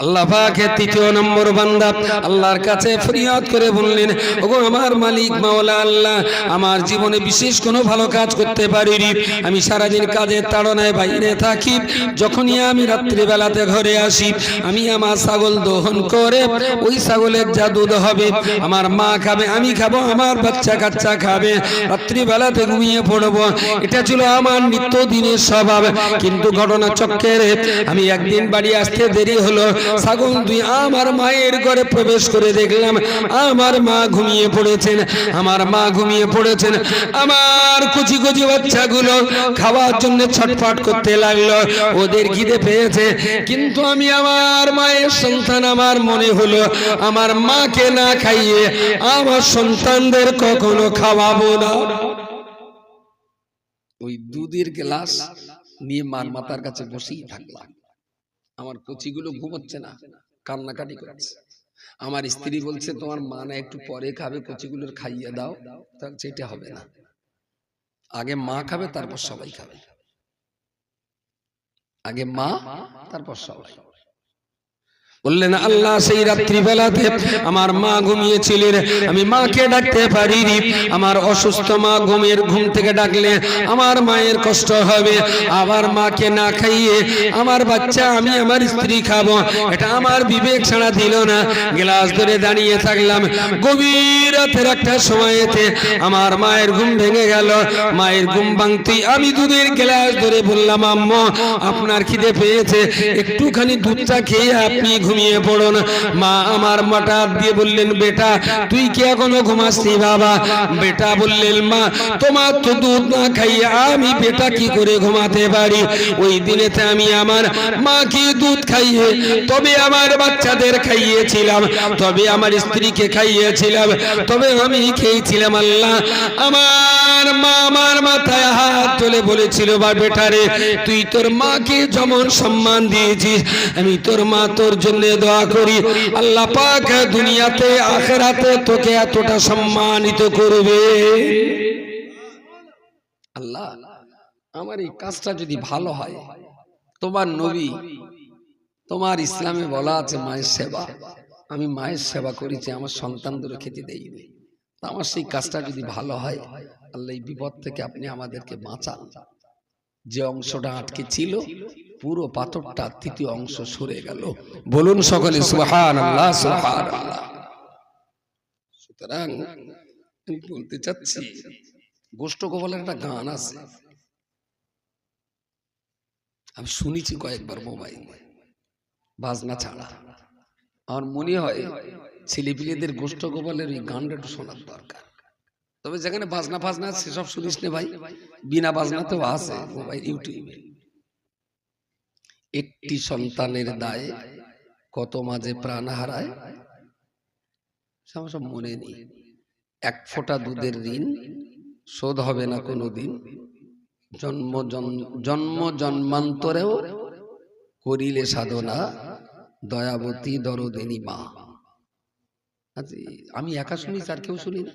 আল্লাহ পাকের 3 নম্বর বান্দা আল্লাহর কাছে ফরিয়াদ করে বললেন, ওগো আমার মালিক মাওলা আল্লাহ, আমার জীবনে বিশেষ কোনো ভালো কাজ করতে পারিনি, আমি সারাদিন কাজের তাড়নায় বাইরে থাকি, যখনই আমি রাত্রিবেলাতে ঘরে আসি, আমি আমার ছাগল দহন করে ওই ছাগলের যা দুধ হবে আমার মা খাবে, আমি খাবো, আমার বাচ্চা কাচ্চা খাবে, রাত্রিবেলাতে ঘুমিয়ে পড়বো, এটা ছিল আমার নিত্যদিনের স্বভাব। কিন্তু ঘটনা চক্রে আমি একদিন বাড়ি আসতে দেরি হলো, ছাগল দুই আমার মায়ের ঘরে প্রবেশ করে দেখলাম আমার মা ঘুমিয়ে পড়েছেন, আমার মা ঘুমিয়ে পড়েছেন, আমার কুচি কুচি বাচ্চাগুলো খাওয়ার জন্য ছটফট করতে লাগলো, ওদের খিদে পেয়েছে, কিন্তু আমি আমার মায়ের সন্তান, আমার মনে হলো আমার মাকে না খাইয়ে আমার সন্তানদের কখনো খাওয়াবো না। ওই দুধের গ্লাস নিয়ে মার মাথার কাছে বসেই থাকলাম। আমার কচিগুলো ঘুমোচ্ছে না, কান্নাকাটি করছে। আমার স্ত্রী বলছে, তোমার মা না একটু পরে খাবে, কচিগুলোর খাইয়ে দাও। তাহলে সেটা হবে না, আগে মা খাবে তারপর সবাই খাবে, আগে মা তারপর সবাই। বললেন আল্লাহ, সেই রাত্রিবেলাতে আমার মা ঘুমিয়েছিলেন, আমি মাকে ডাকতে পারিনি, আমার অসুস্থ মা ঘুম থেকে ডাকলে আমার মায়ের কষ্ট হবে, আবার মাকে না খাইয়ে আমার বাচ্চা আমি আমার স্ত্রী খাবো, এটা আমার বিবেক ছাড়া দিল না। গ্লাস ধরে দাঁড়িয়ে থাকলাম, গভীর রাতের একটা সময়তে আমার মায়ের ঘুম ভেঙে গেল। মায়ের ঘুম ভাঙতেই আমি দুধের গ্লাস ধরে বললাম, আম্মা আপনার খিদে পেয়েছে, একটুখানি দুধটা খেয়ে আপনি ঘুমিয়ে পড়ুন। মা আমার মাথা দিয়ে বললেন, বেটা তুই কি এখনো ঘুমাসনি বাবা? বেটা বললেন, মা তোমার তো দুধ না খাইয়ে আমি বেটা কি করে ঘুমাতে পারি? ওই দিনেতে আমি আমার মাকে দুধ খাইয়ে তবে আমার বাচ্চাদের খাইয়েছিলাম, তবে আমার স্ত্রীকে খাইয়েছিলাম, তবে আমি খেয়েছিলাম। আল্লাহ, আমার মা আমার মাথায় হাত তুলে বলেছিল, বা বেটারে তুই তোর মাকে যেমন সম্মান দিয়েছিস, আমি তোর মা তোর জন্য দোয়া করি আল্লাহ পাক দুনিয়াতে আখিরাতে তোকে এতটা সম্মানিত করবে। আল্লাহ, আমার এই কাজটা যদি ভালো হয়, তোমার নবী, তোমার ইসলামে বলা আছে মায়ের সেবা, আমি মায়ের সেবা করেছি, আমার সন্তানদেরও খেতে দেইনি। আমার সেই কাজটা যদি ভালো হয়, আল্লাহ এই বিপদ থেকে আপনি আমাদেরকে বাঁচান। যে অংশটা আটকে ছিল পুরো পাথরটা তৃতীয় অংশ সরে গেল। বলুন সকলে সুবহানাল্লাহ সুবহানাল্লাহ। সুতরাং আমি বলতে চাচ্ছি, গোষ্ঠ গোপালের একটা গান আছে, আমি শুনেছি কয়েকবার মোবাইলে, বাজনা ছাড়া। আমার মনে হয় ছেলেপিলেদের গোষ্ঠ গোপালের ওই গানটা একটু শোনার দরকার। তবে যেখানে বাজনা ফাজনা সেসব শুনিস নে ভাই, বিনা বাজনাতেও আছে মোবাইল ইউটিউবে। একটি সন্তানের দায়ে কত মাঝে প্রাণ হারায়, সব মনে নেই। এক ফোঁটা দুধের ঋণ শোধ হবে না কোনোদিন, জন্ম জন্মান্তরেও করিলে সাধনা, দয়াবতী দরদিনী মা। আচ্ছা, আমি একা শুনি, আর কেউ শুনি না?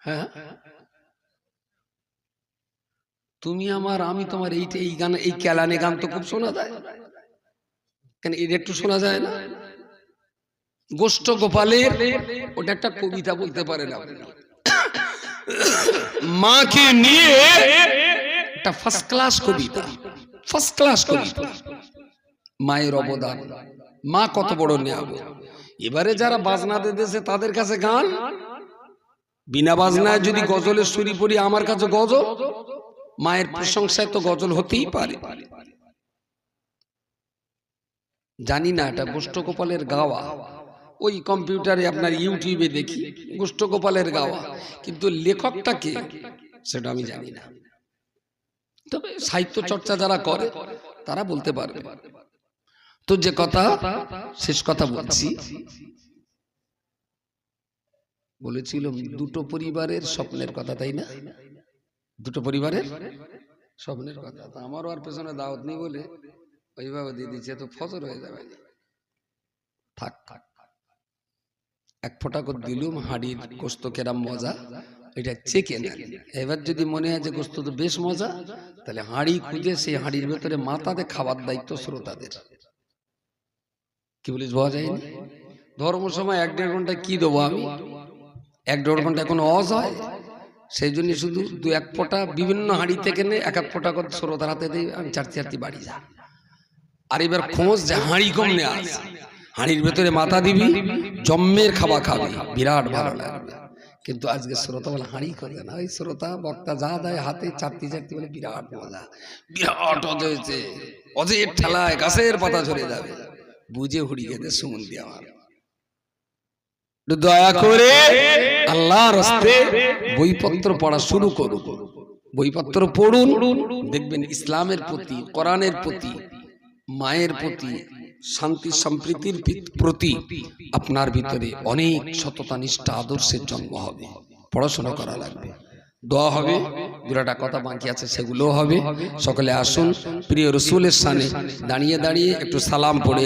হ্যাঁ, তুমি আমার আমি তোমার, এইটা এই গান, এই কেলানে গান তো খুব শোনা যায়, কেন এটা একটু শোনা যায় না? গোষ্ঠ গোপালের ওটা একটা কবিতা বলতে পারেন আপনি, মাকে নিয়ে একটা ফার্স্ট ক্লাস কবিতা, ফার্স্ট ক্লাস কবিতা। মায়ের অবদান, মা কত বড় নিয়ামত। এবারে যারা বাজনা দিতেছে তাদের কাছে গান, বিনা বাজনায় যদি গজলের সুরি পড়ি আমার কাছে গজল, মায়ের প্রশংসায় তো গজল হতেই পারে। জানি না এটা গোষ্ঠ গোপালের গাওয়া, ওই কম্পিউটারে আপনার ইউটিউবে দেখি গোষ্ঠ গোপালের গাওয়া, কিন্তু লেখকটা কে সেটা আমি জানি না। তবে সাহিত্য চর্চা যারা করে তারা বলতে পারবে। তো যে কথা, শেষ কথা বলছি, বলেছিল দুটো পরিবারের স্বপ্নের কথা, তাই না? দুটো পরিবারের স্বপ্নের কথা। তো আমারও আর পেছনে দাওয়াত নেই বলে ওইভাবে দিয়ে দিচ্ছে, তো ফজর হয়ে যাবে। থাক, এক ফোঁটা করে দিলুম হাঁড়ির গোস্ত কেরাম মজা, এটা চেকে নেন। এবার যদি মনে হয় যে গোস্ত তো বেশ মজা, তাহলে হাঁড়ি খুঁজে সেই হাঁড়ির ভেতরে মাথাতে খাবার দায়িত্ব শ্রোতাদের। কি বলিস, বোঝা যায়নি? ধর্ম সময় 1-1.5 ঘন্টা কি দেবো আমি? 1-1.5 ঘন্টা এখন অজ হয়, সেই জন্য শুধু 2-1 ফোঁটা বিভিন্ন হাঁড়ি থেকে নে, 1-1 ফোঁটা করে শ্রোতার হাতে দিই, আমি চারটি বাড়ি যা। আর এবার খোঁজ যে হাঁড়ি কমনে আস, হাঁড়ির ভেতরে মাথা দিবি, জম্মের খাবার খাবি, বিরাট ভালো লাগবে। কিন্তু আজকে শ্রোতা বলে হাঁড়ি করবে না, ওই শ্রোতা বক্তা যা দেয় হাতে চারটি বলে বিরাট মজা, বিরাট অজ হয়েছে, অজের ঠেলায় গাছের পাতা ঝরে যাবে। বুঝে হুড়ি খেতে সুমন দিয়ে আমার দয়া করে আল্লাহর রাস্তে বইপত্র পড়া শুরু করুন, বইপত্র পড়ুন, দেখবেন ইসলামের প্রতি, কোরআনের প্রতি, মায়ের প্রতি, শান্তি সম্প্রীতির প্রতি আপনার ভিতরে অনেক সততা নিষ্ঠা আদর্শের জন্ম হবে। পড়াশোনা করা লাগবে, দোয়া হবে, দুটা কথা বাকি আছে সেগুলো হবে। সকলে আসুন প্রিয় রসুলের সামনে দাঁড়িয়ে দাঁড়িয়ে একটু সালাম পড়ে